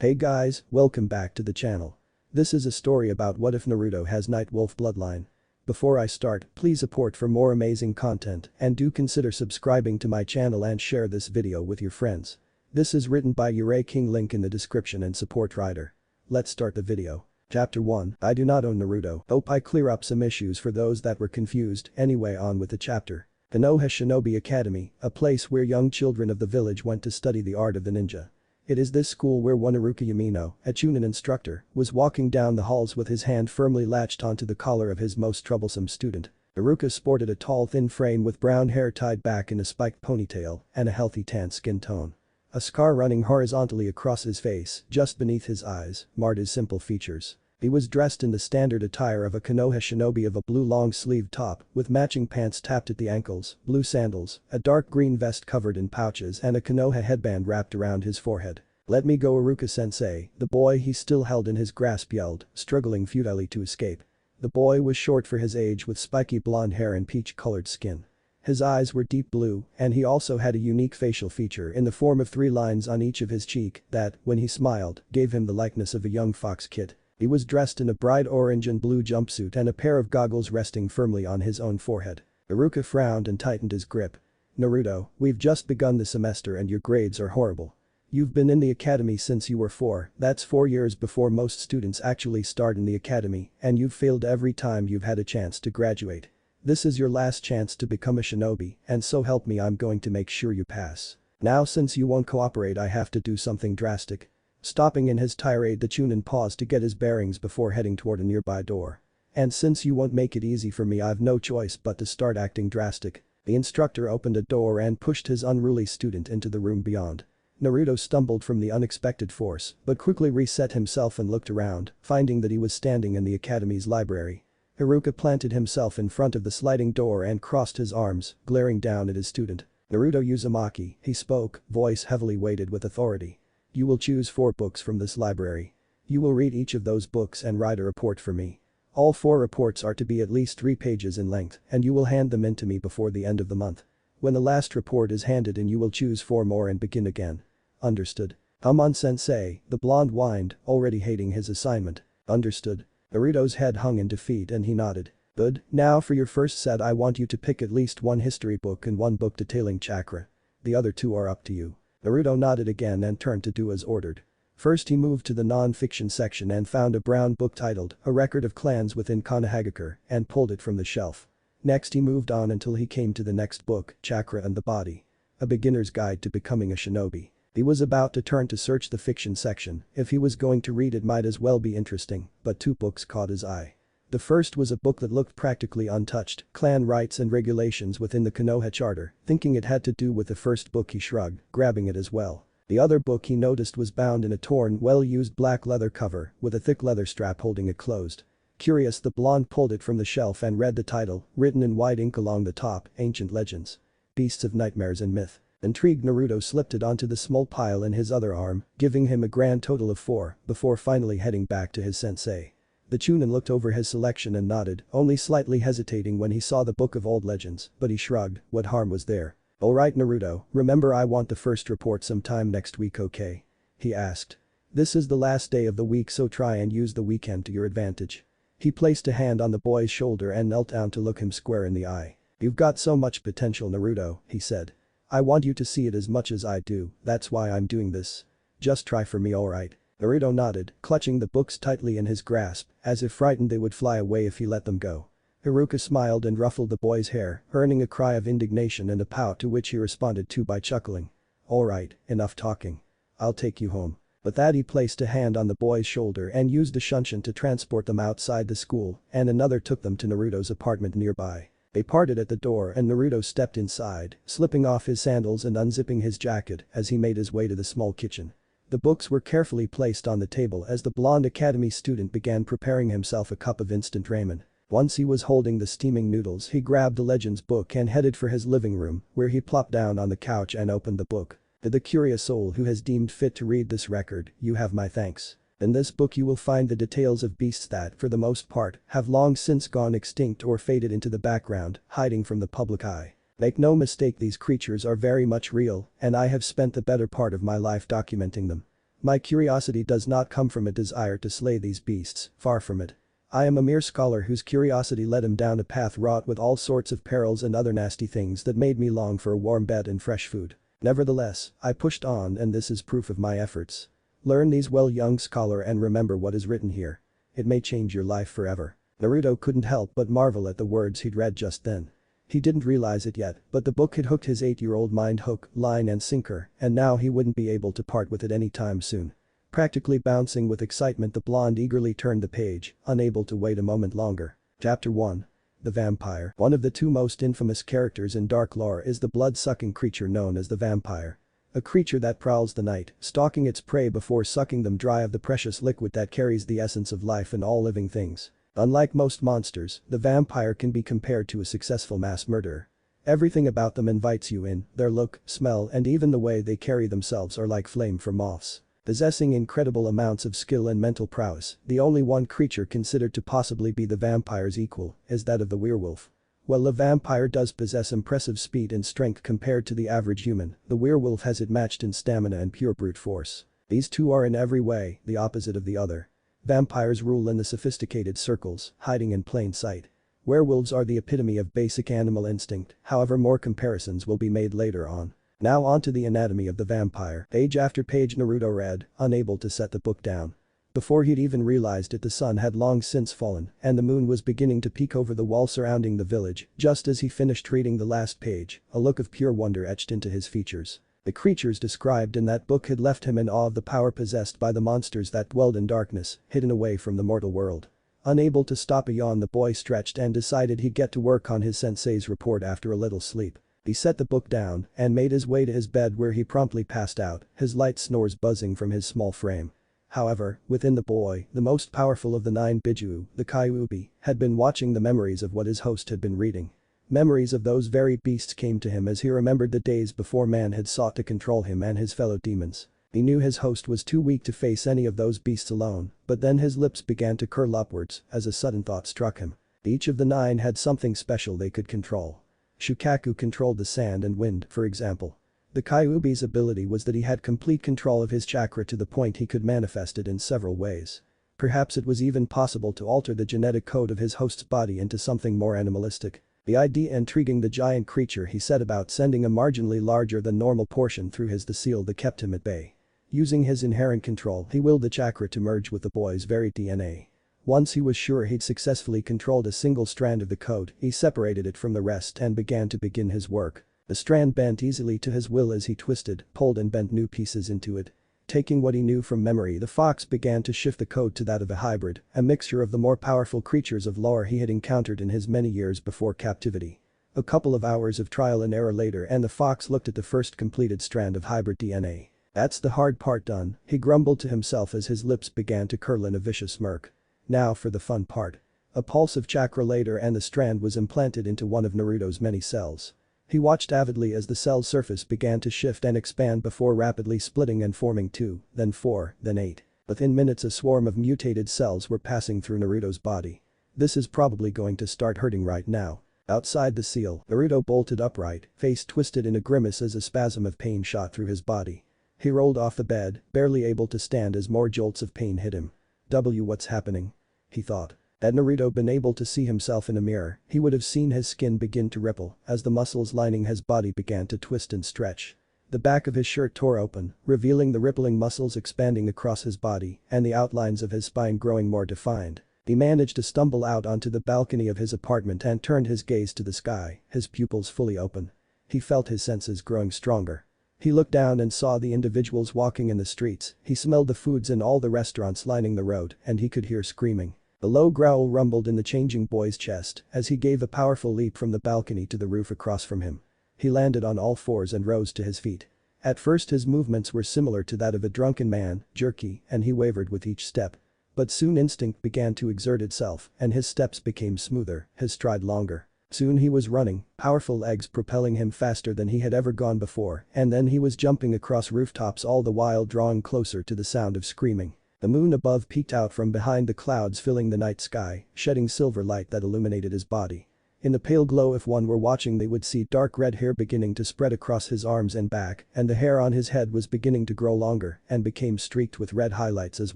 Hey guys, welcome back to the channel. This is a story about what if Naruto has Night Wolf bloodline. Before I start, please support for more amazing content and do consider subscribing to my channel and share this video with your friends. This is written by Yurei King, link in the description and support writer. Let's start the video. Chapter 1, I do not own Naruto. Hope I clear up some issues for those that were confused. Anyway, on with the chapter. Konoha Shinobi Academy, a place where young children of the village went to study the art of the ninja. It is this school where one Iruka Yamino, a Chunin instructor, was walking down the halls with his hand firmly latched onto the collar of his most troublesome student. Iruka sported a tall thin frame with brown hair tied back in a spiked ponytail and a healthy tan skin tone. A scar running horizontally across his face, just beneath his eyes, marred his simple features. He was dressed in the standard attire of a Konoha shinobi of a blue long-sleeved top with matching pants tapped at the ankles, blue sandals, a dark green vest covered in pouches and a Konoha headband wrapped around his forehead. "Let me go, Iruka-sensei," the boy he still held in his grasp yelled, struggling futilely to escape. The boy was short for his age with spiky blonde hair and peach-colored skin. His eyes were deep blue and he also had a unique facial feature in the form of 3 lines on each of his cheek that, when he smiled, gave him the likeness of a young fox kid. He was dressed in a bright orange and blue jumpsuit and a pair of goggles resting firmly on his own forehead. Iruka frowned and tightened his grip. "Naruto, we've just begun the semester and your grades are horrible. You've been in the academy since you were 4, that's 4 years before most students actually start in the academy, and you've failed every time you've had a chance to graduate. This is your last chance to become a shinobi, and so help me, I'm going to make sure you pass. Now since you won't cooperate, I have to do something drastic." Stopping in his tirade, the Chunin paused to get his bearings before heading toward a nearby door. "And since you won't make it easy for me, I've no choice but to start acting drastic." The instructor opened a door and pushed his unruly student into the room beyond. Naruto stumbled from the unexpected force but quickly reset himself and looked around, finding that he was standing in the academy's library. Iruka planted himself in front of the sliding door and crossed his arms, glaring down at his student. "Naruto Uzumaki," he spoke, voice heavily weighted with authority. "You will choose 4 books from this library. You will read each of those books and write a report for me. All 4 reports are to be at least 3 pages in length and you will hand them in to me before the end of the month. When the last report is handed in, you will choose 4 more and begin again. Understood?" "Come on, sensei," the blonde whined, already hating his assignment. "Understood." Naruto's head hung in defeat and he nodded. "Good, now for your first set I want you to pick at least 1 history book and 1 book detailing chakra. The other 2 are up to you." Naruto nodded again and turned to do as ordered. First he moved to the non-fiction section and found a brown book titled A Record of Clans Within Konohagakure and pulled it from the shelf. Next he moved on until he came to the next book, Chakra and the Body. A Beginner's Guide to Becoming a Shinobi. He was about to turn to search the fiction section. If he was going to read it might as well be interesting, but 2 books caught his eye. The first was a book that looked practically untouched, Clan Rights and Regulations Within the Konoha Charter. Thinking it had to do with the first book he shrugged, grabbing it as well. The other book he noticed was bound in a torn, well-used black leather cover with a thick leather strap holding it closed. Curious, the blonde pulled it from the shelf and read the title, written in white ink along the top, Ancient Legends. Beasts of Nightmares and Myth. Intrigued, Naruto slipped it onto the small pile in his other arm, giving him a grand total of 4 before finally heading back to his sensei. The Chunin looked over his selection and nodded, only slightly hesitating when he saw the Book of Old Legends, but he shrugged, what harm was there? "Alright Naruto, remember I want the first report sometime next week, okay?" he asked. "This is the last day of the week, so try and use the weekend to your advantage." He placed a hand on the boy's shoulder and knelt down to look him square in the eye. "You've got so much potential, Naruto," he said. "I want you to see it as much as I do, that's why I'm doing this. Just try for me, alright?" Naruto nodded, clutching the books tightly in his grasp, as if frightened they would fly away if he let them go. Iruka smiled and ruffled the boy's hair, earning a cry of indignation and a pout to which he responded to by chuckling. "Alright, enough talking. I'll take you home." With that he placed a hand on the boy's shoulder and used a shunshin to transport them outside the school, and another took them to Naruto's apartment nearby. They parted at the door and Naruto stepped inside, slipping off his sandals and unzipping his jacket as he made his way to the small kitchen. The books were carefully placed on the table as the blonde academy student began preparing himself a cup of instant ramen. Once he was holding the steaming noodles, he grabbed the Legends book and headed for his living room, where he plopped down on the couch and opened the book. "To the curious soul who has deemed fit to read this record, you have my thanks. In this book you will find the details of beasts that, for the most part, have long since gone extinct or faded into the background, hiding from the public eye. Make no mistake, these creatures are very much real, and I have spent the better part of my life documenting them. My curiosity does not come from a desire to slay these beasts, far from it. I am a mere scholar whose curiosity led him down a path wrought with all sorts of perils and other nasty things that made me long for a warm bed and fresh food. Nevertheless, I pushed on and this is proof of my efforts. Learn these well, young scholar, and remember what is written here. It may change your life forever. Naruto couldn't help but marvel at the words he'd read just then. He didn't realize it yet, but the book had hooked his 8-year-old mind hook, line and sinker, and now he wouldn't be able to part with it anytime soon. Practically bouncing with excitement, the blonde eagerly turned the page, unable to wait a moment longer. Chapter 1. The Vampire. One of the two most infamous characters in dark lore is the blood-sucking creature known as the vampire. A creature that prowls the night, stalking its prey before sucking them dry of the precious liquid that carries the essence of life in all living things. Unlike most monsters, the vampire can be compared to a successful mass murderer. Everything about them invites you in, their look, smell and even the way they carry themselves are like flame for moths. Possessing incredible amounts of skill and mental prowess, the only one creature considered to possibly be the vampire's equal is that of the werewolf. While the vampire does possess impressive speed and strength compared to the average human, the werewolf has it matched in stamina and pure brute force. These two are in every way the opposite of the other. Vampires rule in the sophisticated circles, hiding in plain sight. Werewolves are the epitome of basic animal instinct, however more comparisons will be made later on. Now on to the anatomy of the vampire. Page after page Naruto read, unable to set the book down. Before he'd even realized it, the sun had long since fallen and the moon was beginning to peek over the wall surrounding the village. Just as he finished reading the last page, a look of pure wonder etched into his features. The creatures described in that book had left him in awe of the power possessed by the monsters that dwelled in darkness, hidden away from the mortal world. Unable to stop a yawn, the boy stretched and decided he'd get to work on his sensei's report after a little sleep. He set the book down and made his way to his bed where he promptly passed out, his light snores buzzing from his small frame. However, within the boy, the most powerful of the 9 Bijuu, the Kyuubi, had been watching the memories of what his host had been reading. Memories of those very beasts came to him as he remembered the days before man had sought to control him and his fellow demons. He knew his host was too weak to face any of those beasts alone, but then his lips began to curl upwards as a sudden thought struck him. Each of the 9 had something special they could control. Shukaku controlled the sand and wind, for example. The Kyuubi's ability was that he had complete control of his chakra to the point he could manifest it in several ways. Perhaps it was even possible to alter the genetic code of his host's body into something more animalistic. The idea intriguing the giant creature, he set about sending a marginally larger than normal portion through his the seal that kept him at bay. Using his inherent control, he willed the chakra to merge with the boy's very DNA. Once he was sure he'd successfully controlled a single strand of the code, he separated it from the rest and began his work. The strand bent easily to his will as he twisted, pulled and bent new pieces into it. Taking what he knew from memory, the fox began to shift the code to that of a hybrid, a mixture of the more powerful creatures of lore he had encountered in his many years before captivity. A couple of hours of trial and error later and the fox looked at the first completed strand of hybrid DNA. That's the hard part done, he grumbled to himself as his lips began to curl in a vicious smirk. Now for the fun part. A pulse of chakra later and the strand was implanted into one of Naruto's many cells. He watched avidly as the cell's surface began to shift and expand before rapidly splitting and forming 2, then 4, then 8. Within minutes a swarm of mutated cells were passing through Naruto's body. This is probably going to start hurting right now. Outside the seal, Naruto bolted upright, face twisted in a grimace as a spasm of pain shot through his body. He rolled off the bed, barely able to stand as more jolts of pain hit him. What's happening? He thought. Had Naruto been able to see himself in a mirror, he would have seen his skin begin to ripple as the muscles lining his body began to twist and stretch. The back of his shirt tore open, revealing the rippling muscles expanding across his body and the outlines of his spine growing more defined. He managed to stumble out onto the balcony of his apartment and turned his gaze to the sky, his pupils fully open. He felt his senses growing stronger. He looked down and saw the individuals walking in the streets, he smelled the foods in all the restaurants lining the road and he could hear screaming. A low growl rumbled in the changing boy's chest as he gave a powerful leap from the balcony to the roof across from him. He landed on all fours and rose to his feet. At first his movements were similar to that of a drunken man, jerky, and he wavered with each step. But soon instinct began to exert itself and his steps became smoother, his stride longer. Soon he was running, powerful legs propelling him faster than he had ever gone before, and then he was jumping across rooftops, all the while drawing closer to the sound of screaming. The moon above peeked out from behind the clouds filling the night sky, shedding silver light that illuminated his body. In the pale glow, if one were watching, they would see dark red hair beginning to spread across his arms and back, and the hair on his head was beginning to grow longer and became streaked with red highlights as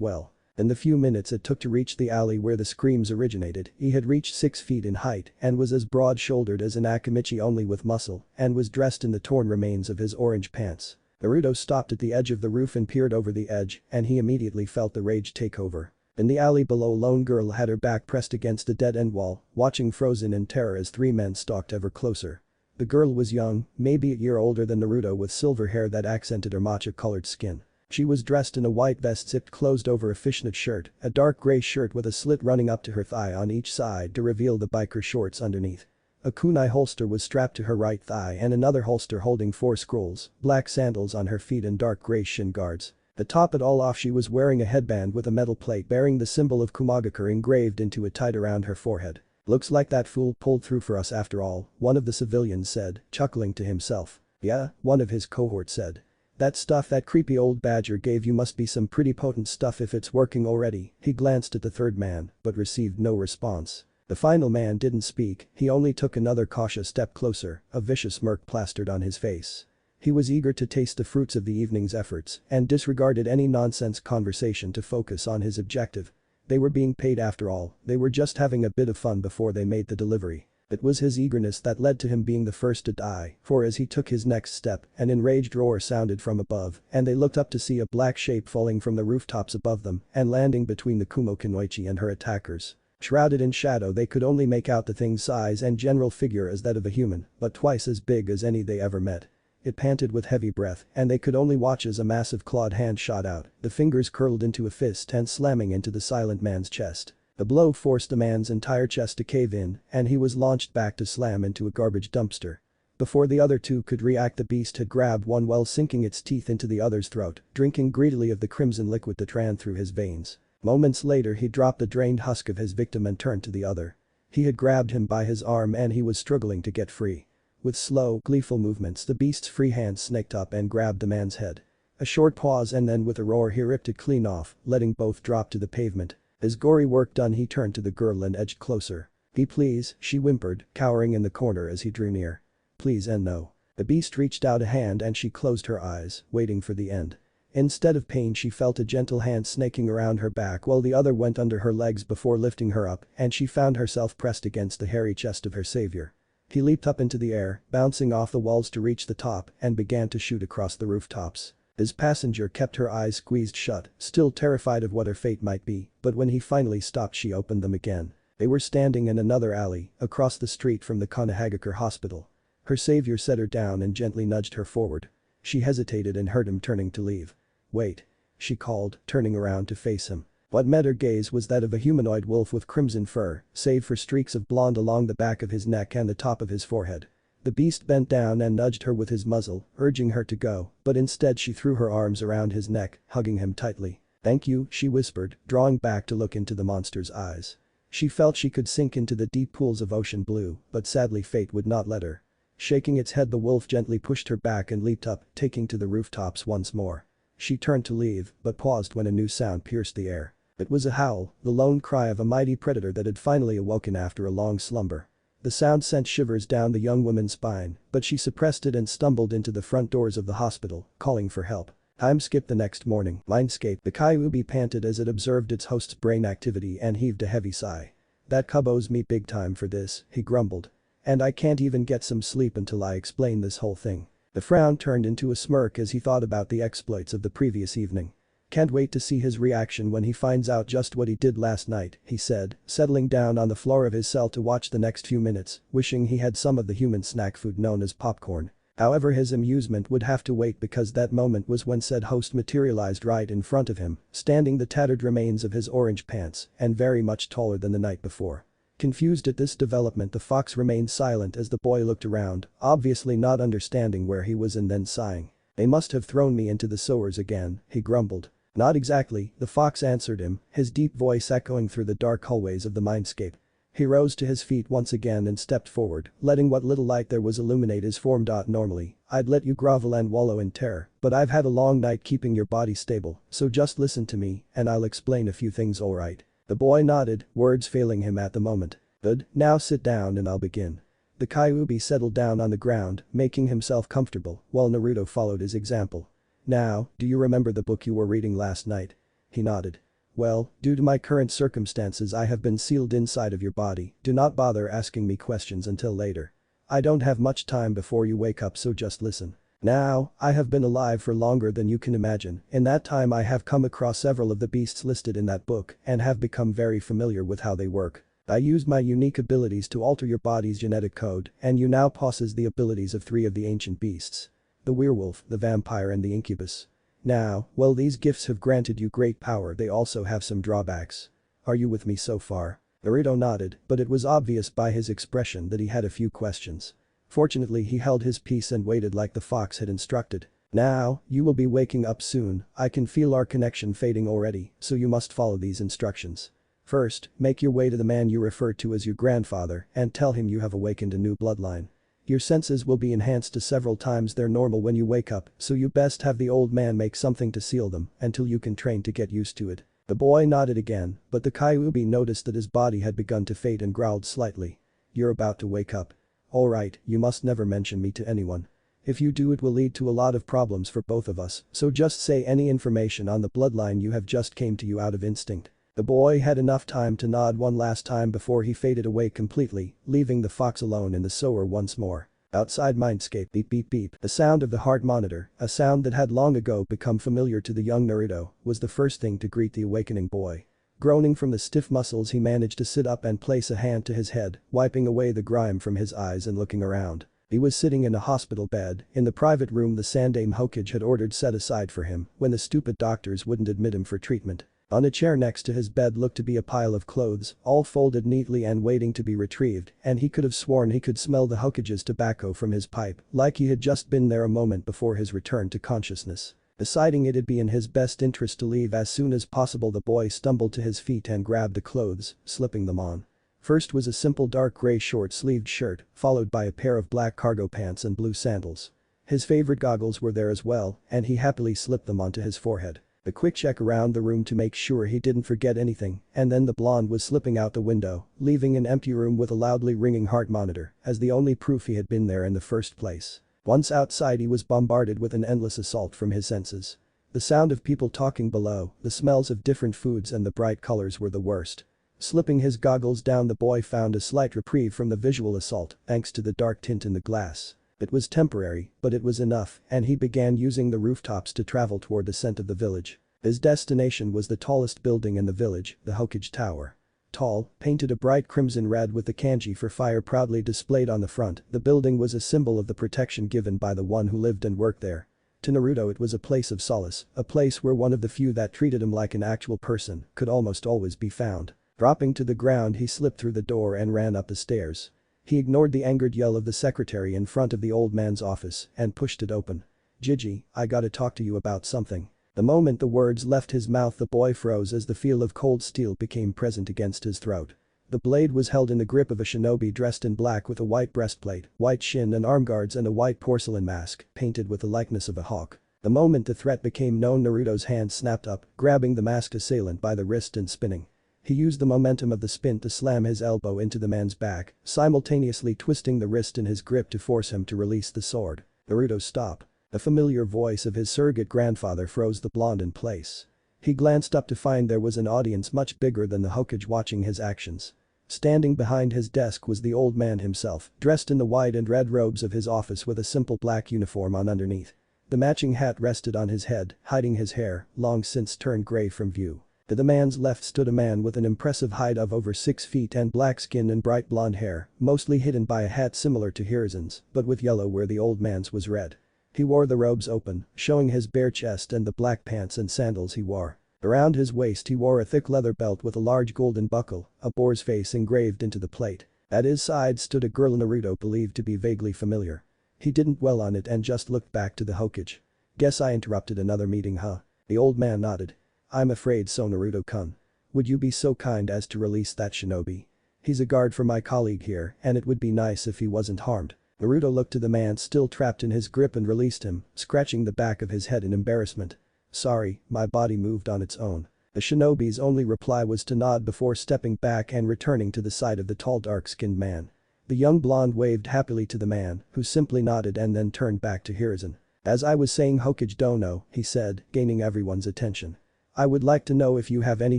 well. In the few minutes it took to reach the alley where the screams originated, he had reached 6 feet in height and was as broad-shouldered as an Akamichi, only with muscle, and was dressed in the torn remains of his orange pants. Naruto stopped at the edge of the roof and peered over the edge, and he immediately felt the rage take over. In the alley below, lone girl had her back pressed against a dead-end wall, watching frozen in terror as 3 men stalked ever closer. The girl was young, maybe a year older than Naruto, with silver hair that accented her matcha-colored skin. She was dressed in a white vest zipped closed over a fishnet shirt, a dark gray shirt with a slit running up to her thigh on each side to reveal the biker shorts underneath. A kunai holster was strapped to her right thigh and another holster holding 4 scrolls, black sandals on her feet and dark gray shin guards. To top it all off, she was wearing a headband with a metal plate bearing the symbol of Kumagakure engraved into it tied around her forehead. "Looks like that fool pulled through for us after all," one of the civilians said, chuckling to himself. "Yeah," one of his cohort said. "That stuff that creepy old badger gave you must be some pretty potent stuff if it's working already." He glanced at the third man, but received no response. The final man didn't speak, he only took another cautious step closer, a vicious smirk plastered on his face. He was eager to taste the fruits of the evening's efforts and disregarded any nonsense conversation to focus on his objective. They were being paid after all, they were just having a bit of fun before they made the delivery. It was his eagerness that led to him being the first to die, for as he took his next step, an enraged roar sounded from above, and they looked up to see a black shape falling from the rooftops above them and landing between the Kumo Kunoichi and her attackers. Shrouded in shadow, they could only make out the thing's size and general figure as that of a human, but twice as big as any they ever met. It panted with heavy breath, and they could only watch as a massive clawed hand shot out, the fingers curled into a fist and slamming into the silent man's chest. The blow forced the man's entire chest to cave in, and he was launched back to slam into a garbage dumpster. Before the other two could react, the beast had grabbed one while sinking its teeth into the other's throat, drinking greedily of the crimson liquid that ran through his veins. Moments later, he dropped the drained husk of his victim and turned to the other. He had grabbed him by his arm and he was struggling to get free. With slow, gleeful movements, the beast's free hand snaked up and grabbed the man's head. A short pause, and then with a roar he ripped it clean off, letting both drop to the pavement. His gory work done, he turned to the girl and edged closer. Please," she whimpered, cowering in the corner as he drew near. "Please and no." The beast reached out a hand and she closed her eyes, waiting for the end. Instead of pain, she felt a gentle hand snaking around her back while the other went under her legs before lifting her up, and she found herself pressed against the hairy chest of her savior. He leaped up into the air, bouncing off the walls to reach the top, and began to shoot across the rooftops. His passenger kept her eyes squeezed shut, still terrified of what her fate might be, but when he finally stopped she opened them again. They were standing in another alley, across the street from the Kanehagakure hospital. Her savior set her down and gently nudged her forward. She hesitated and heard him turning to leave. "Wait," she called, turning around to face him. What met her gaze was that of a humanoid wolf with crimson fur, save for streaks of blonde along the back of his neck and the top of his forehead. The beast bent down and nudged her with his muzzle, urging her to go, but instead she threw her arms around his neck, hugging him tightly. "Thank you," she whispered, drawing back to look into the monster's eyes. She felt she could sink into the deep pools of ocean blue, but sadly fate would not let her. Shaking its head, the wolf gently pushed her back and leaped up, taking to the rooftops once more. She turned to leave, but paused when a new sound pierced the air. It was a howl, the lone cry of a mighty predator that had finally awoken after a long slumber. The sound sent shivers down the young woman's spine, but she suppressed it and stumbled into the front doors of the hospital, calling for help. Time skipped the next morning. Mindscape. The Kyuubi panted as it observed its host's brain activity and heaved a heavy sigh. "That cub owes me big time for this," he grumbled. "And I can't even get some sleep until I explain this whole thing." The frown turned into a smirk as he thought about the exploits of the previous evening. "Can't wait to see his reaction when he finds out just what he did last night," he said, settling down on the floor of his cell to watch the next few minutes, wishing he had some of the human snack food known as popcorn. However, his amusement would have to wait because that moment was when said host materialized right in front of him, standing the tattered remains of his orange pants and very much taller than the night before. Confused at this development, the fox remained silent as the boy looked around, obviously not understanding where he was, and then sighing. "They must have thrown me into the sewers again," he grumbled. "Not exactly," the fox answered him, his deep voice echoing through the dark hallways of the Mindscape. He rose to his feet once again and stepped forward, letting what little light there was illuminate his form. "Normally, I'd let you grovel and wallow in terror, but I've had a long night keeping your body stable, so just listen to me and I'll explain a few things, alright?" The boy nodded, words failing him at the moment. Good, now sit down and I'll begin. The Kyuubi settled down on the ground, making himself comfortable, while Naruto followed his example. Now, do you remember the book you were reading last night? He nodded. Well, due to my current circumstances I have been sealed inside of your body, do not bother asking me questions until later. I don't have much time before you wake up, so just listen. Now, I have been alive for longer than you can imagine. In that time I have come across several of the beasts listed in that book and have become very familiar with how they work. I used my unique abilities to alter your body's genetic code, and you now possess the abilities of 3 of the ancient beasts. The werewolf, the vampire and the incubus. Now, while these gifts have granted you great power, they also have some drawbacks. Are you with me so far? Naruto nodded, but it was obvious by his expression that he had a few questions. Fortunately he held his peace and waited like the fox had instructed. Now, you will be waking up soon, I can feel our connection fading already, so you must follow these instructions. First, make your way to the man you refer to as your grandfather and tell him you have awakened a new bloodline. Your senses will be enhanced to several times their normal when you wake up, so you best have the old man make something to seal them until you can train to get used to it. The boy nodded again, but the Kyuubi noticed that his body had begun to fade and growled slightly. You're about to wake up. Alright, you must never mention me to anyone. If you do, it will lead to a lot of problems for both of us, so just say any information on the bloodline you have just came to you out of instinct. The boy had enough time to nod one last time before he faded away completely, leaving the fox alone in the sewer once more. Outside Mindscape, beep beep beep, the sound of the heart monitor, a sound that had long ago become familiar to the young Naruto, was the first thing to greet the awakening boy. Groaning from the stiff muscles, he managed to sit up and place a hand to his head, wiping away the grime from his eyes and looking around. He was sitting in a hospital bed, in the private room the Sandaime Hokage had ordered set aside for him when the stupid doctors wouldn't admit him for treatment. On a chair next to his bed looked to be a pile of clothes, all folded neatly and waiting to be retrieved, and he could have sworn he could smell the Hokage's tobacco from his pipe, like he had just been there a moment before his return to consciousness. Deciding it'd be in his best interest to leave as soon as possible, the boy stumbled to his feet and grabbed the clothes, slipping them on. First was a simple dark gray short-sleeved shirt, followed by a pair of black cargo pants and blue sandals. His favorite goggles were there as well, and he happily slipped them onto his forehead. A quick check around the room to make sure he didn't forget anything, and then the blonde was slipping out the window, leaving an empty room with a loudly ringing heart monitor as the only proof he had been there in the first place. Once outside he was bombarded with an endless assault from his senses. The sound of people talking below, the smells of different foods and the bright colors were the worst. Slipping his goggles down, the boy found a slight reprieve from the visual assault thanks to the dark tint in the glass. It was temporary, but it was enough, and he began using the rooftops to travel toward the center of the village. His destination was the tallest building in the village, the Hokage Tower. Tall, painted a bright crimson red with the kanji for fire proudly displayed on the front, the building was a symbol of the protection given by the one who lived and worked there. To Naruto it was a place of solace, a place where one of the few that treated him like an actual person could almost always be found. Dropping to the ground, he slipped through the door and ran up the stairs. He ignored the angered yell of the secretary in front of the old man's office and pushed it open. Gigi, I gotta talk to you about something. The moment the words left his mouth, the boy froze as the feel of cold steel became present against his throat. The blade was held in the grip of a shinobi dressed in black with a white breastplate, white shin and arm guards and a white porcelain mask painted with the likeness of a hawk. The moment the threat became known, Naruto's hand snapped up, grabbing the masked assailant by the wrist and spinning. He used the momentum of the spin to slam his elbow into the man's back, simultaneously twisting the wrist in his grip to force him to release the sword. Naruto, stop. The familiar voice of his surrogate grandfather froze the blonde in place. He glanced up to find there was an audience much bigger than the Hokage watching his actions. Standing behind his desk was the old man himself, dressed in the white and red robes of his office with a simple black uniform on underneath. The matching hat rested on his head, hiding his hair, long since turned gray from view. To the man's left stood a man with an impressive height of over 6 feet and black skin and bright blonde hair, mostly hidden by a hat similar to Hiruzen's, but with yellow where the old man's was red. He wore the robes open, showing his bare chest and the black pants and sandals he wore. Around his waist he wore a thick leather belt with a large golden buckle, a boar's face engraved into the plate. At his side stood a girl Naruto believed to be vaguely familiar. He didn't dwell on it and just looked back to the Hokage. Guess I interrupted another meeting, huh? The old man nodded. I'm afraid so, Naruto-kun. Would you be so kind as to release that shinobi? He's a guard for my colleague here and it would be nice if he wasn't harmed. Naruto looked to the man still trapped in his grip and released him, scratching the back of his head in embarrassment. Sorry, my body moved on its own. The shinobi's only reply was to nod before stepping back and returning to the side of the tall dark-skinned man. The young blonde waved happily to the man, who simply nodded and then turned back to Hiruzen. "As I was saying, Hokage dono," he said, gaining everyone's attention. "I would like to know if you have any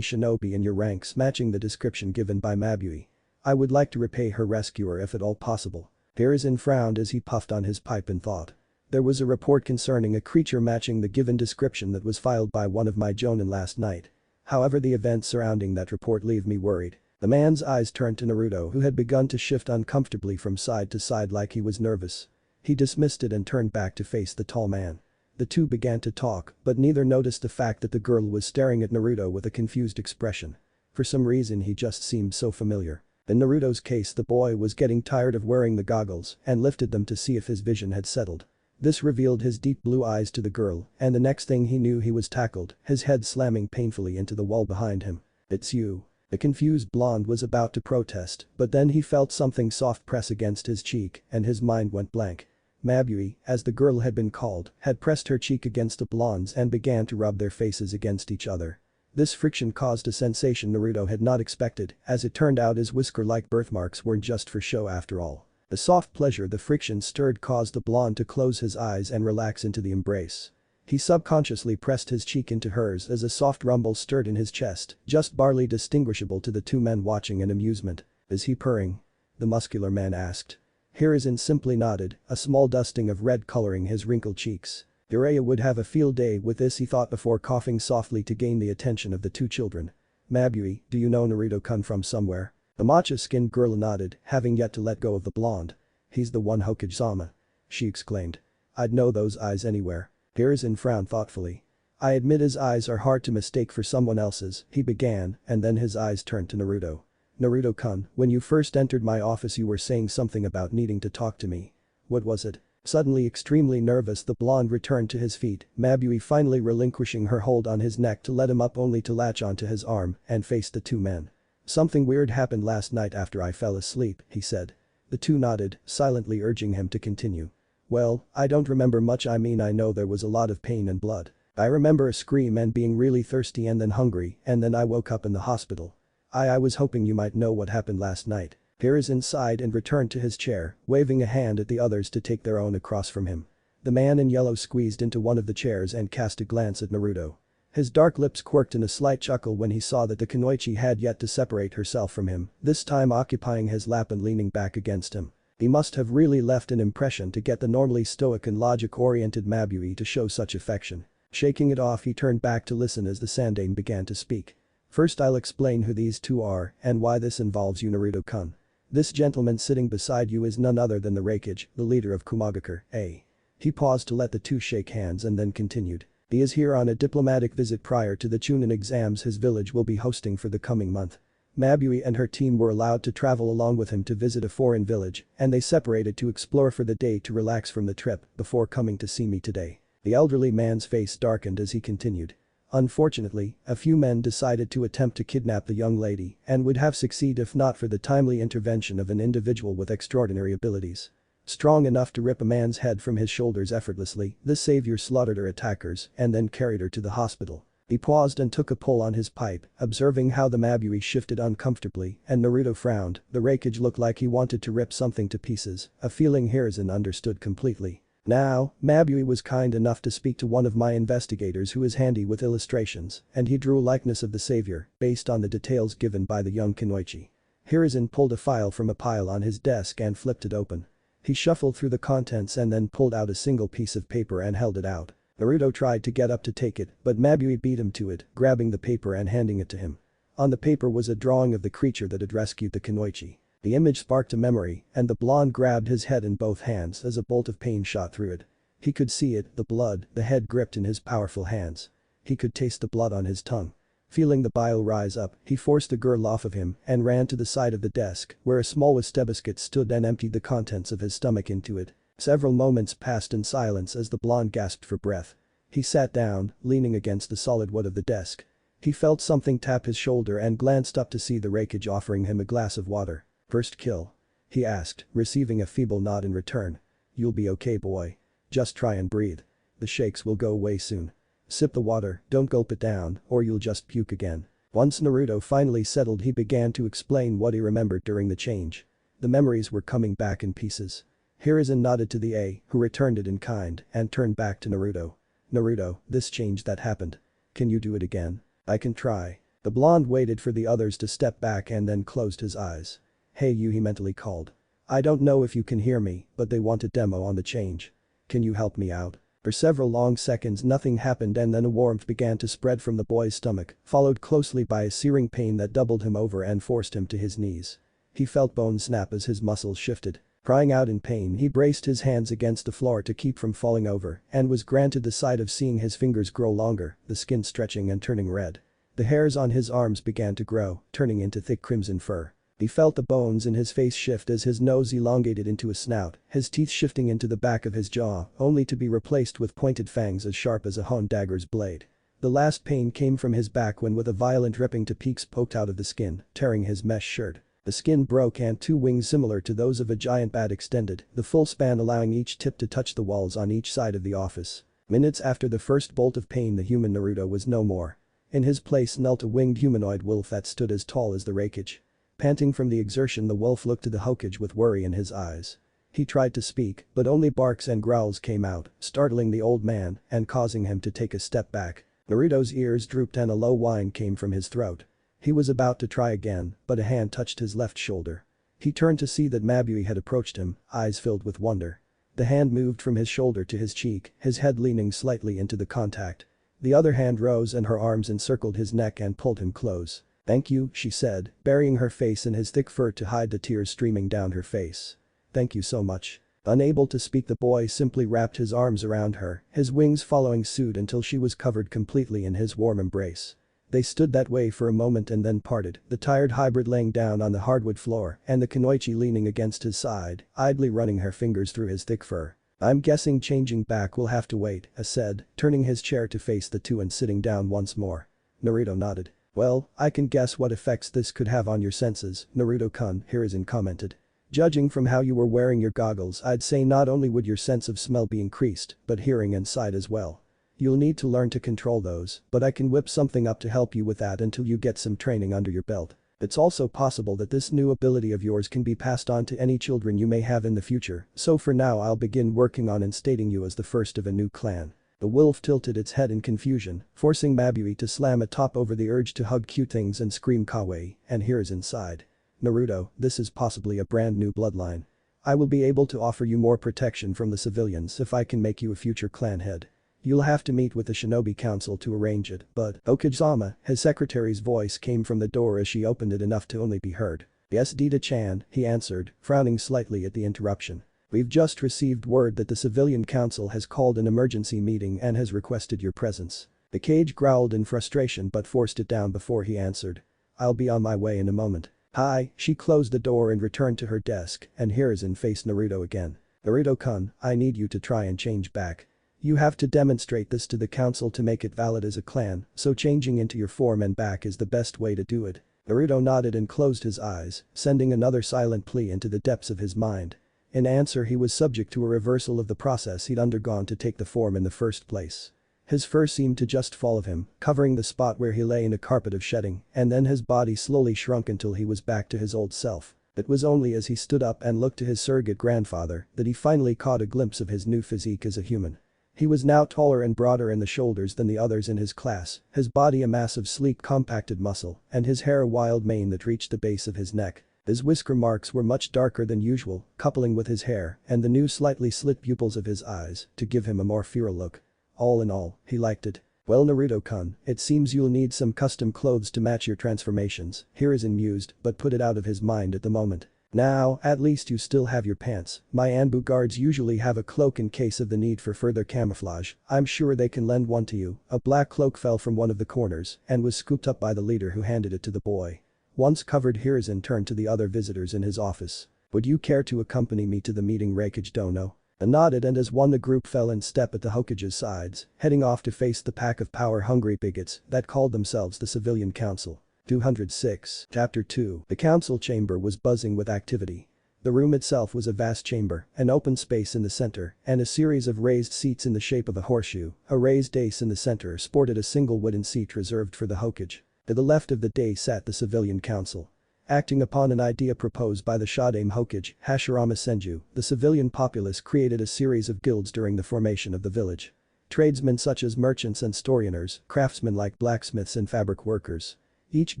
shinobi in your ranks matching the description given by Mabui. I would like to repay her rescuer if at all possible." Hiruzen frowned as he puffed on his pipe in thought. "There was a report concerning a creature matching the given description that was filed by one of my jonin last night. However, the events surrounding that report leave me worried." The man's eyes turned to Naruto, who had begun to shift uncomfortably from side to side like he was nervous. He dismissed it and turned back to face the tall man. The two began to talk, but neither noticed the fact that the girl was staring at Naruto with a confused expression. For some reason he just seemed so familiar. In Naruto's case, the boy was getting tired of wearing the goggles and lifted them to see if his vision had settled. This revealed his deep blue eyes to the girl, and the next thing he knew he was tackled, his head slamming painfully into the wall behind him. "It's you." The confused blonde was about to protest, but then he felt something soft press against his cheek and his mind went blank. Mabui, as the girl had been called, had pressed her cheek against the blonde's and began to rub their faces against each other. This friction caused a sensation Naruto had not expected, as it turned out his whisker-like birthmarks weren't just for show after all. The soft pleasure the friction stirred caused the blonde to close his eyes and relax into the embrace. He subconsciously pressed his cheek into hers as a soft rumble stirred in his chest, just barely distinguishable to the two men watching in amusement. "Is he purring?" the muscular man asked. Hiruzen simply nodded, a small dusting of red coloring his wrinkled cheeks. Yurei would have a field day with this, he thought before coughing softly to gain the attention of the two children. "Mabui, do you know Naruto-kun from somewhere?" The matcha-skinned girl nodded, having yet to let go of the blonde. "He's the one, Hokage-sama," she exclaimed. "I'd know those eyes anywhere." Hiruzen frowned thoughtfully. "I admit his eyes are hard to mistake for someone else's," he began, and then his eyes turned to Naruto. "Naruto-kun, when you first entered my office you were saying something about needing to talk to me. What was it?" Suddenly extremely nervous, the blonde returned to his feet, Mabui finally relinquishing her hold on his neck to let him up only to latch onto his arm and face the two men. "Something weird happened last night after I fell asleep," he said. The two nodded, silently urging him to continue. "Well, I don't remember much. I mean, I know there was a lot of pain and blood. I remember a scream and being really thirsty and then hungry, and then I woke up in the hospital. I was hoping you might know what happened last night." Hiruzen sighed and returned to his chair, waving a hand at the others to take their own across from him. The man in yellow squeezed into one of the chairs and cast a glance at Naruto. His dark lips quirked in a slight chuckle when he saw that the kunoichi had yet to separate herself from him, this time occupying his lap and leaning back against him. He must have really left an impression to get the normally stoic and logic-oriented Mabui to show such affection. Shaking it off, he turned back to listen as the Sandaime began to speak. "First I'll explain who these two are and why this involves you, Naruto-kun. This gentleman sitting beside you is none other than the Hokage, the leader of Kumagakure, eh?" He paused to let the two shake hands and then continued. "He is here on a diplomatic visit prior to the Chunin exams his village will be hosting for the coming month." Mabui and her team were allowed to travel along with him to visit a foreign village, and they separated to explore for the day to relax from the trip before coming to see me today. The elderly man's face darkened as he continued. "Unfortunately, a few men decided to attempt to kidnap the young lady and would have succeeded if not for the timely intervention of an individual with extraordinary abilities. Strong enough to rip a man's head from his shoulders effortlessly, this savior slaughtered her attackers and then carried her to the hospital." He paused and took a pull on his pipe, observing how the Mabui shifted uncomfortably, and Naruto frowned. The Hokage looked like he wanted to rip something to pieces, a feeling Hiruzen understood completely. "Now, Mabui was kind enough to speak to one of my investigators who is handy with illustrations, and he drew a likeness of the savior based on the details given by the young kunoichi." Hiruzen pulled a file from a pile on his desk and flipped it open. He shuffled through the contents and then pulled out a single piece of paper and held it out. Naruto tried to get up to take it, but Mabui beat him to it, grabbing the paper and handing it to him. On the paper was a drawing of the creature that had rescued the kunoichi. The image sparked a memory, and the blonde grabbed his head in both hands as a bolt of pain shot through it. He could see it, the blood, the head gripped in his powerful hands. He could taste the blood on his tongue. Feeling the bile rise up, he forced the girl off of him and ran to the side of the desk where a small wastebasket stood and emptied the contents of his stomach into it. Several moments passed in silence as the blonde gasped for breath. He sat down, leaning against the solid wood of the desk. He felt something tap his shoulder and glanced up to see the Hokage offering him a glass of water. "First kill?" he asked, receiving a feeble nod in return. "You'll be okay, boy. Just try and breathe. The shakes will go away soon." Sip the water, don't gulp it down, or you'll just puke again. Once Naruto finally settled, he began to explain what he remembered during the change. The memories were coming back in pieces. Hiruzen nodded to the A, who returned it in kind, and turned back to Naruto. Naruto, this change that happened. Can you do it again? I can try. The blonde waited for the others to step back and then closed his eyes. Hey you, he mentally called. I don't know if you can hear me, but they want a demo on the change. Can you help me out? For several long seconds nothing happened, and then a warmth began to spread from the boy's stomach, followed closely by a searing pain that doubled him over and forced him to his knees. He felt bones snap as his muscles shifted. Crying out in pain, he braced his hands against the floor to keep from falling over and was granted the sight of seeing his fingers grow longer, the skin stretching and turning red. The hairs on his arms began to grow, turning into thick crimson fur. He felt the bones in his face shift as his nose elongated into a snout, his teeth shifting into the back of his jaw, only to be replaced with pointed fangs as sharp as a honed dagger's blade. The last pain came from his back when with a violent ripping two peaks poked out of the skin, tearing his mesh shirt. The skin broke and two wings similar to those of a giant bat extended, the full span allowing each tip to touch the walls on each side of the office. Minutes after the first bolt of pain, the human Naruto was no more. In his place knelt a winged humanoid wolf that stood as tall as the wreckage. Panting from the exertion, the wolf looked to the Hokage with worry in his eyes. He tried to speak, but only barks and growls came out, startling the old man and causing him to take a step back. Naruto's ears drooped and a low whine came from his throat. He was about to try again, but a hand touched his left shoulder. He turned to see that Mabui had approached him, eyes filled with wonder. The hand moved from his shoulder to his cheek, his head leaning slightly into the contact. The other hand rose and her arms encircled his neck and pulled him close. Thank you, she said, burying her face in his thick fur to hide the tears streaming down her face. Thank you so much. Unable to speak, the boy simply wrapped his arms around her, his wings following suit until she was covered completely in his warm embrace. They stood that way for a moment and then parted, the tired hybrid laying down on the hardwood floor and the kunoichi leaning against his side, idly running her fingers through his thick fur. I'm guessing changing back will have to wait, As said, turning his chair to face the two and sitting down once more. Naruto nodded. Well, I can guess what effects this could have on your senses, Naruto-kun, Hiruzen commented. Judging from how you were wearing your goggles, I'd say not only would your sense of smell be increased, but hearing and sight as well. You'll need to learn to control those, but I can whip something up to help you with that until you get some training under your belt. It's also possible that this new ability of yours can be passed on to any children you may have in the future, so for now I'll begin working on instating you as the first of a new clan. The wolf tilted its head in confusion, forcing Mabui to slam a top over the urge to hug cute things and scream kawaii, and Hiruzen sighed. Naruto, this is possibly a brand new bloodline. I will be able to offer you more protection from the civilians if I can make you a future clan head. You'll have to meet with the Shinobi Council to arrange it, but Hokage-sama, his secretary's voice came from the door as she opened it enough to only be heard. Yes, Dita-chan, he answered, frowning slightly at the interruption. We've just received word that the Civilian Council has called an emergency meeting and has requested your presence. The Cage growled in frustration but forced it down before he answered. I'll be on my way in a moment. Hi, she closed the door and returned to her desk, and Hiruzen faced Naruto again. Naruto-kun, I need you to try and change back. You have to demonstrate this to the council to make it valid as a clan, so changing into your form and back is the best way to do it. Naruto nodded and closed his eyes, sending another silent plea into the depths of his mind. In answer, he was subject to a reversal of the process he'd undergone to take the form in the first place. His fur seemed to just fall of him, covering the spot where he lay in a carpet of shedding, and then his body slowly shrunk until he was back to his old self. It was only as he stood up and looked to his surrogate grandfather that he finally caught a glimpse of his new physique as a human. He was now taller and broader in the shoulders than the others in his class, his body a mass of sleek compacted muscle, and his hair a wild mane that reached the base of his neck. His whisker marks were much darker than usual, coupling with his hair and the new slightly slit pupils of his eyes to give him a more feral look. All in all, he liked it. Well, Naruto-kun, it seems you'll need some custom clothes to match your transformations, Hiruzen mused but put it out of his mind at the moment. Now, at least you still have your pants. My Anbu guards usually have a cloak in case of the need for further camouflage. I'm sure they can lend one to you. A black cloak fell from one of the corners and was scooped up by the leader, who handed it to the boy. Once covered, Hiruzen turned to the other visitors in his office. Would you care to accompany me to the meeting, Raikage Dono? They nodded, and as one the group fell in step at the Hokage's sides, heading off to face the pack of power-hungry bigots that called themselves the Civilian Council. 206. Chapter 2. The council chamber was buzzing with activity. The room itself was a vast chamber, an open space in the center, and a series of raised seats in the shape of a horseshoe. A raised dais in the center sported a single wooden seat reserved for the Hokage. To the left of the dais sat the civilian council. Acting upon an idea proposed by the Shodaime Hokage, Hashirama Senju, the civilian populace created a series of guilds during the formation of the village. Tradesmen such as merchants and storioners, craftsmen like blacksmiths and fabric workers. Each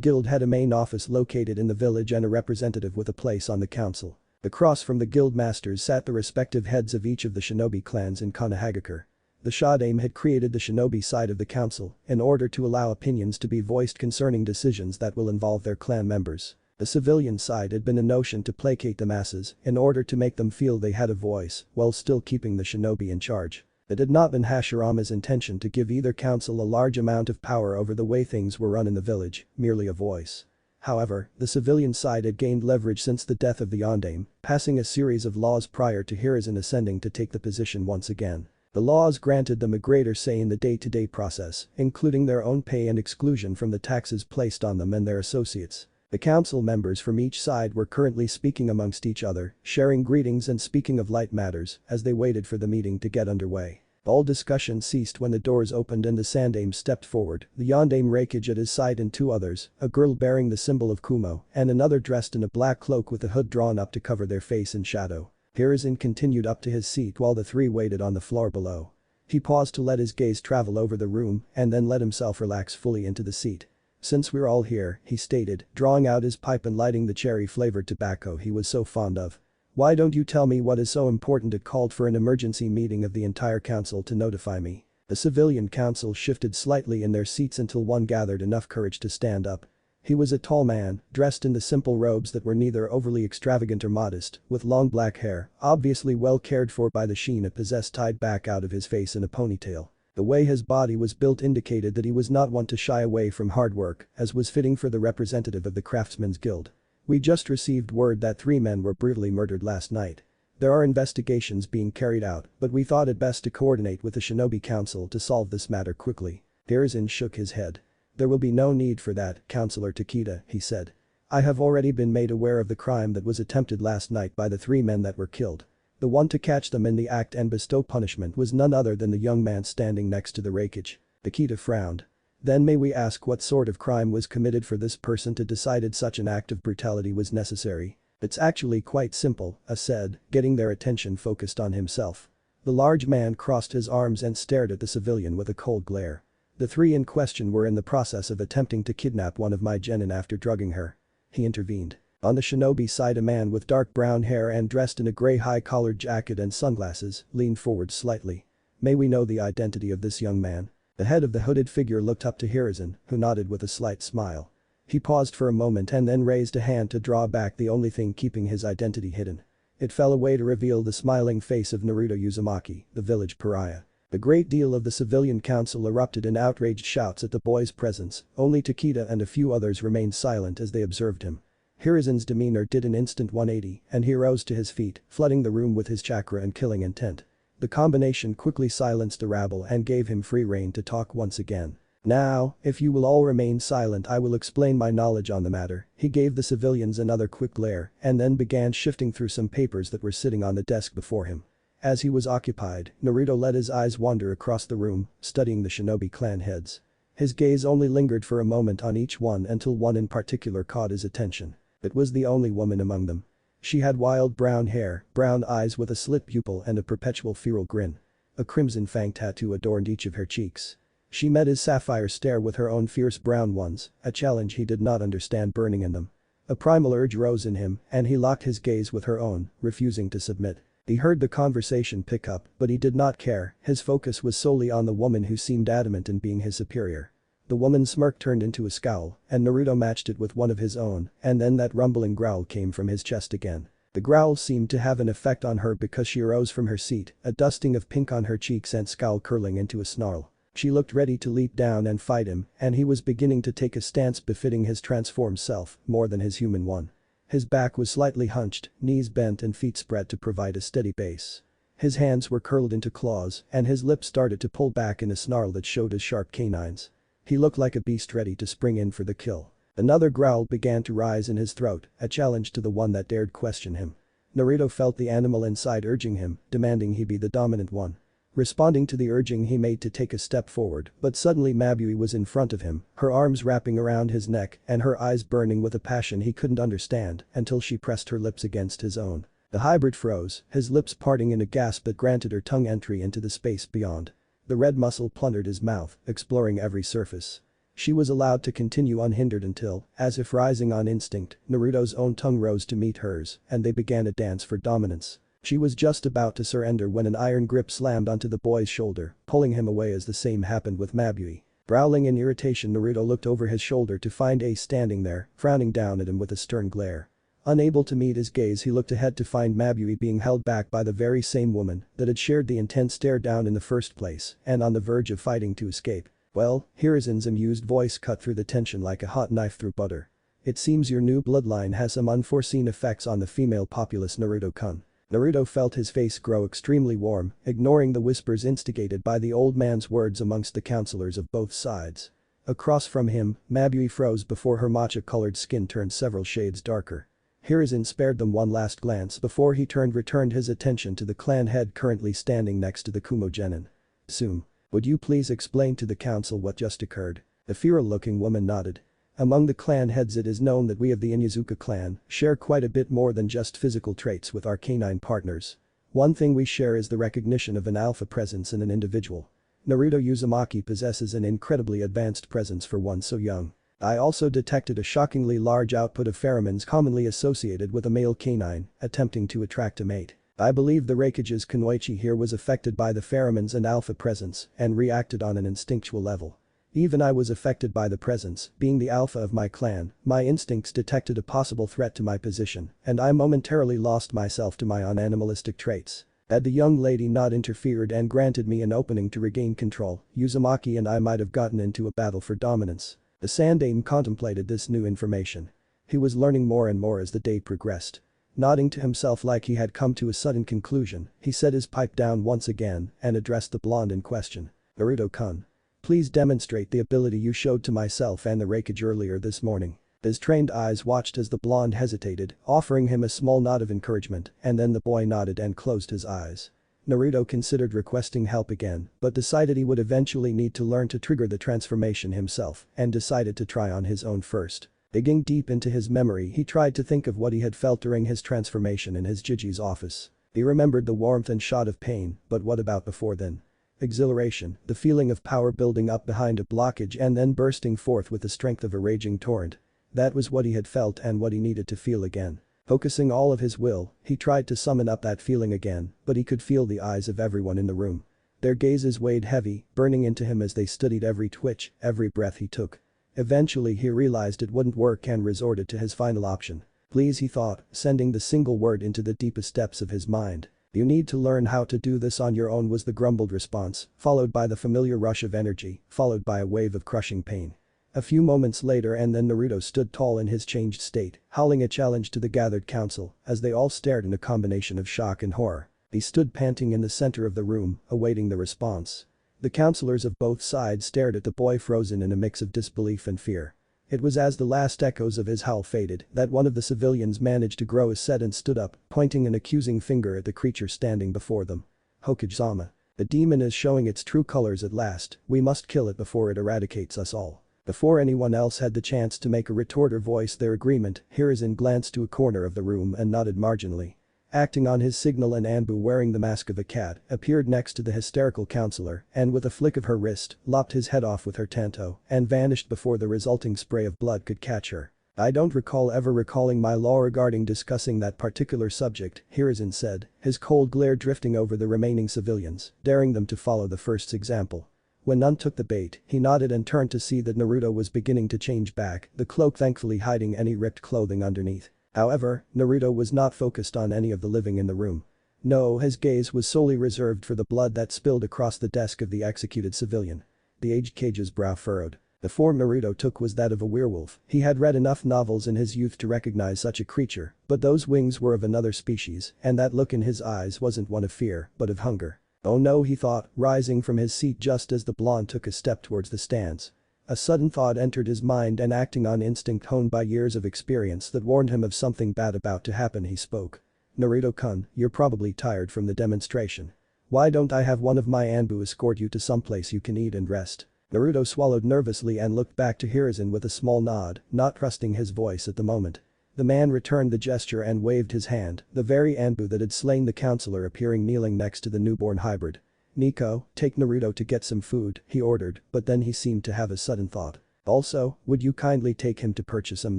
guild had a main office located in the village and a representative with a place on the council. Across from the guild masters sat the respective heads of each of the shinobi clans in Konohagakure. The Shodaime had created the shinobi side of the council in order to allow opinions to be voiced concerning decisions that will involve their clan members. The civilian side had been a notion to placate the masses in order to make them feel they had a voice while still keeping the shinobi in charge. It had not been Hashirama's intention to give either council a large amount of power over the way things were run in the village, merely a voice. However, the civilian side had gained leverage since the death of the Yondaime, passing a series of laws prior to Hiruzen ascending to take the position once again. The laws granted them a greater say in the day-to-day process, including their own pay and exclusion from the taxes placed on them and their associates. The council members from each side were currently speaking amongst each other, sharing greetings and speaking of light matters as they waited for the meeting to get underway. All discussion ceased when the doors opened and the Sandaime stepped forward, the Yondaime Reikage at his side and two others, a girl bearing the symbol of Kumo and another dressed in a black cloak with a hood drawn up to cover their face in shadow. Hiruzen continued up to his seat while the three waited on the floor below. He paused to let his gaze travel over the room and then let himself relax fully into the seat. "Since we're all here," he stated, drawing out his pipe and lighting the cherry-flavored tobacco he was so fond of. "Why don't you tell me what is so important it called for an emergency meeting of the entire council to notify me?" The civilian council shifted slightly in their seats until one gathered enough courage to stand up. He was a tall man, dressed in the simple robes that were neither overly extravagant or modest, with long black hair, obviously well cared for by the sheen it possessed tied back out of his face in a ponytail. The way his body was built indicated that he was not one to shy away from hard work, as was fitting for the representative of the Craftsmen's Guild. "We just received word that 3 men were brutally murdered last night. There are investigations being carried out, but we thought it best to coordinate with the Shinobi Council to solve this matter quickly." Hiruzen shook his head. "There will be no need for that, Councillor Takeda," he said. "I have already been made aware of the crime that was attempted last night by the 3 men that were killed. The one to catch them in the act and bestow punishment was none other than the young man standing next to the Reikage." Takeda frowned. "Then may we ask what sort of crime was committed for this person to decided such an act of brutality was necessary?" "It's actually quite simple," said, getting their attention focused on himself. The large man crossed his arms and stared at the civilian with a cold glare. "The 3 in question were in the process of attempting to kidnap one of my genin after drugging her." He intervened. On the shinobi side, a man with dark brown hair and dressed in a grey high-collared jacket and sunglasses leaned forward slightly. "May we know the identity of this young man?" The head of the hooded figure looked up to Hiruzen, who nodded with a slight smile. He paused for a moment and then raised a hand to draw back the only thing keeping his identity hidden. It fell away to reveal the smiling face of Naruto Uzumaki, the village pariah. A great deal of the civilian council erupted in outraged shouts at the boy's presence, only Takeda and a few others remained silent as they observed him. Hiruzen's demeanor did an instant 180 and he rose to his feet, flooding the room with his chakra and killing intent. The combination quickly silenced the rabble and gave him free rein to talk once again. "Now, if you will all remain silent, I will explain my knowledge on the matter." He gave the civilians another quick glare and then began shifting through some papers that were sitting on the desk before him. As he was occupied, Naruto let his eyes wander across the room, studying the shinobi clan heads. His gaze only lingered for a moment on each one until one in particular caught his attention. It was the only woman among them. She had wild brown hair, brown eyes with a slit pupil and a perpetual feral grin. A crimson fang tattoo adorned each of her cheeks. She met his sapphire stare with her own fierce brown ones, a challenge he did not understand burning in them. A primal urge rose in him and he locked his gaze with her own, refusing to submit. He heard the conversation pick up, but he did not care, his focus was solely on the woman who seemed adamant in being his superior. The woman's smirk turned into a scowl, and Naruto matched it with one of his own, and then that rumbling growl came from his chest again. The growl seemed to have an effect on her because she arose from her seat, a dusting of pink on her cheeks and scowl curling into a snarl. She looked ready to leap down and fight him, and he was beginning to take a stance befitting his transformed self, more than his human one. His back was slightly hunched, knees bent and feet spread to provide a steady base. His hands were curled into claws, and his lips started to pull back in a snarl that showed his sharp canines. He looked like a beast ready to spring in for the kill. Another growl began to rise in his throat, a challenge to the one that dared question him. Naruto felt the animal inside urging him, demanding he be the dominant one. Responding to the urging he made to take a step forward, but suddenly Mabui was in front of him, her arms wrapping around his neck and her eyes burning with a passion he couldn't understand until she pressed her lips against his own. The hybrid froze, his lips parting in a gasp that granted her tongue entry into the space beyond. The red muscle plundered his mouth, exploring every surface. She was allowed to continue unhindered until, as if rising on instinct, Naruto's own tongue rose to meet hers and they began a dance for dominance. She was just about to surrender when an iron grip slammed onto the boy's shoulder, pulling him away as the same happened with Mabui. Growling in irritation, Naruto looked over his shoulder to find Ace standing there, frowning down at him with a stern glare. Unable to meet his gaze, he looked ahead to find Mabui being held back by the very same woman that had shared the intense stare down in the first place and on the verge of fighting to escape. "Well," Hirizin's amused voice cut through the tension like a hot knife through butter. "It seems your new bloodline has some unforeseen effects on the female populace, Naruto-kun." Naruto felt his face grow extremely warm, ignoring the whispers instigated by the old man's words amongst the counselors of both sides. Across from him, Mabui froze before her matcha-colored skin turned several shades darker. Hiruzen spared them one last glance before he returned his attention to the clan head currently standing next to the Kumo Genin. "Soon. Would you please explain to the council what just occurred?" The feral-looking woman nodded. "Among the clan heads it is known that we of the Inyazuka clan share quite a bit more than just physical traits with our canine partners. One thing we share is the recognition of an alpha presence in an individual. Naruto Uzumaki possesses an incredibly advanced presence for one so young. I also detected a shockingly large output of pheromones commonly associated with a male canine attempting to attract a mate. I believe the Hokage's Kunoichi here was affected by the pheromones and alpha presence and reacted on an instinctual level. Even I was affected by the presence, being the alpha of my clan, my instincts detected a possible threat to my position, and I momentarily lost myself to my own animalistic traits. Had the young lady not interfered and granted me an opening to regain control, Uzumaki and I might have gotten into a battle for dominance." The Sandaime contemplated this new information. He was learning more and more as the day progressed. Nodding to himself like he had come to a sudden conclusion, he set his pipe down once again and addressed the blonde in question. "Naruto-kun. Please demonstrate the ability you showed to myself and the Hokage earlier this morning." His trained eyes watched as the blonde hesitated, offering him a small nod of encouragement, and then the boy nodded and closed his eyes. Naruto considered requesting help again, but decided he would eventually need to learn to trigger the transformation himself and decided to try on his own first. Digging deep into his memory, he tried to think of what he had felt during his transformation in his Jiji's office. He remembered the warmth and shot of pain, but what about before then? Exhilaration, the feeling of power building up behind a blockage and then bursting forth with the strength of a raging torrent. That was what he had felt and what he needed to feel again. Focusing all of his will, he tried to summon up that feeling again, but he could feel the eyes of everyone in the room. Their gazes weighed heavy, burning into him as they studied every twitch, every breath he took. Eventually he realized it wouldn't work and resorted to his final option. "Please," he thought, sending the single word into the deepest depths of his mind. "You need to learn how to do this on your own," was the grumbled response, followed by the familiar rush of energy, followed by a wave of crushing pain. A few moments later and then Naruto stood tall in his changed state, howling a challenge to the gathered council as they all stared in a combination of shock and horror. He stood panting in the center of the room, awaiting the response. The counselors of both sides stared at the boy frozen in a mix of disbelief and fear. It was as the last echoes of his howl faded that one of the civilians managed to grow a set and stood up, pointing an accusing finger at the creature standing before them. "Hokage-sama. The demon is showing its true colors at last, we must kill it before it eradicates us all." Before anyone else had the chance to make a retort or voice their agreement, Hiruzen glanced to a corner of the room and nodded marginally. Acting on his signal, an Anbu wearing the mask of a cat appeared next to the hysterical counselor and with a flick of her wrist, lopped his head off with her tanto and vanished before the resulting spray of blood could catch her. "I don't recall ever recalling my law regarding discussing that particular subject," Hiruzen said, his cold glare drifting over the remaining civilians, daring them to follow the first's example. When none took the bait, he nodded and turned to see that Naruto was beginning to change back, the cloak thankfully hiding any ripped clothing underneath. However, Naruto was not focused on any of the living in the room. No, his gaze was solely reserved for the blood that spilled across the desk of the executed civilian. The aged Hokage's brow furrowed. The form Naruto took was that of a werewolf. He had read enough novels in his youth to recognize such a creature, but those wings were of another species, and that look in his eyes wasn't one of fear, but of hunger. "Oh no," he thought, rising from his seat just as the blonde took a step towards the stands. A sudden thought entered his mind and acting on instinct honed by years of experience that warned him of something bad about to happen, he spoke. Naruto-kun, you're probably tired from the demonstration. Why don't I have one of my Anbu escort you to someplace you can eat and rest? Naruto swallowed nervously and looked back to Hiruzen with a small nod, not trusting his voice at the moment. The man returned the gesture and waved his hand, the very Anbu that had slain the counselor appearing kneeling next to the newborn hybrid. Nico, take Naruto to get some food, he ordered, but then he seemed to have a sudden thought. Also, would you kindly take him to purchase some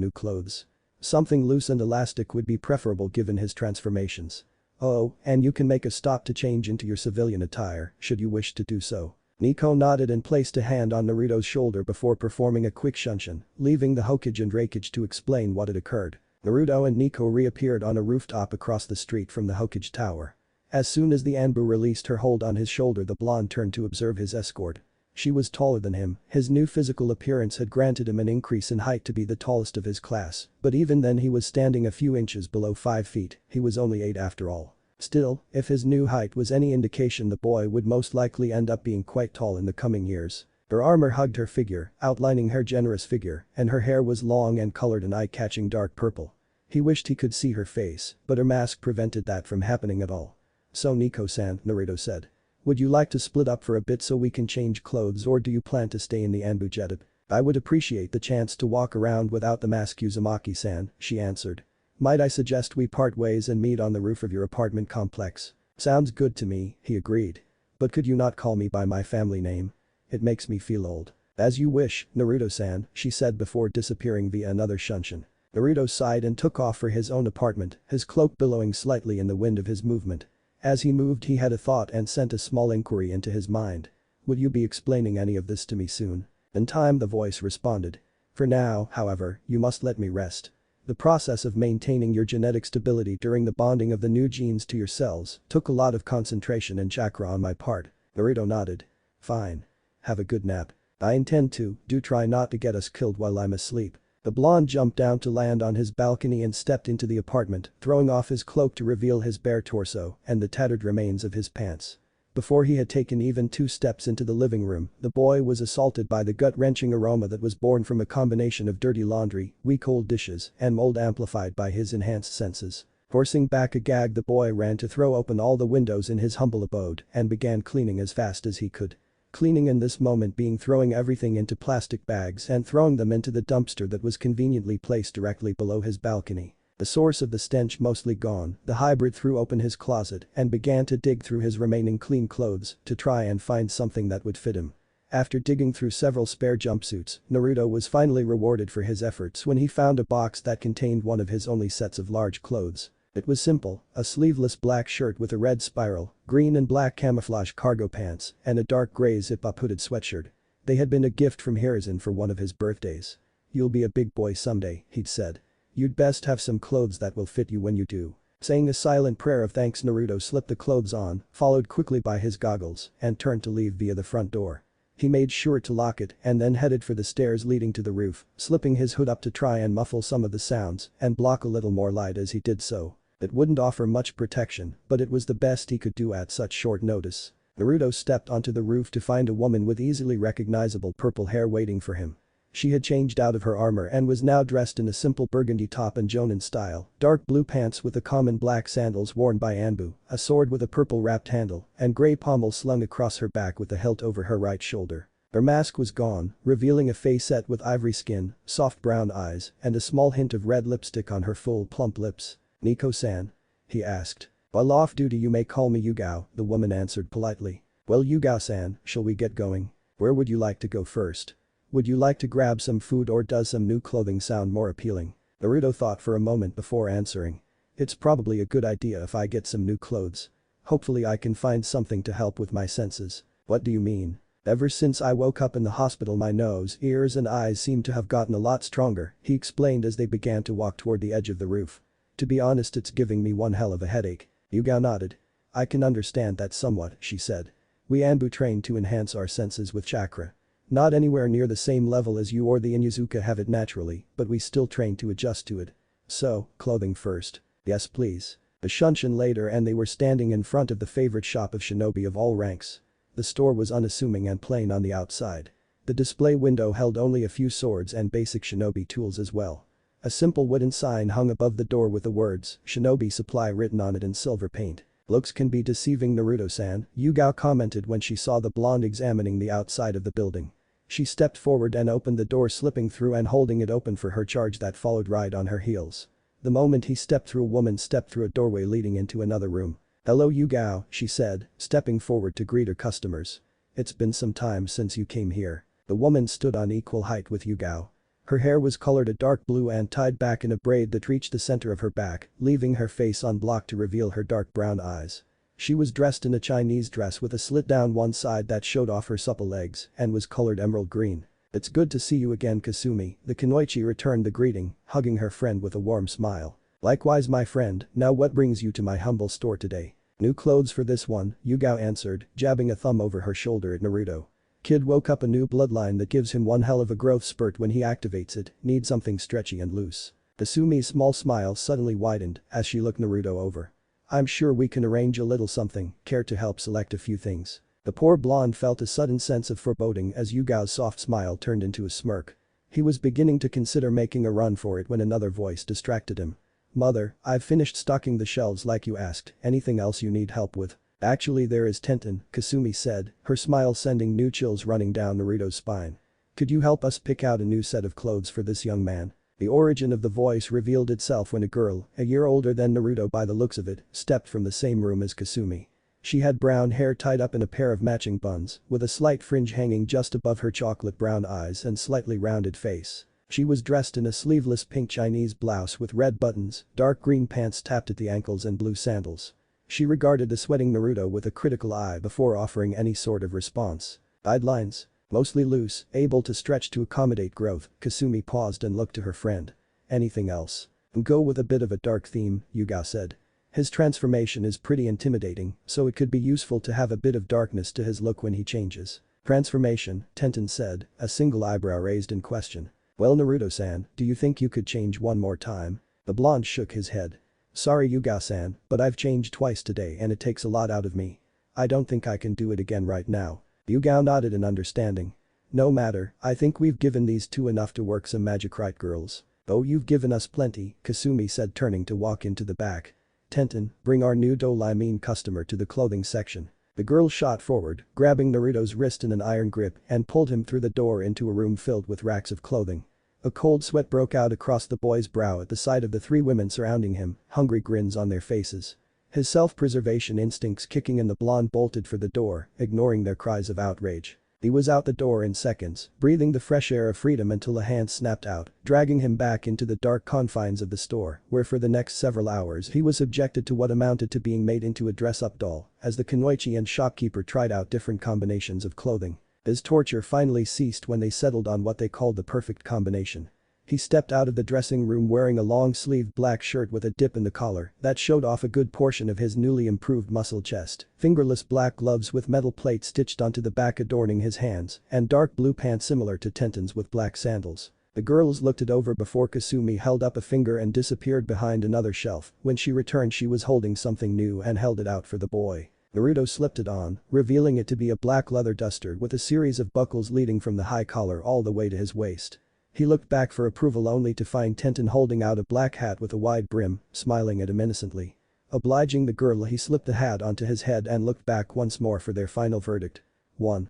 new clothes? Something loose and elastic would be preferable given his transformations. Oh, and you can make a stop to change into your civilian attire, should you wish to do so. Nico nodded and placed a hand on Naruto's shoulder before performing a quick shunshin, leaving the Hokage and Raikage to explain what had occurred. Naruto and Nico reappeared on a rooftop across the street from the Hokage tower. As soon as the Anbu released her hold on his shoulder, the blonde turned to observe his escort. She was taller than him, his new physical appearance had granted him an increase in height to be the tallest of his class, but even then he was standing a few inches below 5 feet, he was only 8 after all. Still, if his new height was any indication, the boy would most likely end up being quite tall in the coming years. Her armor hugged her figure, outlining her generous figure, and her hair was long and colored an eye-catching dark purple. He wished he could see her face, but her mask prevented that from happening at all. So Nico-san, Naruto said. Would you like to split up for a bit so we can change clothes, or do you plan to stay in the Anbu jetted? I would appreciate the chance to walk around without the mask, Uzumaki-san, she answered. Might I suggest we part ways and meet on the roof of your apartment complex? Sounds good to me, he agreed. But could you not call me by my family name? It makes me feel old. As you wish, Naruto-san, she said before disappearing via another shunshin. Naruto sighed and took off for his own apartment, his cloak billowing slightly in the wind of his movement. As he moved, he had a thought and sent a small inquiry into his mind. Would you be explaining any of this to me soon? In time, the voice responded. For now, however, you must let me rest. The process of maintaining your genetic stability during the bonding of the new genes to your cells took a lot of concentration and chakra on my part. Naruto nodded. Fine. Have a good nap. I intend to, do try not to get us killed while I'm asleep. The blonde jumped down to land on his balcony and stepped into the apartment, throwing off his cloak to reveal his bare torso and the tattered remains of his pants. Before he had taken even 2 steps into the living room, the boy was assaulted by the gut-wrenching aroma that was born from a combination of dirty laundry, weak old dishes, and mold amplified by his enhanced senses. Forcing back a gag, the boy ran to throw open all the windows in his humble abode and began cleaning as fast as he could. Cleaning in this moment being throwing everything into plastic bags and throwing them into the dumpster that was conveniently placed directly below his balcony. The source of the stench mostly gone, the hybrid threw open his closet and began to dig through his remaining clean clothes to try and find something that would fit him. After digging through several spare jumpsuits, Naruto was finally rewarded for his efforts when he found a box that contained one of his only sets of large clothes. It was simple, a sleeveless black shirt with a red spiral, green and black camouflage cargo pants, and a dark gray zip-up hooded sweatshirt. They had been a gift from Hiruzen for one of his birthdays. You'll be a big boy someday, he'd said. You'd best have some clothes that will fit you when you do. Saying a silent prayer of thanks, Naruto slipped the clothes on, followed quickly by his goggles, and turned to leave via the front door. He made sure to lock it and then headed for the stairs leading to the roof, slipping his hood up to try and muffle some of the sounds and block a little more light as he did so. It wouldn't offer much protection, but it was the best he could do at such short notice. Naruto stepped onto the roof to find a woman with easily recognizable purple hair waiting for him. She had changed out of her armor and was now dressed in a simple burgundy top and jonin style, dark blue pants with the common black sandals worn by Anbu, a sword with a purple wrapped handle, and grey pommel slung across her back with the hilt over her right shoulder. Her mask was gone, revealing a face set with ivory skin, soft brown eyes, and a small hint of red lipstick on her full plump lips. Nico-san? He asked. While off duty you may call me Yugao, the woman answered politely. Well, Yugao-san, shall we get going? Where would you like to go first? Would you like to grab some food, or does some new clothing sound more appealing? Naruto thought for a moment before answering. It's probably a good idea if I get some new clothes. Hopefully I can find something to help with my senses. What do you mean? Ever since I woke up in the hospital my nose, ears and eyes seem to have gotten a lot stronger, he explained as they began to walk toward the edge of the roof. To be honest, it's giving me one hell of a headache. Yugao nodded. I can understand that somewhat, she said. We Anbu train to enhance our senses with chakra. Not anywhere near the same level as you or the Inuzuka have it naturally, but we still train to adjust to it. So, clothing first. Yes please. A shunshin later and they were standing in front of the favorite shop of shinobi of all ranks. The store was unassuming and plain on the outside. The display window held only a few swords and basic shinobi tools as well. A simple wooden sign hung above the door with the words, "Shinobi Supply" written on it in silver paint. "Looks can be deceiving, Naruto-san," Yugao commented when she saw the blonde examining the outside of the building. She stepped forward and opened the door, slipping through and holding it open for her charge that followed right on her heels. The moment he stepped through, a woman stepped through a doorway leading into another room. "Hello Yugao," she said, stepping forward to greet her customers. "It's been some time since you came here." The woman stood on equal height with Yugao. Her hair was colored a dark blue and tied back in a braid that reached the center of her back, leaving her face unblocked to reveal her dark brown eyes. She was dressed in a Chinese dress with a slit down one side that showed off her supple legs and was colored emerald green. "It's good to see you again, Kasumi," the kunoichi returned the greeting, hugging her friend with a warm smile. "Likewise, my friend, now what brings you to my humble store today?" "New clothes for this one," Yugao answered, jabbing a thumb over her shoulder at Naruto. "Kid woke up a new bloodline that gives him one hell of a growth spurt when he activates it, need something stretchy and loose." Kasumi's small smile suddenly widened as she looked Naruto over. "I'm sure we can arrange a little something, care to help select a few things?" The poor blonde felt a sudden sense of foreboding as Yugao's soft smile turned into a smirk. He was beginning to consider making a run for it when another voice distracted him. "Mother, I've finished stocking the shelves like you asked, anything else you need help with?" "Actually there is Tenten," Kasumi said, her smile sending new chills running down Naruto's spine. "Could you help us pick out a new set of clothes for this young man?" The origin of the voice revealed itself when a girl, a year older than Naruto by the looks of it, stepped from the same room as Kasumi. She had brown hair tied up in a pair of matching buns, with a slight fringe hanging just above her chocolate brown eyes and slightly rounded face. She was dressed in a sleeveless pink Chinese blouse with red buttons, dark green pants tapped at the ankles and blue sandals. She regarded the sweating Naruto with a critical eye before offering any sort of response. "Guidelines? Mostly loose, able to stretch to accommodate growth." Kasumi paused and looked to her friend. "Anything else?" "Go with a bit of a dark theme," Yugao said. "His transformation is pretty intimidating, so it could be useful to have a bit of darkness to his look when he changes." "Transformation," Tenten said, a single eyebrow raised in question. "Well Naruto-san, do you think you could change one more time?" The blonde shook his head. "Sorry Yugao-san, but I've changed twice today and it takes a lot out of me. I don't think I can do it again right now." Yugao nodded in understanding. "No matter, I think we've given these two enough to work some magic, right girls?" "Oh, you've given us plenty," Kasumi said, turning to walk into the back. "Tenten, bring our new Bloodline customer to the clothing section." The girl shot forward, grabbing Naruto's wrist in an iron grip and pulled him through the door into a room filled with racks of clothing. A cold sweat broke out across the boy's brow at the sight of the three women surrounding him, hungry grins on their faces. His self-preservation instincts kicking in, the blonde bolted for the door, ignoring their cries of outrage. He was out the door in seconds, breathing the fresh air of freedom until a hand snapped out, dragging him back into the dark confines of the store, where for the next several hours he was subjected to what amounted to being made into a dress-up doll, as the kunoichi and shopkeeper tried out different combinations of clothing. His torture finally ceased when they settled on what they called the perfect combination. He stepped out of the dressing room wearing a long-sleeved black shirt with a dip in the collar that showed off a good portion of his newly improved muscle chest, fingerless black gloves with metal plates stitched onto the back adorning his hands, and dark blue pants similar to Tenten's with black sandals. The girls looked it over before Kasumi held up a finger and disappeared behind another shelf. When she returned, she was holding something new and held it out for the boy. Naruto slipped it on, revealing it to be a black leather duster with a series of buckles leading from the high collar all the way to his waist. He looked back for approval only to find Tenten holding out a black hat with a wide brim, smiling at him innocently. Obliging the girl, he slipped the hat onto his head and looked back once more for their final verdict.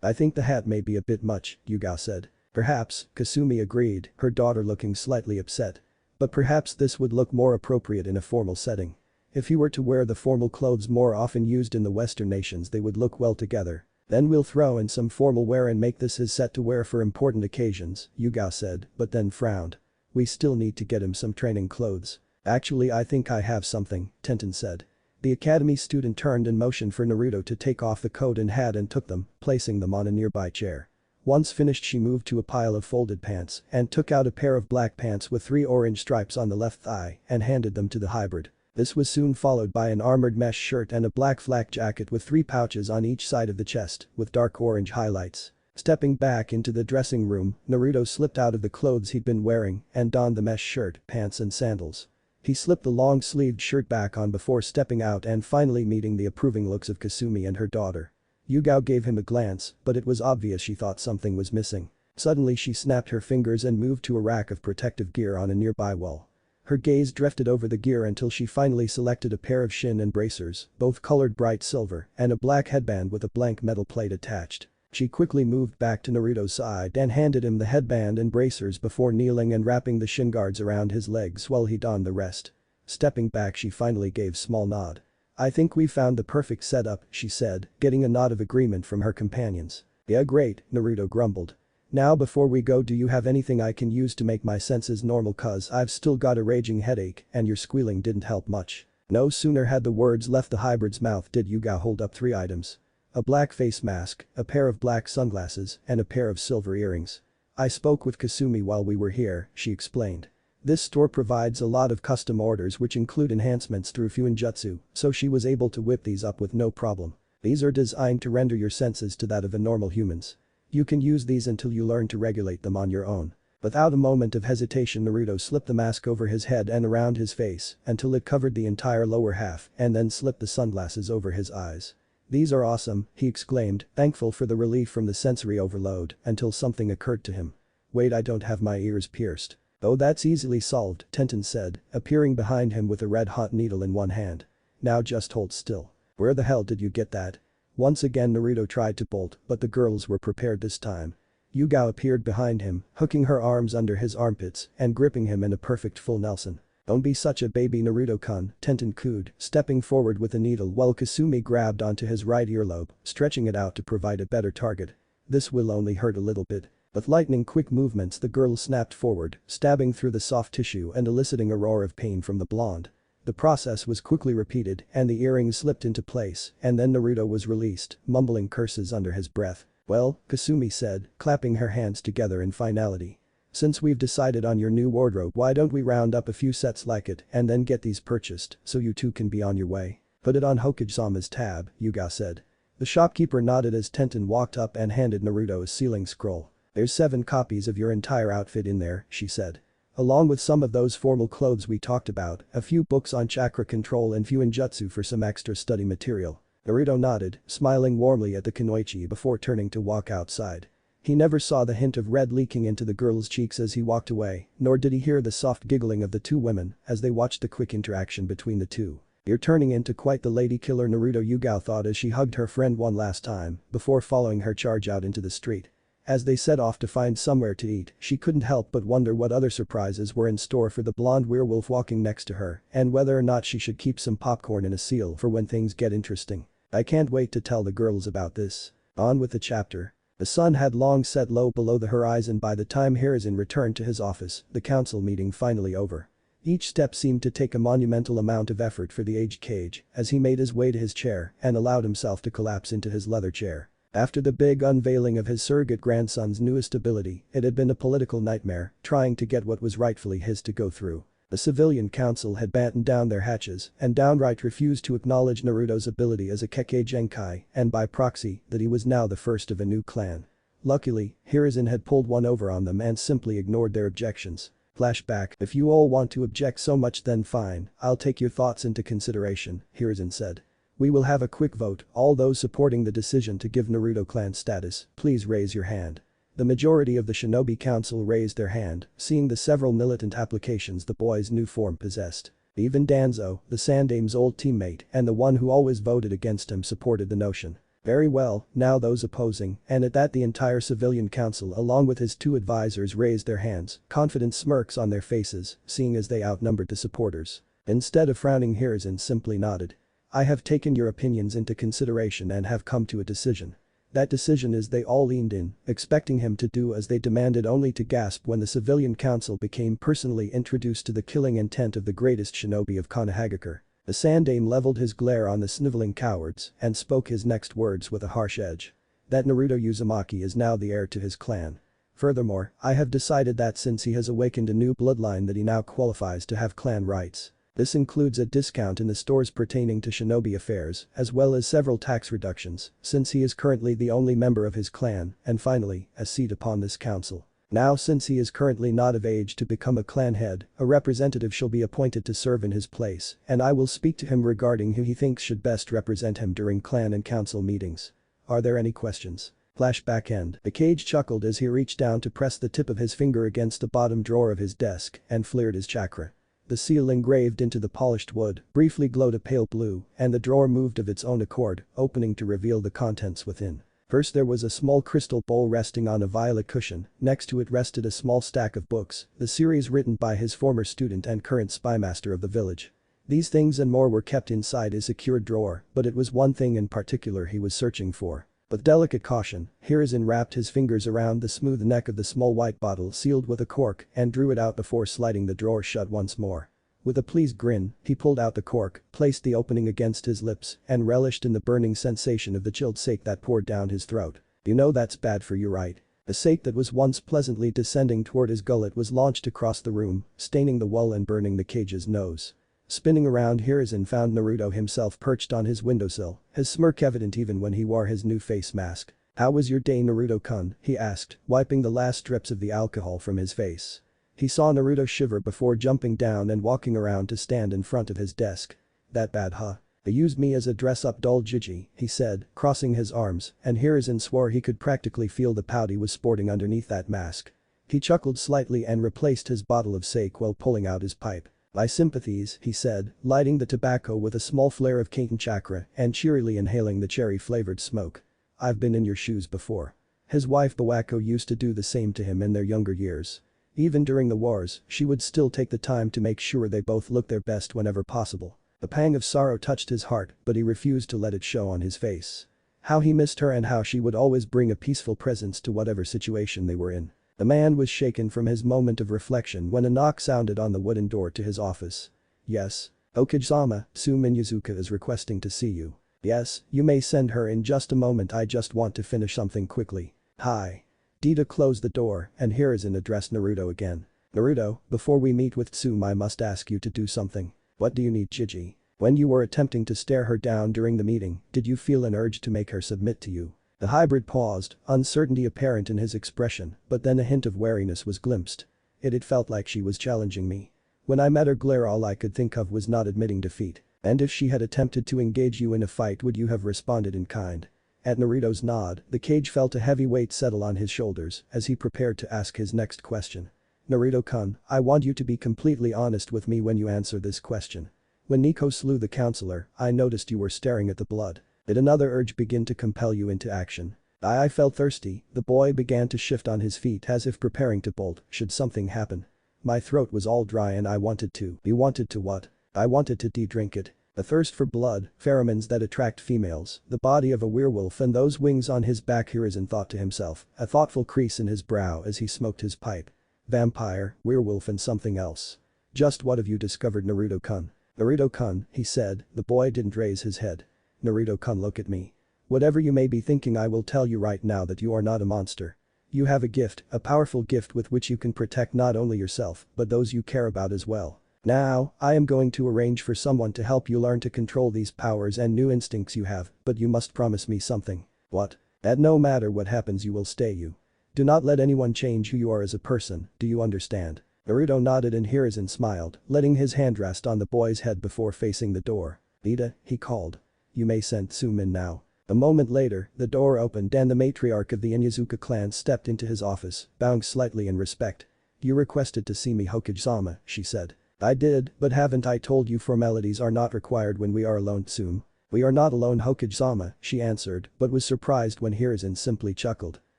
"I think the hat may be a bit much," Yugao said. "Perhaps," Kasumi agreed, her daughter looking slightly upset. "But perhaps this would look more appropriate in a formal setting. If he were to wear the formal clothes more often used in the Western nations, they would look well together. Then we'll throw in some formal wear and make this his set to wear for important occasions," Yugao said, but then frowned. "We still need to get him some training clothes." "Actually I think I have something," Tenten said. The academy student turned and motioned for Naruto to take off the coat and hat and took them, placing them on a nearby chair. Once finished, she moved to a pile of folded pants and took out a pair of black pants with 3 orange stripes on the left thigh and handed them to the hybrid. This was soon followed by an armored mesh shirt and a black flak jacket with 3 pouches on each side of the chest, with dark orange highlights. Stepping back into the dressing room, Naruto slipped out of the clothes he'd been wearing and donned the mesh shirt, pants and sandals. He slipped the long-sleeved shirt back on before stepping out and finally meeting the approving looks of Kasumi and her daughter. Yugao gave him a glance, but it was obvious she thought something was missing. Suddenly she snapped her fingers and moved to a rack of protective gear on a nearby wall. Her gaze drifted over the gear until she finally selected a pair of shin and bracers, both colored bright silver, and a black headband with a blank metal plate attached. She quickly moved back to Naruto's side and handed him the headband and bracers before kneeling and wrapping the shin guards around his legs while he donned the rest. Stepping back, she finally gave small nod. "I think we found the perfect setup," she said, getting a nod of agreement from her companions. "Yeah, great," Naruto grumbled. "Now before we go, do you have anything I can use to make my senses normal, cause I've still got a raging headache and your squealing didn't help much." No sooner had the words left the hybrid's mouth did Yuga hold up 3 items. A black face mask, a pair of black sunglasses, and a pair of silver earrings. "I spoke with Kasumi while we were here," she explained. "This store provides a lot of custom orders which include enhancements through Fuinjutsu, so she was able to whip these up with no problem. These are designed to render your senses to that of a normal humans. You can use these until you learn to regulate them on your own." Without a moment of hesitation, Naruto slipped the mask over his head and around his face until it covered the entire lower half and then slipped the sunglasses over his eyes. "These are awesome," he exclaimed, thankful for the relief from the sensory overload, until something occurred to him. "Wait, I don't have my ears pierced." "Oh, that's easily solved," Tenten said, appearing behind him with a red-hot needle in one hand. "Now just hold still." "Where the hell did you get that?" Once again Naruto tried to bolt, but the girls were prepared this time. Yuga appeared behind him, hooking her arms under his armpits and gripping him in a perfect full Nelson. "Don't be such a baby, Naruto-kun," Tenten cooed, stepping forward with a needle while Kasumi grabbed onto his right earlobe, stretching it out to provide a better target. "This will only hurt a little bit." With lightning-quick movements the girl snapped forward, stabbing through the soft tissue and eliciting a roar of pain from the blonde. The process was quickly repeated and the earrings slipped into place, and then Naruto was released, mumbling curses under his breath. "Well," Kasumi said, clapping her hands together in finality. "Since we've decided on your new wardrobe, why don't we round up a few sets like it and then get these purchased so you two can be on your way?" "Put it on Hokage-sama's tab," Yuga said. The shopkeeper nodded as Tenten walked up and handed Naruto a sealing scroll. "There's 7 copies of your entire outfit in there," she said. "Along with some of those formal clothes we talked about, a few books on chakra control and Fuinjutsu for some extra study material." Naruto nodded, smiling warmly at the kunoichi before turning to walk outside. He never saw the hint of red leaking into the girl's cheeks as he walked away, nor did he hear the soft giggling of the 2 women as they watched the quick interaction between the 2. "You're turning into quite the lady killer," Naruto Yuga thought as she hugged her friend one last time before following her charge out into the street. As they set off to find somewhere to eat, she couldn't help but wonder what other surprises were in store for the blonde werewolf walking next to her and whether or not she should keep some popcorn and a seal for when things get interesting. "I can't wait to tell the girls about this." On with the chapter. The sun had long set low below the horizon by the time Hiruzen returned to his office, the council meeting finally over. Each step seemed to take a monumental amount of effort for the aged Kage as he made his way to his chair and allowed himself to collapse into his leather chair. After the big unveiling of his surrogate grandson's newest ability, it had been a political nightmare, trying to get what was rightfully his to go through. The civilian council had battened down their hatches and downright refused to acknowledge Naruto's ability as a Kekkei Genkai and by proxy that he was now the first of a new clan. Luckily, Hiruzen had pulled one over on them and simply ignored their objections. Flashback: "If you all want to object so much then fine, I'll take your thoughts into consideration," Hiruzen said. "We will have a quick vote. All those supporting the decision to give Naruto clan status, please raise your hand." The majority of the Shinobi Council raised their hand, seeing the several militant applications the boy's new form possessed. Even Danzo, the Sandame's old teammate and the one who always voted against him, supported the notion. Very well, now those opposing, and at that the entire civilian council along with his 2 advisors raised their hands, confident smirks on their faces, seeing as they outnumbered the supporters. Instead of frowning, Hiruzen simply nodded. "I have taken your opinions into consideration and have come to a decision." That decision is they all leaned in, expecting him to do as they demanded, only to gasp when the civilian council became personally introduced to the killing intent of the greatest shinobi of Konohagakure. The Sandame leveled his glare on the sniveling cowards and spoke his next words with a harsh edge. "That Naruto Uzumaki is now the heir to his clan. Furthermore, I have decided that since he has awakened a new bloodline that he now qualifies to have clan rights. This includes a discount in the stores pertaining to shinobi affairs, as well as several tax reductions, since he is currently the only member of his clan, and finally, a seat upon this council. Now since he is currently not of age to become a clan head, a representative shall be appointed to serve in his place, and I will speak to him regarding who he thinks should best represent him during clan and council meetings. Are there any questions?" Flashback end. The Cage chuckled as he reached down to press the tip of his finger against the bottom drawer of his desk and flared his chakra. The seal engraved into the polished wood briefly glowed a pale blue and the drawer moved of its own accord, opening to reveal the contents within. First there was a small crystal bowl resting on a violet cushion, next to it rested a small stack of books, the series written by his former student and current spymaster of the village. These things and more were kept inside his secured drawer, but it was one thing in particular he was searching for. With delicate caution, Hiruzen wrapped his fingers around the smooth neck of the small white bottle sealed with a cork and drew it out before sliding the drawer shut once more. With a pleased grin, he pulled out the cork, placed the opening against his lips, and relished in the burning sensation of the chilled sake that poured down his throat. You know that's bad for you, right? The sake that was once pleasantly descending toward his gullet was launched across the room, staining the wall and burning the Cage's nose. Spinning around, Hiruzen found Naruto himself perched on his windowsill, his smirk evident even when he wore his new face mask. "How was your day, Naruto-kun?" he asked, wiping the last drips of the alcohol from his face. He saw Naruto shiver before jumping down and walking around to stand in front of his desk. "That bad, huh? They used me as a dress-up doll, Gigi," he said, crossing his arms, and Hiruzen swore he could practically feel the pout he was sporting underneath that mask. He chuckled slightly and replaced his bottle of sake while pulling out his pipe. "My sympathies," he said, lighting the tobacco with a small flare of Kaiten chakra and cheerily inhaling the cherry-flavored smoke. "I've been in your shoes before." His wife Bawako used to do the same to him in their younger years. Even during the wars, she would still take the time to make sure they both looked their best whenever possible. A pang of sorrow touched his heart, but he refused to let it show on his face. How he missed her and how she would always bring a peaceful presence to whatever situation they were in. The man was shaken from his moment of reflection when a knock sounded on the wooden door to his office. "Yes. Hokage-sama, Tsu Minyazuka is requesting to see you." "Yes, you may send her in just a moment, I just want to finish something quickly." "Hi." Dita closed the door and Hiruzen addressed Naruto again. "Naruto, before we meet with Tsume I must ask you to do something." "What do you need, Gigi?" "When you were attempting to stare her down during the meeting, did you feel an urge to make her submit to you?" The hybrid paused, uncertainty apparent in his expression, but then a hint of wariness was glimpsed. It felt like she was challenging me. When I met her glare all I could think of was not admitting defeat. And if she had attempted to engage you in a fight would you have responded in kind?" At Naruto's nod, the Cage felt a heavy weight settle on his shoulders as he prepared to ask his next question. "Naruto-kun, I want you to be completely honest with me when you answer this question. When Nico slew the counselor, I noticed you were staring at the blood. Did another urge begin to compel you into action?" I felt thirsty." The boy began to shift on his feet as if preparing to bolt should something happen. "My throat was all dry and I wanted to." "You wanted to what?" "I wanted to de-drink it. A thirst for blood, pheromones that attract females, the body of a werewolf and those wings on his back," Hiruzen thought to himself, a thoughtful crease in his brow as he smoked his pipe. "Vampire, werewolf and something else. Just what have you discovered, Naruto-kun?" "Naruto-kun," he said, the boy didn't raise his head. "Naruto-kun, look at me. Whatever you may be thinking, I will tell you right now that you are not a monster. You have a gift, a powerful gift with which you can protect not only yourself but those you care about as well. Now, I am going to arrange for someone to help you learn to control these powers and new instincts you have, but you must promise me something." "What?" "That no matter what happens you will stay you. Do not let anyone change who you are as a person, do you understand?" Naruto nodded and Hiruzen smiled, letting his hand rest on the boy's head before facing the door. "Dita," he called. "You may send Tsume in now." A moment later, the door opened and the matriarch of the Inyazuka clan stepped into his office, bowing slightly in respect. "You requested to see me, Hokage-sama," she said. "I did, but haven't I told you formalities are not required when we are alone, Tsume?" "We are not alone, Hokage-sama," she answered, but was surprised when Hiruzen simply chuckled.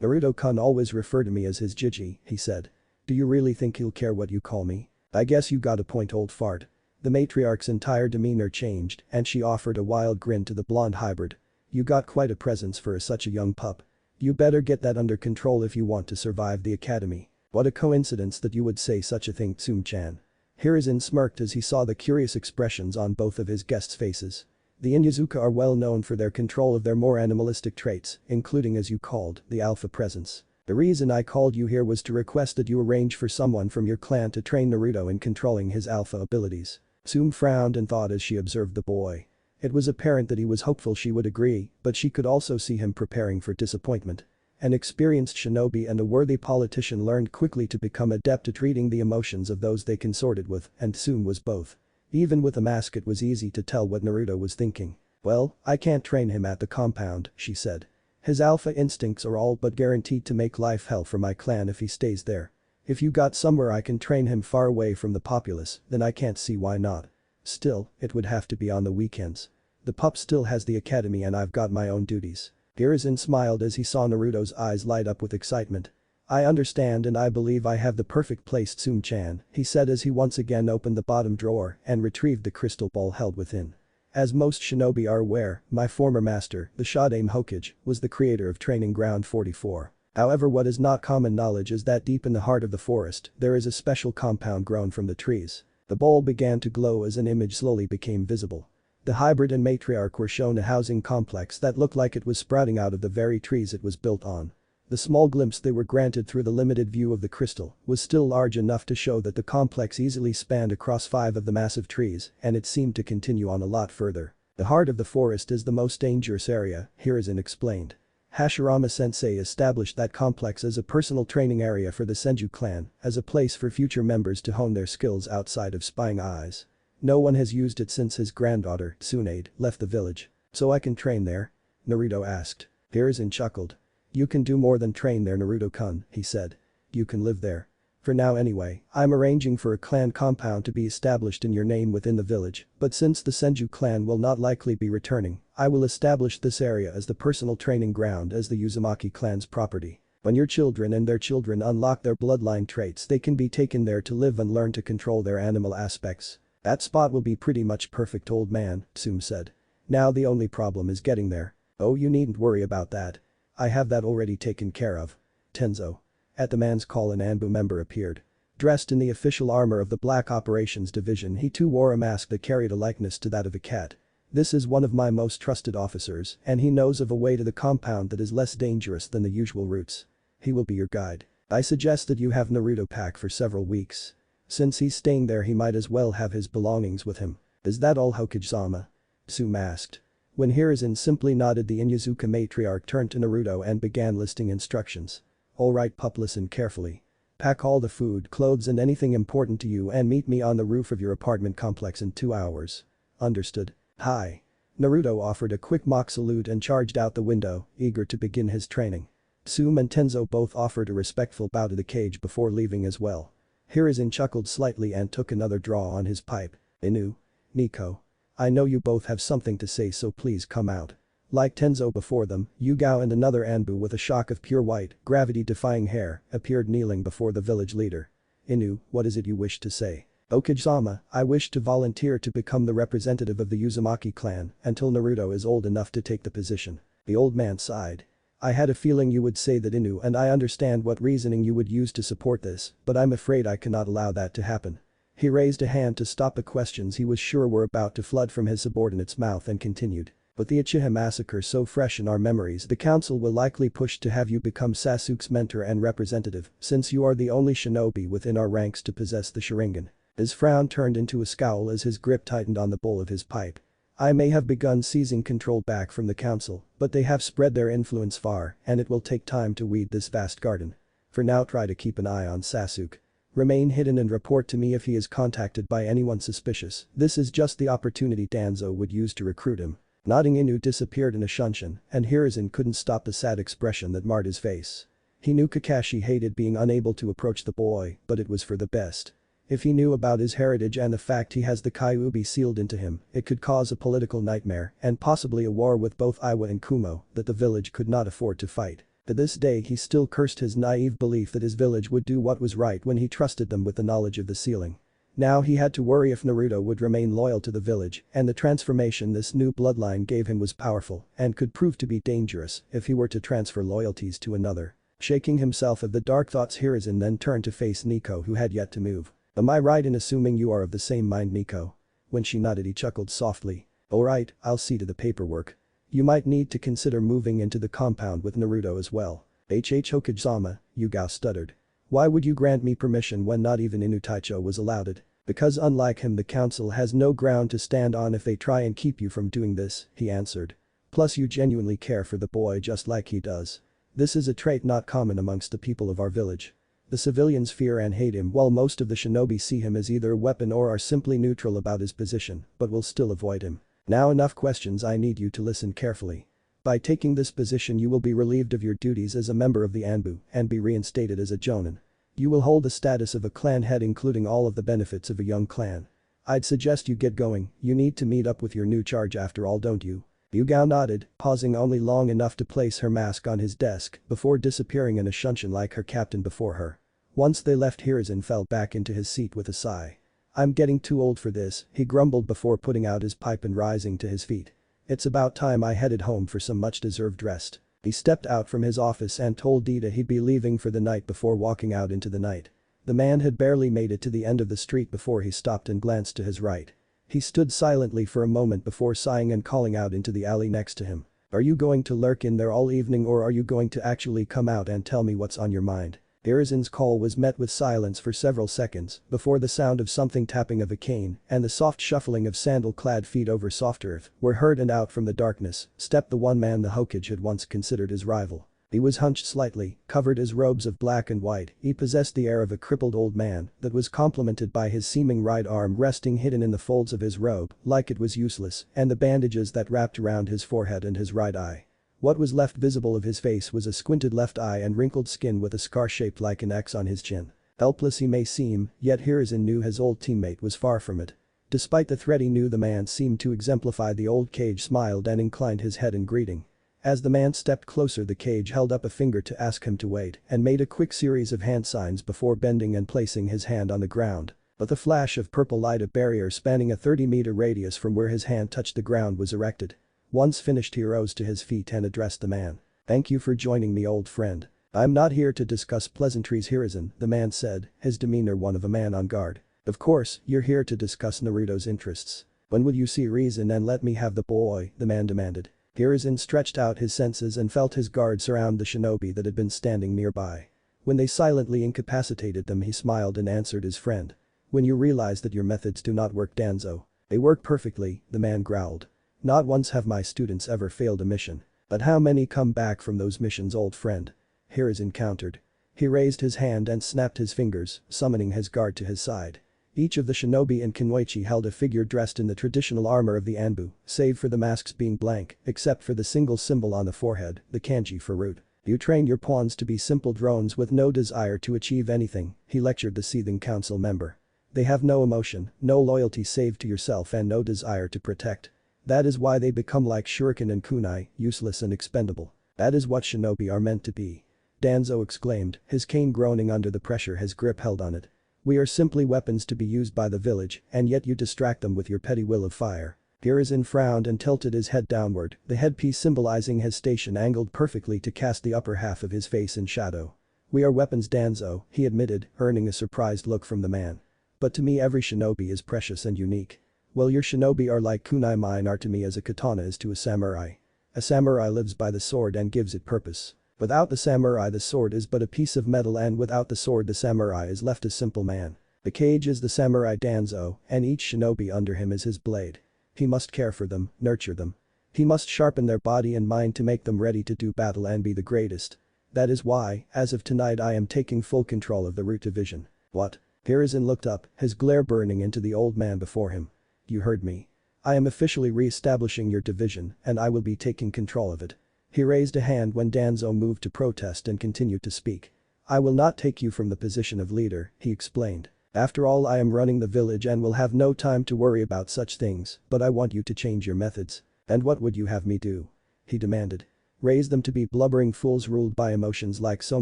"Naruto-kun always refer to me as his Gigi," he said. "Do you really think he'll care what you call me?" "I guess you got a point, old fart." The matriarch's entire demeanor changed and she offered a wild grin to the blonde hybrid. "You got quite a presence for such a young pup. You better get that under control if you want to survive the academy." "What a coincidence that you would say such a thing, Tsume-chan." Hiruzen smirked as he saw the curious expressions on both of his guests' faces. The Inyazuka are well known for their control of their more animalistic traits, including, as you called, the alpha presence. "The reason I called you here was to request that you arrange for someone from your clan to train Naruto in controlling his alpha abilities." Tsume frowned and thought as she observed the boy. It was apparent that he was hopeful she would agree, but she could also see him preparing for disappointment. An experienced shinobi and a worthy politician learned quickly to become adept at reading the emotions of those they consorted with, and Tsume was both. Even with a mask it was easy to tell what Naruto was thinking. "Well, I can't train him at the compound," she said. His alpha instincts are all but guaranteed to make life hell for my clan if he stays there. If you got somewhere I can train him far away from the populace, then I can't see why not. Still, it would have to be on the weekends. The pup still has the academy and I've got my own duties. Hiruzen smiled as he saw Naruto's eyes light up with excitement. I understand and I believe I have the perfect place, Tsum-chan, he said as he once again opened the bottom drawer and retrieved the crystal ball held within. As most shinobi are aware, my former master, the Shodaime Hokage, was the creator of Training Ground 44. However, what is not common knowledge is that deep in the heart of the forest, there is a special compound grown from the trees. The ball began to glow as an image slowly became visible. The hybrid and matriarch were shown a housing complex that looked like it was sprouting out of the very trees it was built on. The small glimpse they were granted through the limited view of the crystal was still large enough to show that the complex easily spanned across 5 of the massive trees, and it seemed to continue on a lot further. The heart of the forest is the most dangerous area, Hiruzen explained. Hashirama-sensei established that complex as a personal training area for the Senju clan, as a place for future members to hone their skills outside of spying eyes. No one has used it since his granddaughter, Tsunade, left the village. So I can train there? Naruto asked. Hiruzen chuckled. You can do more than train there, Naruto-kun, he said. You can live there. For now anyway, I'm arranging for a clan compound to be established in your name within the village, but since the Senju clan will not likely be returning, I will establish this area as the personal training ground as the Uzumaki clan's property. When your children and their children unlock their bloodline traits, they can be taken there to live and learn to control their animal aspects. That spot will be pretty much perfect, old man, Tsum said. Now the only problem is getting there. Oh, you needn't worry about that. I have that already taken care of. Tenzo. At the man's call an Anbu member appeared. Dressed in the official armor of the Black Operations Division, he too wore a mask that carried a likeness to that of a cat. This is one of my most trusted officers, and he knows of a way to the compound that is less dangerous than the usual routes. He will be your guide. I suggest that you have Naruto pack for several weeks. Since he's staying there he might as well have his belongings with him. Is that all, Hokage-sama? Tsum asked. When Hiruzen simply nodded, the Inyazuka matriarch turned to Naruto and began listing instructions. Alright pup, listen carefully. Pack all the food, clothes and anything important to you and meet me on the roof of your apartment complex in 2 hours. Understood? Hi. Naruto offered a quick mock salute and charged out the window, eager to begin his training. Tsum and Tenzo both offered a respectful bow to the cage before leaving as well. Hiruzen chuckled slightly and took another draw on his pipe. Inu. Nico. I know you both have something to say, so please come out. Like Tenzo before them, Yugao and another Anbu with a shock of pure white, gravity-defying hair, appeared kneeling before the village leader. Inu, what is it you wish to say? Okage-sama, I wish to volunteer to become the representative of the Uzumaki clan until Naruto is old enough to take the position. The old man sighed. I had a feeling you would say that, Inu, and I understand what reasoning you would use to support this, but I'm afraid I cannot allow that to happen. He raised a hand to stop the questions he was sure were about to flood from his subordinate's mouth and continued. But the Uchiha massacre so fresh in our memories, the council will likely push to have you become Sasuke's mentor and representative, since you are the only shinobi within our ranks to possess the Sharingan. His frown turned into a scowl as his grip tightened on the bowl of his pipe. I may have begun seizing control back from the council, but they have spread their influence far, and it will take time to weed this vast garden. For now, try to keep an eye on Sasuke. Remain hidden and report to me if he is contacted by anyone suspicious. This is just the opportunity Danzo would use to recruit him. Nodding, Inu disappeared in a shunshin, and Hiruzen couldn't stop the sad expression that marred his face. He knew Kakashi hated being unable to approach the boy, but it was for the best. If he knew about his heritage and the fact he has the Kyuubi sealed into him, it could cause a political nightmare and possibly a war with both Iwa and Kumo that the village could not afford to fight. To this day he still cursed his naive belief that his village would do what was right when he trusted them with the knowledge of the sealing. Now he had to worry if Naruto would remain loyal to the village, and the transformation this new bloodline gave him was powerful and could prove to be dangerous if he were to transfer loyalties to another. Shaking himself of the dark thoughts, Hiruzen then turned to face Nico, who had yet to move. Am I right in assuming you are of the same mind, Nico? When she nodded, he chuckled softly. Alright, I'll see to the paperwork. You might need to consider moving into the compound with Naruto as well. Hokage-sama, Yugao stuttered. Why would you grant me permission when not even Inu Taicho was allowed it? Because unlike him, the council has no ground to stand on if they try and keep you from doing this, he answered. Plus you genuinely care for the boy just like he does. This is a trait not common amongst the people of our village. The civilians fear and hate him while most of the shinobi see him as either a weapon or are simply neutral about his position, but will still avoid him. Now enough questions, I need you to listen carefully. By taking this position you will be relieved of your duties as a member of the Anbu and be reinstated as a jonin. You will hold the status of a clan head including all of the benefits of a young clan. I'd suggest you get going, you need to meet up with your new charge after all, don't you? Yugao nodded, pausing only long enough to place her mask on his desk before disappearing in a shunshin like her captain before her. Once they left, Hiruzen fell back into his seat with a sigh. I'm getting too old for this, he grumbled before putting out his pipe and rising to his feet. It's about time I headed home for some much-deserved rest. He stepped out from his office and told Dita he'd be leaving for the night before walking out into the night. The man had barely made it to the end of the street before he stopped and glanced to his right. He stood silently for a moment before sighing and calling out into the alley next to him. Are you going to lurk in there all evening or are you going to actually come out and tell me what's on your mind? Hiruzen's call was met with silence for several seconds before the sound of something tapping of a cane and the soft shuffling of sandal-clad feet over soft earth were heard, and out from the darkness stepped the one man the Hokage had once considered his rival. He was hunched slightly, covered his robes of black and white. He possessed the air of a crippled old man that was complemented by his seeming right arm resting hidden in the folds of his robe like it was useless and the bandages that wrapped around his forehead and his right eye. What was left visible of his face was a squinted left eye and wrinkled skin with a scar shaped like an X on his chin. Helpless he may seem, yet Hiruzen knew his old teammate was far from it. Despite the threat he knew the man seemed to exemplify. The old Kage smiled and inclined his head in greeting. As the man stepped closer, the Kage held up a finger to ask him to wait and made a quick series of hand signs before bending and placing his hand on the ground. But the flash of purple light, a barrier spanning a 30-meter radius from where his hand touched the ground, was erected. Once finished, he rose to his feet and addressed the man. Thank you for joining me, old friend. I'm not here to discuss pleasantries, Hiruzen, the man said, his demeanor one of a man on guard. Of course, you're here to discuss Naruto's interests. When will you see reason and let me have the boy, the man demanded. Hiruzen stretched out his senses and felt his guard surround the shinobi that had been standing nearby. When they silently incapacitated them, he smiled and answered his friend. When you realize that your methods do not work, Danzo. They work perfectly, the man growled. Not once have my students ever failed a mission. But how many come back from those missions, old friend? Hiruzen countered. He raised his hand and snapped his fingers, summoning his guard to his side. Each of the shinobi in Kunoichi held a figure dressed in the traditional armor of the Anbu, save for the masks being blank, except for the single symbol on the forehead, the kanji for root. You train your pawns to be simple drones with no desire to achieve anything, he lectured the seething council member. They have no emotion, no loyalty save to yourself, and no desire to protect. That is why they become like shuriken and kunai, useless and expendable. That is what shinobi are meant to be. Danzo exclaimed, his cane groaning under the pressure his grip held on it. We are simply weapons to be used by the village, and yet you distract them with your petty will of fire. Hiruzen frowned and tilted his head downward, the headpiece symbolizing his station angled perfectly to cast the upper half of his face in shadow. We are weapons, Danzo, he admitted, earning a surprised look from the man. But to me every shinobi is precious and unique. Well, your shinobi are like kunai, mine are to me as a katana is to a samurai. A samurai lives by the sword and gives it purpose. Without the samurai the sword is but a piece of metal, and without the sword the samurai is left a simple man. The Kage is the samurai, Danzo, and each shinobi under him is his blade. He must care for them, nurture them. He must sharpen their body and mind to make them ready to do battle and be the greatest. That is why, as of tonight, I am taking full control of the root division. What? Hiruzen looked up, his glare burning into the old man before him. You heard me. I am officially re-establishing your division, and I will be taking control of it. He raised a hand when Danzo moved to protest and continued to speak. I will not take you from the position of leader, he explained. After all, I am running the village and will have no time to worry about such things, but I want you to change your methods. And what would you have me do? He demanded. Raise them to be blubbering fools ruled by emotions like so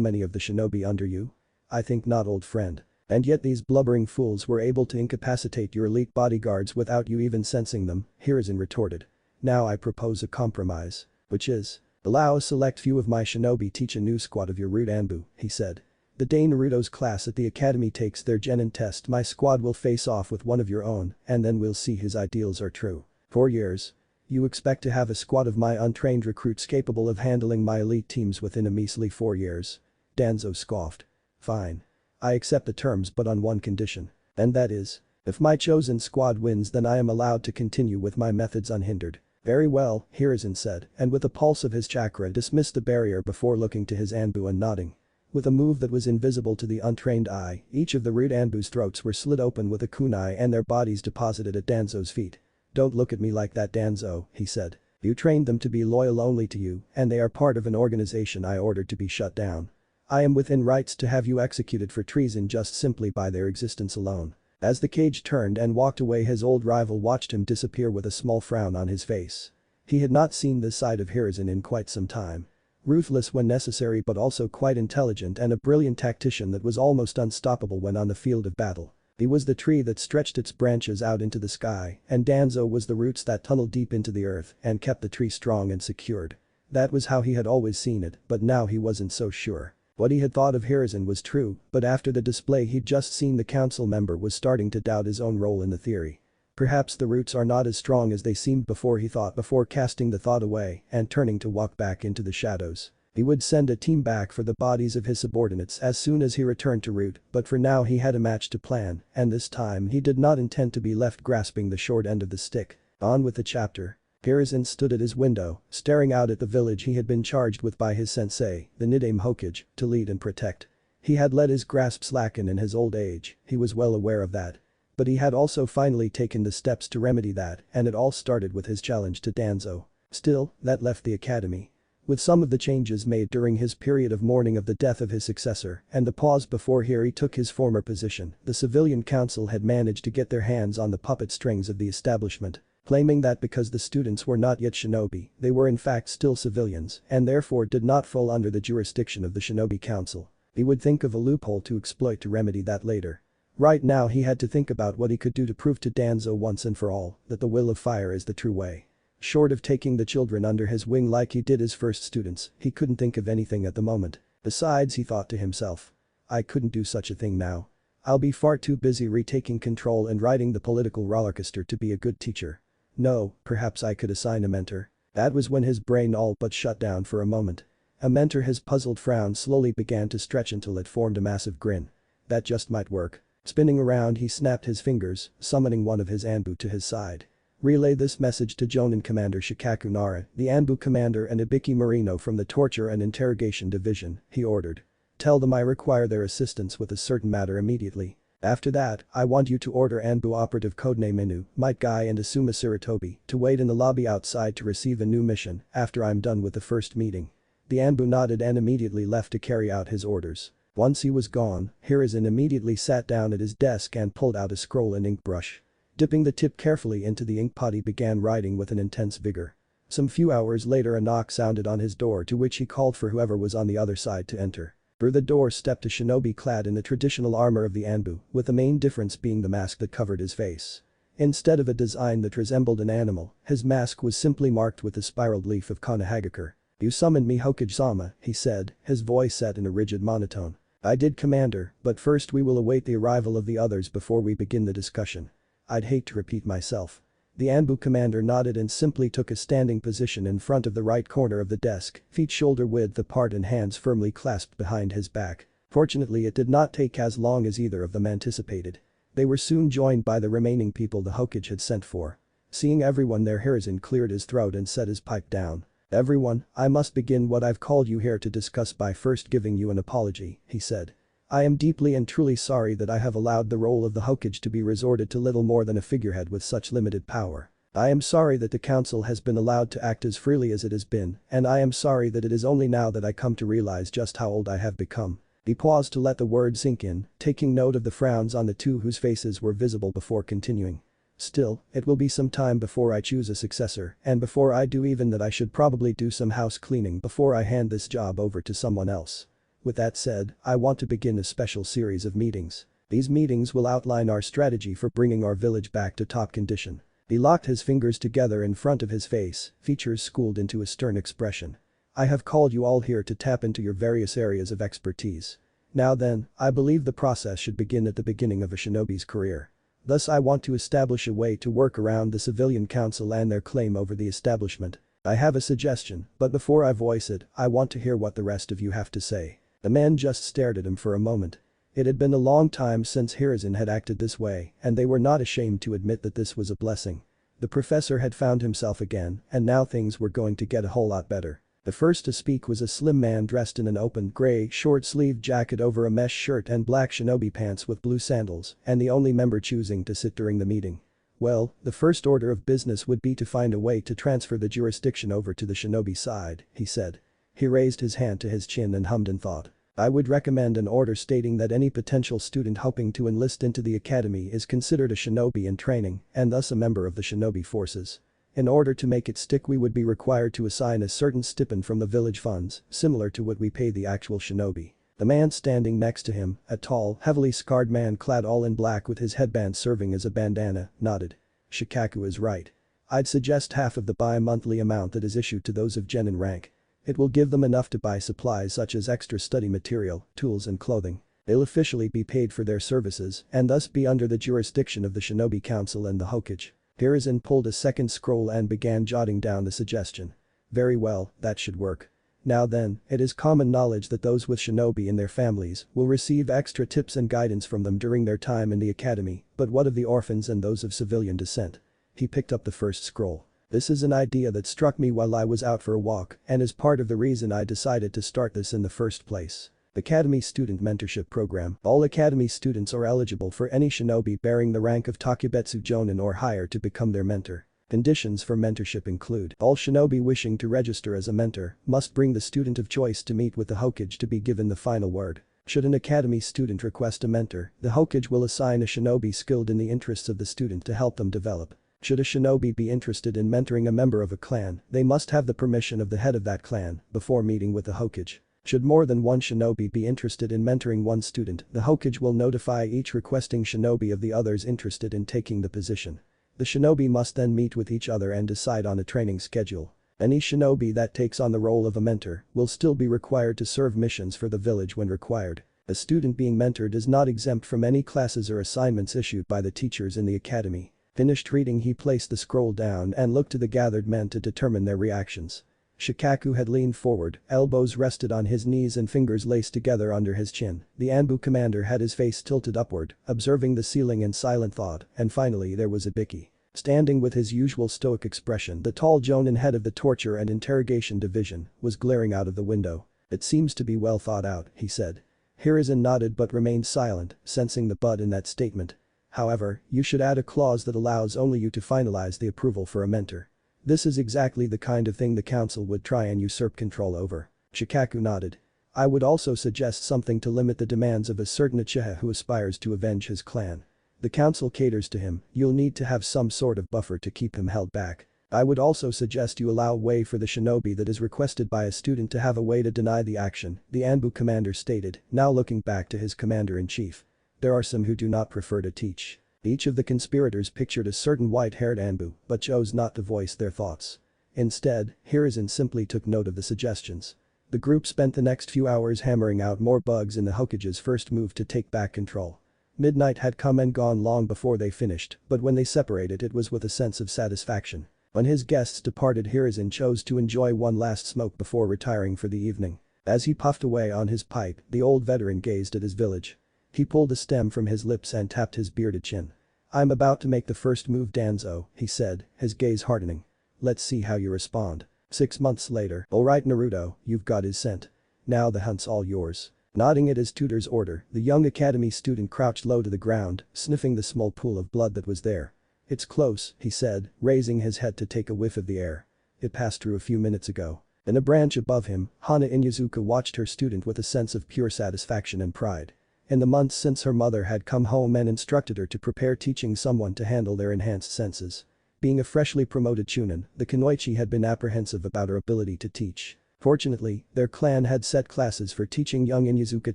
many of the shinobi under you? I think not, old friend. And yet these blubbering fools were able to incapacitate your elite bodyguards without you even sensing them, Hiruzen retorted. Now I propose a compromise. Which is? Allow a select few of my shinobi teach a new squad of your root Anbu, he said. The day Naruto's class at the academy takes their genin test, my squad will face off with one of your own, and then we'll see his ideals are true. 4 years. You expect to have a squad of my untrained recruits capable of handling my elite teams within a measly 4 years? Danzo scoffed. Fine. I accept the terms, but on one condition. And that is, if my chosen squad wins, then I am allowed to continue with my methods unhindered. Very well, Hiruzen said, and with a pulse of his chakra dismissed the barrier before looking to his Anbu and nodding. With a move that was invisible to the untrained eye, each of the root Anbu's throats were slit open with a kunai and their bodies deposited at Danzo's feet. Don't look at me like that, Danzo, he said. You trained them to be loyal only to you, and they are part of an organization I ordered to be shut down. I am within rights to have you executed for treason just simply by their existence alone." As the cage turned and walked away, his old rival watched him disappear with a small frown on his face. He had not seen this side of Hiruzen in quite some time. Ruthless when necessary but also quite intelligent and a brilliant tactician that was almost unstoppable when on the field of battle. He was the tree that stretched its branches out into the sky, and Danzo was the roots that tunneled deep into the earth and kept the tree strong and secured. That was how he had always seen it, but now he wasn't so sure. What he had thought of Hiruzen was true, but after the display he'd just seen, the council member was starting to doubt his own role in the theory. Perhaps the roots are not as strong as they seemed before, he thought before casting the thought away and turning to walk back into the shadows. He would send a team back for the bodies of his subordinates as soon as he returned to Root, but for now he had a match to plan, and this time he did not intend to be left grasping the short end of the stick. On with the chapter. Hiruzen stood at his window, staring out at the village he had been charged with by his sensei, the Nidaime Hokage, to lead and protect. He had let his grasp slacken in his old age, he was well aware of that. But he had also finally taken the steps to remedy that, and it all started with his challenge to Danzo. Still, that left the academy. With some of the changes made during his period of mourning of the death of his successor and the pause before Hiri took his former position, the civilian council had managed to get their hands on the puppet strings of the establishment, claiming that because the students were not yet shinobi, they were in fact still civilians and therefore did not fall under the jurisdiction of the shinobi council. He would think of a loophole to exploit to remedy that later. Right now he had to think about what he could do to prove to Danzo once and for all that the will of fire is the true way. Short of taking the children under his wing like he did his first students, he couldn't think of anything at the moment. Besides, he thought to himself, I couldn't do such a thing now. I'll be far too busy retaking control and riding the political rollercoaster to be a good teacher. No, perhaps I could assign a mentor. That was when his brain all but shut down for a moment. A mentor. His puzzled frown slowly began to stretch until it formed a massive grin. That just might work. Spinning around, he snapped his fingers, summoning one of his Anbu to his side. Relay this message to Jonin Commander Shikaku Nara, the Anbu commander, and Ibiki Marino from the Torture and Interrogation Division, he ordered. Tell them I require their assistance with a certain matter immediately. After that, I want you to order Anbu operative codename Inu, Might Guy and Asuma Sarutobi to wait in the lobby outside to receive a new mission after I'm done with the first meeting. The Anbu nodded and immediately left to carry out his orders. Once he was gone, Hiruzen immediately sat down at his desk and pulled out a scroll and ink brush. Dipping the tip carefully into the ink pot, he began writing with an intense vigor. Some few hours later, a knock sounded on his door, to which he called for whoever was on the other side to enter. Through the door stepped a shinobi clad in the traditional armor of the Anbu, with the main difference being the mask that covered his face. Instead of a design that resembled an animal, his mask was simply marked with the spiraled leaf of Konohagakure. You summoned me, Hokage-sama, he said, his voice set in a rigid monotone. I did, Commander, but first we will await the arrival of the others before we begin the discussion. I'd hate to repeat myself. The Anbu commander nodded and simply took a standing position in front of the right corner of the desk, feet shoulder-width apart and hands firmly clasped behind his back. Fortunately, it did not take as long as either of them anticipated. They were soon joined by the remaining people the Hokage had sent for. Seeing everyone there, Hiruzen cleared his throat and set his pipe down. Everyone, I must begin what I've called you here to discuss by first giving you an apology, he said. I am deeply and truly sorry that I have allowed the role of the Hokage to be resorted to little more than a figurehead with such limited power. I am sorry that the council has been allowed to act as freely as it has been, and I am sorry that it is only now that I come to realize just how old I have become. He paused to let the word sink in, taking note of the frowns on the two whose faces were visible before continuing. Still, it will be some time before I choose a successor, and before I do even that I should probably do some house cleaning before I hand this job over to someone else. With that said, I want to begin a special series of meetings. These meetings will outline our strategy for bringing our village back to top condition. He locked his fingers together in front of his face, features schooled into a stern expression. I have called you all here to tap into your various areas of expertise. Now then, I believe the process should begin at the beginning of a shinobi's career. Thus I want to establish a way to work around the civilian council and their claim over the establishment. I have a suggestion, but before I voice it, I want to hear what the rest of you have to say. The man just stared at him for a moment. It had been a long time since Hiruzen had acted this way, and they were not ashamed to admit that this was a blessing. The professor had found himself again, and now things were going to get a whole lot better. The first to speak was a slim man dressed in an open gray short-sleeved jacket over a mesh shirt and black shinobi pants with blue sandals, and the only member choosing to sit during the meeting. Well, the first order of business would be to find a way to transfer the jurisdiction over to the shinobi side, he said. He raised his hand to his chin and hummed in thought. I would recommend an order stating that any potential student hoping to enlist into the academy is considered a shinobi in training and thus a member of the shinobi forces. In order to make it stick, we would be required to assign a certain stipend from the village funds, similar to what we pay the actual shinobi. The man standing next to him, a tall, heavily scarred man clad all in black with his headband serving as a bandana, nodded. Shikaku is right. I'd suggest half of the bi-monthly amount that is issued to those of genin rank. It will give them enough to buy supplies such as extra study material, tools and clothing. They'll officially be paid for their services and thus be under the jurisdiction of the Shinobi Council and the Hokage. Hiruzen pulled a second scroll and began jotting down the suggestion. Very well, that should work. Now then, it is common knowledge that those with shinobi and their families will receive extra tips and guidance from them during their time in the academy, but what of the orphans and those of civilian descent? He picked up the first scroll. This is an idea that struck me while I was out for a walk and is part of the reason I decided to start this in the first place. Academy Student Mentorship Program. All Academy students are eligible for any shinobi bearing the rank of Takebetsu Jonin or higher to become their mentor. Conditions for mentorship include all shinobi wishing to register as a mentor must bring the student of choice to meet with the Hokage to be given the final word. Should an academy student request a mentor, the Hokage will assign a shinobi skilled in the interests of the student to help them develop. Should a shinobi be interested in mentoring a member of a clan, they must have the permission of the head of that clan before meeting with the Hokage. Should more than one shinobi be interested in mentoring one student, the Hokage will notify each requesting shinobi of the others interested in taking the position. The shinobi must then meet with each other and decide on a training schedule. Any shinobi that takes on the role of a mentor will still be required to serve missions for the village when required. A student being mentored is not exempt from any classes or assignments issued by the teachers in the academy. Finished reading, he placed the scroll down and looked to the gathered men to determine their reactions. Shikaku had leaned forward, elbows rested on his knees and fingers laced together under his chin. The Anbu commander had his face tilted upward, observing the ceiling in silent thought, and finally there was Ibiki. Standing with his usual stoic expression, the tall Jonin head of the torture and interrogation division was glaring out of the window. It seems to be well thought out, he said. Hiruzen nodded but remained silent, sensing the but in that statement. However, you should add a clause that allows only you to finalize the approval for a mentor. This is exactly the kind of thing the council would try and usurp control over. Shikaku nodded. I would also suggest something to limit the demands of a certain Uchiha who aspires to avenge his clan. The council caters to him, you'll need to have some sort of buffer to keep him held back. I would also suggest you allow way for the shinobi that is requested by a student to have a way to deny the action, the Anbu commander stated, now looking back to his commander-in-chief. There are some who do not prefer to teach. Each of the conspirators pictured a certain white-haired Anbu, but chose not to voice their thoughts. Instead, Hiruzen simply took note of the suggestions. The group spent the next few hours hammering out more bugs in the Hokage's first move to take back control. Midnight had come and gone long before they finished, but when they separated it was with a sense of satisfaction. When his guests departed, Hiruzen chose to enjoy one last smoke before retiring for the evening. As he puffed away on his pipe, the old veteran gazed at his village. He pulled a stem from his lips and tapped his bearded chin. I'm about to make the first move, Danzo, he said, his gaze hardening. Let's see how you respond. 6 months later. Alright Naruto, you've got his scent. Now the hunt's all yours. Nodding at his tutor's order, the young academy student crouched low to the ground, sniffing the small pool of blood that was there. It's close, he said, raising his head to take a whiff of the air. It passed through a few minutes ago. In a branch above him, Hana Inuzuka watched her student with a sense of pure satisfaction and pride. In the months since her mother had come home and instructed her to prepare teaching someone to handle their enhanced senses. Being a freshly promoted chunin, the Kunoichi had been apprehensive about her ability to teach. Fortunately, their clan had set classes for teaching young Inuzuka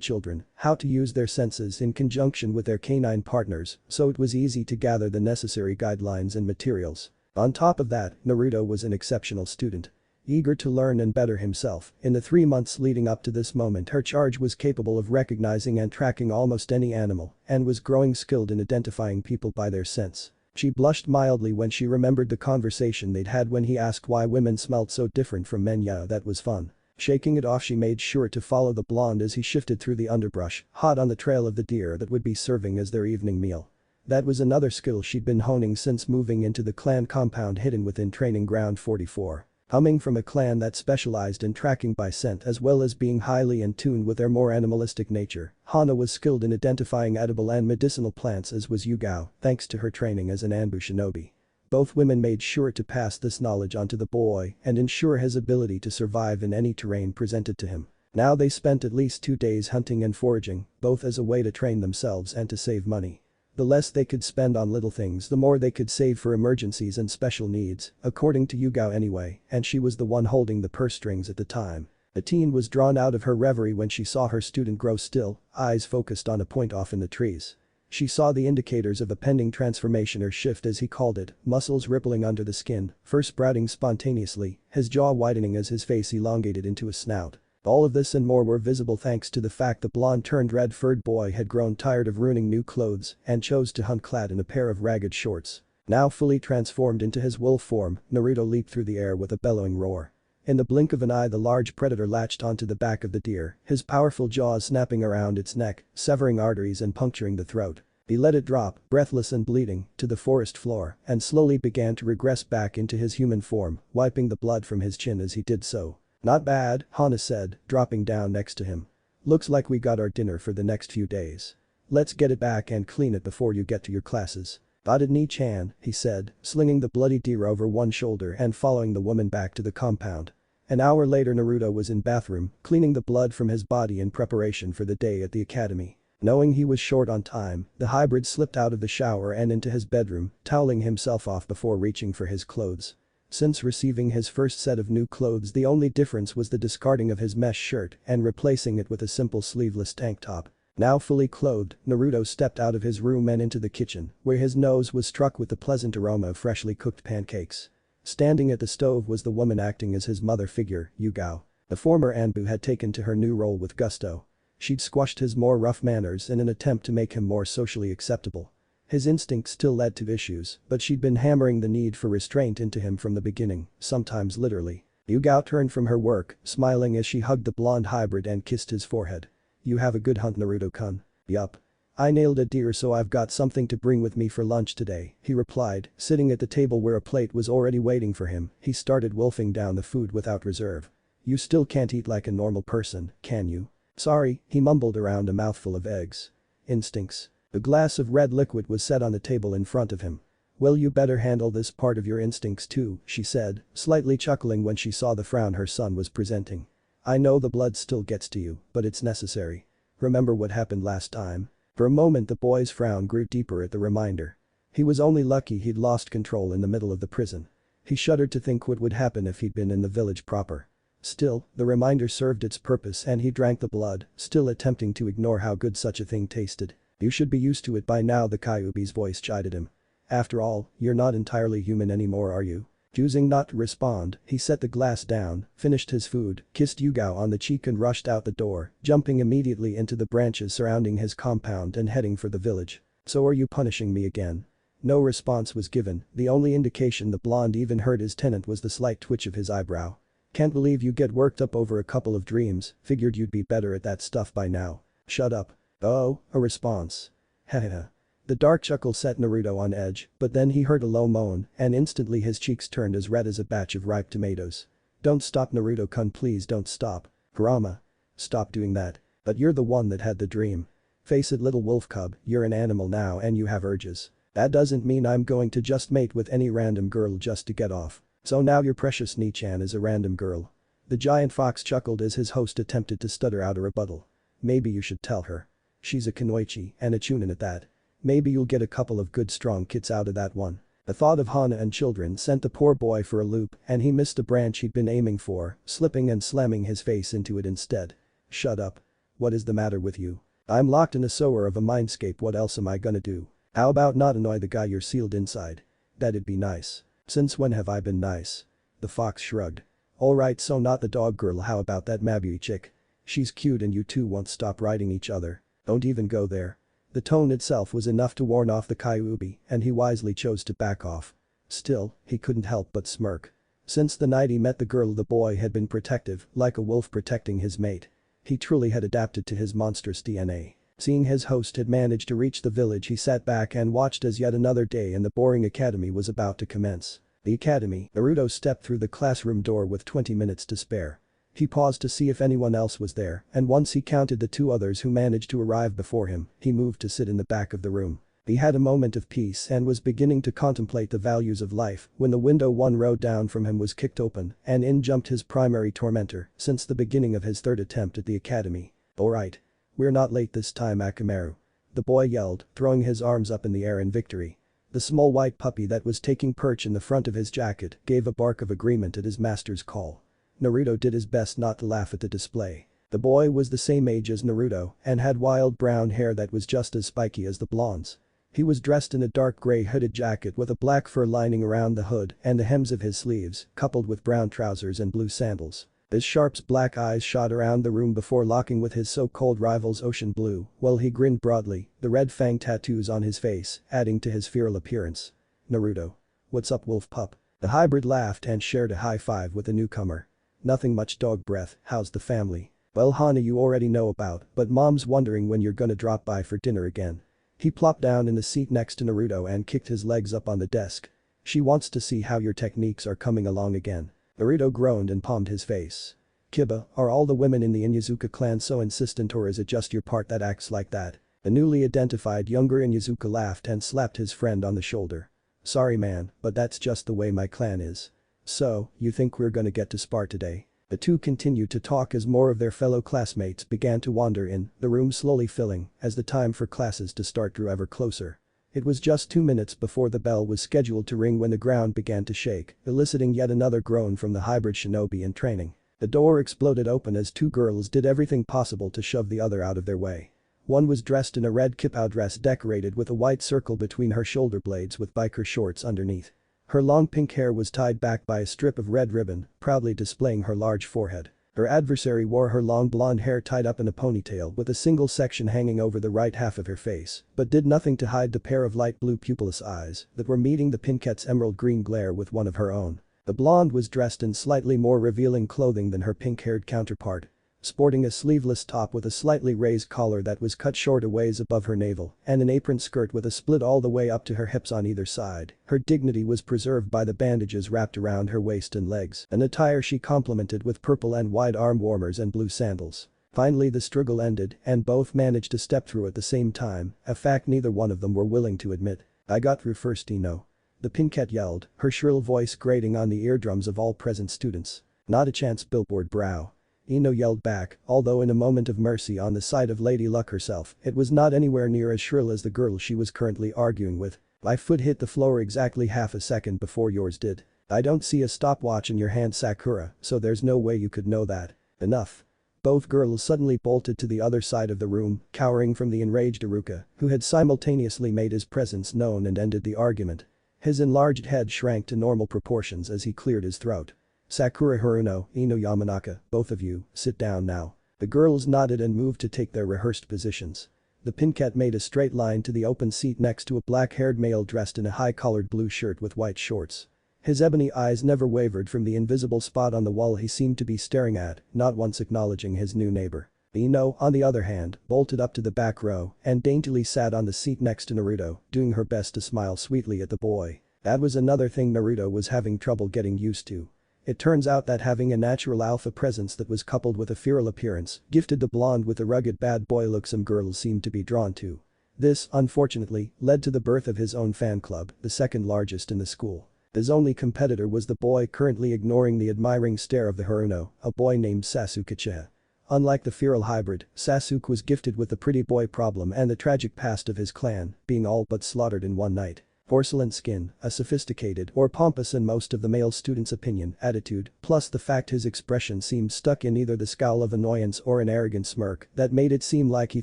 children how to use their senses in conjunction with their canine partners, so it was easy to gather the necessary guidelines and materials. On top of that, Naruto was an exceptional student. Eager to learn and better himself, in the 3 months leading up to this moment her charge was capable of recognizing and tracking almost any animal and was growing skilled in identifying people by their scents. She blushed mildly when she remembered the conversation they'd had when he asked why women smelled so different from men. Yeah, that was fun. Shaking it off, she made sure to follow the blonde as he shifted through the underbrush, hot on the trail of the deer that would be serving as their evening meal. That was another skill she'd been honing since moving into the clan compound hidden within Training Ground 44. Coming from a clan that specialized in tracking by scent as well as being highly in tune with their more animalistic nature, Hana was skilled in identifying edible and medicinal plants as was Yugao, thanks to her training as an Anbu shinobi. Both women made sure to pass this knowledge on to the boy and ensure his ability to survive in any terrain presented to him. Now they spent at least 2 days hunting and foraging, both as a way to train themselves and to save money. The less they could spend on little things, the more they could save for emergencies and special needs, according to Yugao anyway, and she was the one holding the purse strings at the time. The teen was drawn out of her reverie when she saw her student grow still, eyes focused on a point off in the trees. She saw the indicators of a pending transformation or shift as he called it, muscles rippling under the skin, fur sprouting spontaneously, his jaw widening as his face elongated into a snout. All of this and more were visible thanks to the fact the blonde-turned-red-furred boy had grown tired of ruining new clothes and chose to hunt clad in a pair of ragged shorts. Now fully transformed into his wolf form, Naruto leaped through the air with a bellowing roar. In the blink of an eye the large predator latched onto the back of the deer, his powerful jaws snapping around its neck, severing arteries and puncturing the throat. He let it drop, breathless and bleeding, to the forest floor and slowly began to regress back into his human form, wiping the blood from his chin as he did so. "Not bad," Hana said, dropping down next to him. "Looks like we got our dinner for the next few days. Let's get it back and clean it before you get to your classes." "Got it, Ni-chan," he said, slinging the bloody deer over one shoulder and following the woman back to the compound. An hour later Naruto was in bathroom, cleaning the blood from his body in preparation for the day at the academy. Knowing he was short on time, the hybrid slipped out of the shower and into his bedroom, toweling himself off before reaching for his clothes. Since receiving his first set of new clothes, the only difference was the discarding of his mesh shirt and replacing it with a simple sleeveless tank top. Now fully clothed, Naruto stepped out of his room and into the kitchen, where his nose was struck with the pleasant aroma of freshly cooked pancakes. Standing at the stove was the woman acting as his mother figure, Yugao. The former Anbu had taken to her new role with gusto. She'd squashed his more rough manners in an attempt to make him more socially acceptable. His instincts still led to issues, but she'd been hammering the need for restraint into him from the beginning, sometimes literally. Yugao turned from her work, smiling as she hugged the blonde hybrid and kissed his forehead. "You have a good hunt, Naruto-kun." "Yup. I nailed a deer so I've got something to bring with me for lunch today," he replied, sitting at the table where a plate was already waiting for him. He started wolfing down the food without reserve. "You still can't eat like a normal person, can you?" "Sorry," he mumbled around a mouthful of eggs. "Instincts." A glass of red liquid was set on the table in front of him. "Well, you better handle this part of your instincts too," she said, slightly chuckling when she saw the frown her son was presenting. "I know the blood still gets to you, but it's necessary. Remember what happened last time?" For a moment the boy's frown grew deeper at the reminder. He was only lucky he'd lost control in the middle of the prison. He shuddered to think what would happen if he'd been in the village proper. Still, the reminder served its purpose and he drank the blood, still attempting to ignore how good such a thing tasted. "You should be used to it by now," the Kyuubi's voice chided him. "After all, you're not entirely human anymore, are you?" Choosing not to respond, he set the glass down, finished his food, kissed Yugao on the cheek and rushed out the door, jumping immediately into the branches surrounding his compound and heading for the village. "So are you punishing me again?" No response was given, the only indication the blonde even heard his tenant was the slight twitch of his eyebrow. "Can't believe you get worked up over a couple of dreams, figured you'd be better at that stuff by now." "Shut up." "Oh," a response. "Hahaha." The dark chuckle set Naruto on edge, but then he heard a low moan and instantly his cheeks turned as red as a batch of ripe tomatoes. "Don't stop, Naruto-kun, please don't stop." "Kurama. Stop doing that." "But you're the one that had the dream." "Face it, little wolf cub, you're an animal now and you have urges. That doesn't mean I'm going to just mate with any random girl just to get off. So now your precious Ni-chan is a random girl." The giant fox chuckled as his host attempted to stutter out a rebuttal. "Maybe you should tell her. She's a kunoichi and a chunin at that. Maybe you'll get a couple of good strong kids out of that one." The thought of Hana and children sent the poor boy for a loop and he missed the branch he'd been aiming for, slipping and slamming his face into it instead. "Shut up. What is the matter with you? I'm locked in a sewer of a mindscape, what else am I gonna do? How about not annoy the guy you're sealed inside?" "That'd be nice." "Since when have I been nice?" The fox shrugged. "Alright, so not the dog girl, how about that Mabui chick? She's cute and you two won't stop riding each other. Don't even go there." The tone itself was enough to warn off the Kyuubi and he wisely chose to back off. Still, he couldn't help but smirk. Since the night he met the girl, the boy had been protective, like a wolf protecting his mate. He truly had adapted to his monstrous DNA. Seeing his host had managed to reach the village, he sat back and watched as yet another day in the boring academy was about to commence. The academy. Naruto stepped through the classroom door with 20 minutes to spare. He paused to see if anyone else was there, and once he counted the 2 others who managed to arrive before him, he moved to sit in the back of the room. He had a moment of peace and was beginning to contemplate the values of life when the window 1 row down from him was kicked open and in jumped his primary tormentor since the beginning of his 3rd attempt at the academy. "Alright. We're not late this time, Akamaru," the boy yelled, throwing his arms up in the air in victory. The small white puppy that was taking perch in the front of his jacket gave a bark of agreement at his master's call. Naruto did his best not to laugh at the display. The boy was the same age as Naruto and had wild brown hair that was just as spiky as the blonde's. He was dressed in a dark gray hooded jacket with a black fur lining around the hood and the hems of his sleeves, coupled with brown trousers and blue sandals. His sharp black eyes shot around the room before locking with his so-called rival's ocean blue, while he grinned broadly, the red fang tattoos on his face adding to his feral appearance. "Naruto. What's up, wolf pup?" The hybrid laughed and shared a high five with the newcomer. "Nothing much, dog breath. How's the family?" "Well, Hana, you already know about, but mom's wondering when you're gonna drop by for dinner again." He plopped down in the seat next to Naruto and kicked his legs up on the desk. "She wants to see how your techniques are coming along again." Naruto groaned and palmed his face. "Kiba, are all the women in the Inyazuka clan so insistent, or is it just your part that acts like that?" The newly identified younger Inyazuka laughed and slapped his friend on the shoulder. "Sorry man, but that's just the way my clan is." "So, you think we're gonna get to spar today?" The 2 continued to talk as more of their fellow classmates began to wander in, the room slowly filling as the time for classes to start drew ever closer. It was just 2 minutes before the bell was scheduled to ring when the ground began to shake, eliciting yet another groan from the hybrid shinobi in training. The door exploded open as 2 girls did everything possible to shove the other out of their way. One was dressed in a red kipao dress decorated with a white circle between her shoulder blades with biker shorts underneath. Her long pink hair was tied back by a strip of red ribbon, proudly displaying her large forehead. Her adversary wore her long blonde hair tied up in a ponytail with a single section hanging over the right half of her face, but did nothing to hide the pair of light blue pupilless eyes that were meeting the pinkette's emerald green glare with one of her own. The blonde was dressed in slightly more revealing clothing than her pink-haired counterpart. Sporting a sleeveless top with a slightly raised collar that was cut short a ways above her navel and an apron skirt with a split all the way up to her hips on either side, her dignity was preserved by the bandages wrapped around her waist and legs, an attire she complemented with purple and white arm warmers and blue sandals. Finally the struggle ended and both managed to step through at the same time, a fact neither one of them were willing to admit. "I got through first, Ino," the pinkette yelled, her shrill voice grating on the eardrums of all present students. "Not a chance, billboard brow." Ino yelled back, although in a moment of mercy on the side of Lady Luck herself, it was not anywhere near as shrill as the girl she was currently arguing with. "My foot hit the floor exactly half a second before yours did. I don't see a stopwatch in your hand, Sakura, so there's no way you could know that." "Enough." Both girls suddenly bolted to the other side of the room, cowering from the enraged Iruka, who had simultaneously made his presence known and ended the argument. His enlarged head shrank to normal proportions as he cleared his throat. "Sakura Haruno, Ino Yamanaka, both of you, sit down now." The girls nodded and moved to take their rehearsed positions. The pinkette made a straight line to the open seat next to a black-haired male dressed in a high-collared blue shirt with white shorts. His ebony eyes never wavered from the invisible spot on the wall he seemed to be staring at, not once acknowledging his new neighbor. Ino, on the other hand, bolted up to the back row and daintily sat on the seat next to Naruto, doing her best to smile sweetly at the boy. That was another thing Naruto was having trouble getting used to. It turns out that having a natural alpha presence that was coupled with a feral appearance gifted the blonde with the rugged bad boy look some girls seemed to be drawn to. This, unfortunately, led to the birth of his own fan club, the second largest in the school. His only competitor was the boy currently ignoring the admiring stare of the Haruno, a boy named Sasuke Uchiha. Unlike the feral hybrid, Sasuke was gifted with the pretty boy problem and the tragic past of his clan, being all but slaughtered in one night. Porcelain skin, a sophisticated or pompous in most of the male students' opinion, attitude, plus the fact his expression seemed stuck in either the scowl of annoyance or an arrogant smirk that made it seem like he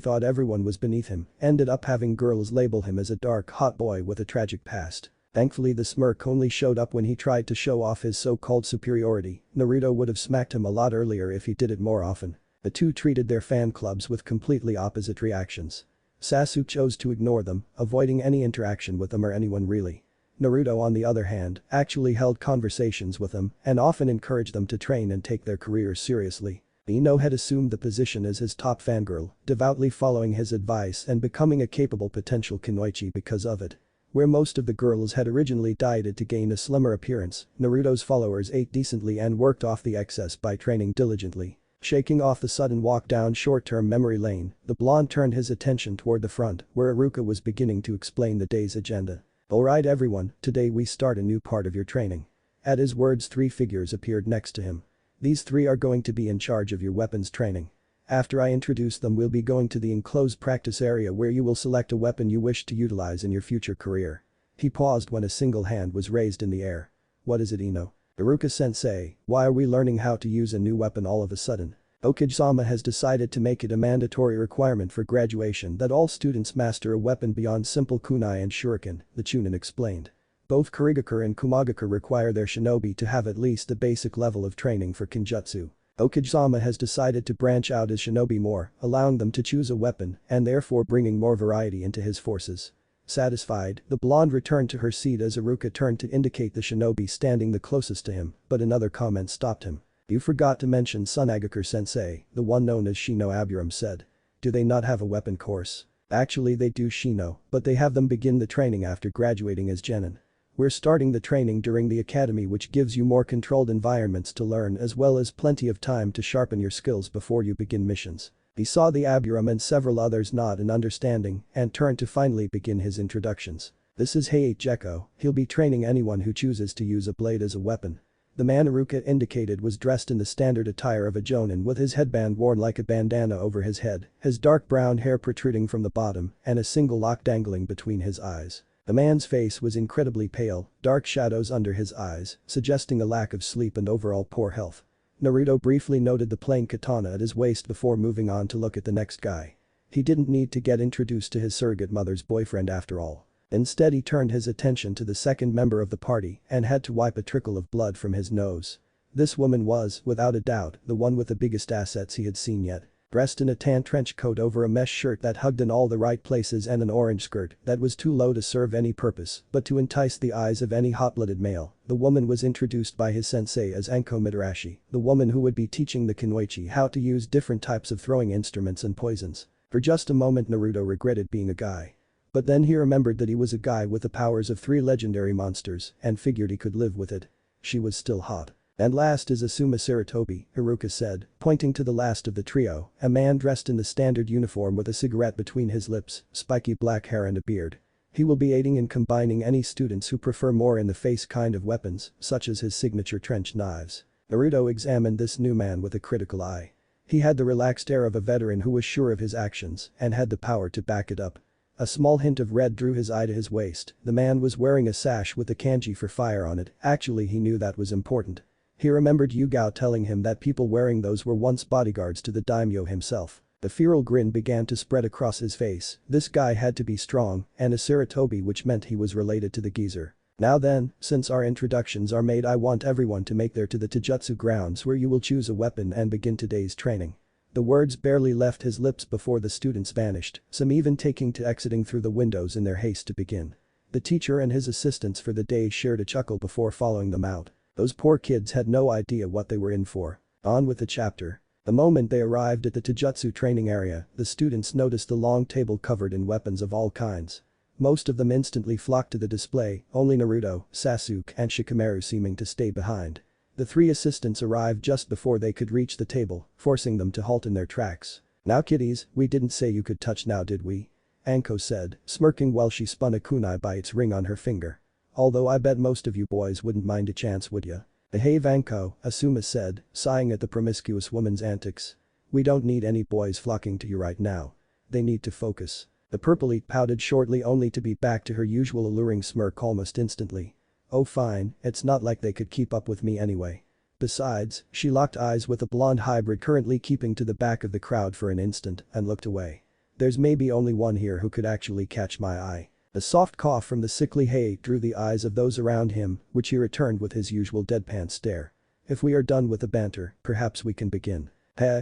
thought everyone was beneath him, ended up having girls label him as a dark hot boy with a tragic past. Thankfully the smirk only showed up when he tried to show off his so-called superiority. Naruto would have smacked him a lot earlier if he did it more often. The two treated their fan clubs with completely opposite reactions. Sasuke chose to ignore them, avoiding any interaction with them or anyone really. Naruto, on the other hand, actually held conversations with them and often encouraged them to train and take their careers seriously. Ino had assumed the position as his top fangirl, devoutly following his advice and becoming a capable potential kunoichi because of it. Where most of the girls had originally dieted to gain a slimmer appearance, Naruto's followers ate decently and worked off the excess by training diligently. Shaking off the sudden walk down short-term memory lane, the blonde turned his attention toward the front, where Iruka was beginning to explain the day's agenda. "Alright everyone, today we start a new part of your training." At his words, 3 figures appeared next to him. "These 3 are going to be in charge of your weapons training. After I introduce them, we'll be going to the enclosed practice area where you will select a weapon you wish to utilize in your future career." He paused when a single hand was raised in the air. "What is it, Ino?" "Iruka-sensei, why are we learning how to use a new weapon all of a sudden?" "Hokage-sama has decided to make it a mandatory requirement for graduation that all students master a weapon beyond simple kunai and shuriken," the Chunin explained. "Both Kurigakure and Kumagakure require their shinobi to have at least a basic level of training for Kinjutsu. Hokage-sama has decided to branch out his shinobi more, allowing them to choose a weapon and therefore bringing more variety into his forces." Satisfied, the blonde returned to her seat as Iruka turned to indicate the shinobi standing the closest to him, but another comment stopped him. "You forgot to mention Tsunagakure-sensei, the one known as Shino Aburam said. Do they not have a weapon course?" "Actually they do, Shino, but they have them begin the training after graduating as genin. We're starting the training during the academy, which gives you more controlled environments to learn as well as plenty of time to sharpen your skills before you begin missions." He saw the Aburam and several others nod in understanding and turned to finally begin his introductions. "This is Heiei Jekko, he'll be training anyone who chooses to use a blade as a weapon." The man Iruka indicated was dressed in the standard attire of a jonin with his headband worn like a bandana over his head, his dark brown hair protruding from the bottom, and a single lock dangling between his eyes. The man's face was incredibly pale, dark shadows under his eyes, suggesting a lack of sleep and overall poor health. Naruto briefly noted the plain katana at his waist before moving on to look at the next guy. He didn't need to get introduced to his surrogate mother's boyfriend after all. Instead, he turned his attention to the second member of the party and had to wipe a trickle of blood from his nose. This woman was, without a doubt, the one with the biggest assets he had seen yet. Dressed in a tan trench coat over a mesh shirt that hugged in all the right places and an orange skirt that was too low to serve any purpose but to entice the eyes of any hot-blooded male, the woman was introduced by his sensei as Anko Midarashi, the woman who would be teaching the Kunoichi how to use different types of throwing instruments and poisons. For just a moment Naruto regretted being a guy. But then he remembered that he was a guy with the powers of 3 legendary monsters and figured he could live with it. She was still hot. "And last is Asuma Saratobi," Iruka said, pointing to the last of the trio, a man dressed in the standard uniform with a cigarette between his lips, spiky black hair and a beard. "He will be aiding in combining any students who prefer more in-the-face kind of weapons, such as his signature trench knives." Naruto examined this new man with a critical eye. He had the relaxed air of a veteran who was sure of his actions and had the power to back it up. A small hint of red drew his eye to his waist. The man was wearing a sash with the kanji for fire on it. Actually, he knew that was important. He remembered Yugao telling him that people wearing those were once bodyguards to the daimyo himself. The feral grin began to spread across his face. This guy had to be strong, and a Saratobi, which meant he was related to the geezer. "Now then, since our introductions are made, I want everyone to make their to the Taijutsu grounds where you will choose a weapon and begin today's training." The words barely left his lips before the students vanished, some even taking to exiting through the windows in their haste to begin. The teacher and his assistants for the day shared a chuckle before following them out. Those poor kids had no idea what they were in for. On with the chapter. The moment they arrived at the Taijutsu training area, the students noticed the long table covered in weapons of all kinds. Most of them instantly flocked to the display, only Naruto, Sasuke and Shikamaru seeming to stay behind. The 3 assistants arrived just before they could reach the table, forcing them to halt in their tracks. "Now kiddies, we didn't say you could touch now, did we?" Anko said, smirking while she spun a kunai by its ring on her finger. "Although I bet most of you boys wouldn't mind a chance, would ya?" "Behave, Anko," Asuma said, sighing at the promiscuous woman's antics. "We don't need any boys flocking to you right now. They need to focus." The purple-eat pouted shortly only to be back to her usual alluring smirk almost instantly. "Oh fine, it's not like they could keep up with me anyway." Besides, she locked eyes with a blonde hybrid currently keeping to the back of the crowd for an instant and looked away. "There's maybe only one here who could actually catch my eye." A soft cough from the sickly Hay drew the eyes of those around him, which he returned with his usual deadpan stare. "If we are done with the banter, perhaps we can begin."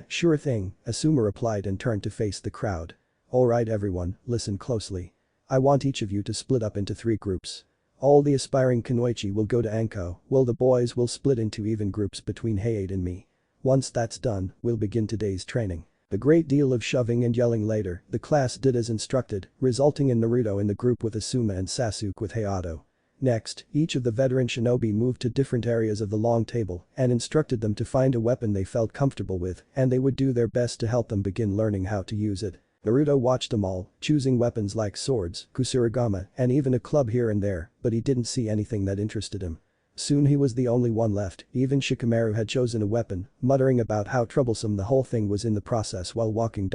Sure thing," Asuma replied and turned to face the crowd. "Alright everyone, listen closely. I want each of you to split up into 3 groups. All the aspiring kunoichi will go to Anko, while the boys will split into even groups between Heiei and me. Once that's done, we'll begin today's training." A great deal of shoving and yelling later, the class did as instructed, resulting in Naruto in the group with Asuma and Sasuke with Hayato. Next, each of the veteran shinobi moved to different areas of the long table and instructed them to find a weapon they felt comfortable with, and they would do their best to help them begin learning how to use it. Naruto watched them all, choosing weapons like swords, kusurigama, and even a club here and there, but he didn't see anything that interested him. Soon he was the only one left, even Shikamaru had chosen a weapon, muttering about how troublesome the whole thing was in the process while walking.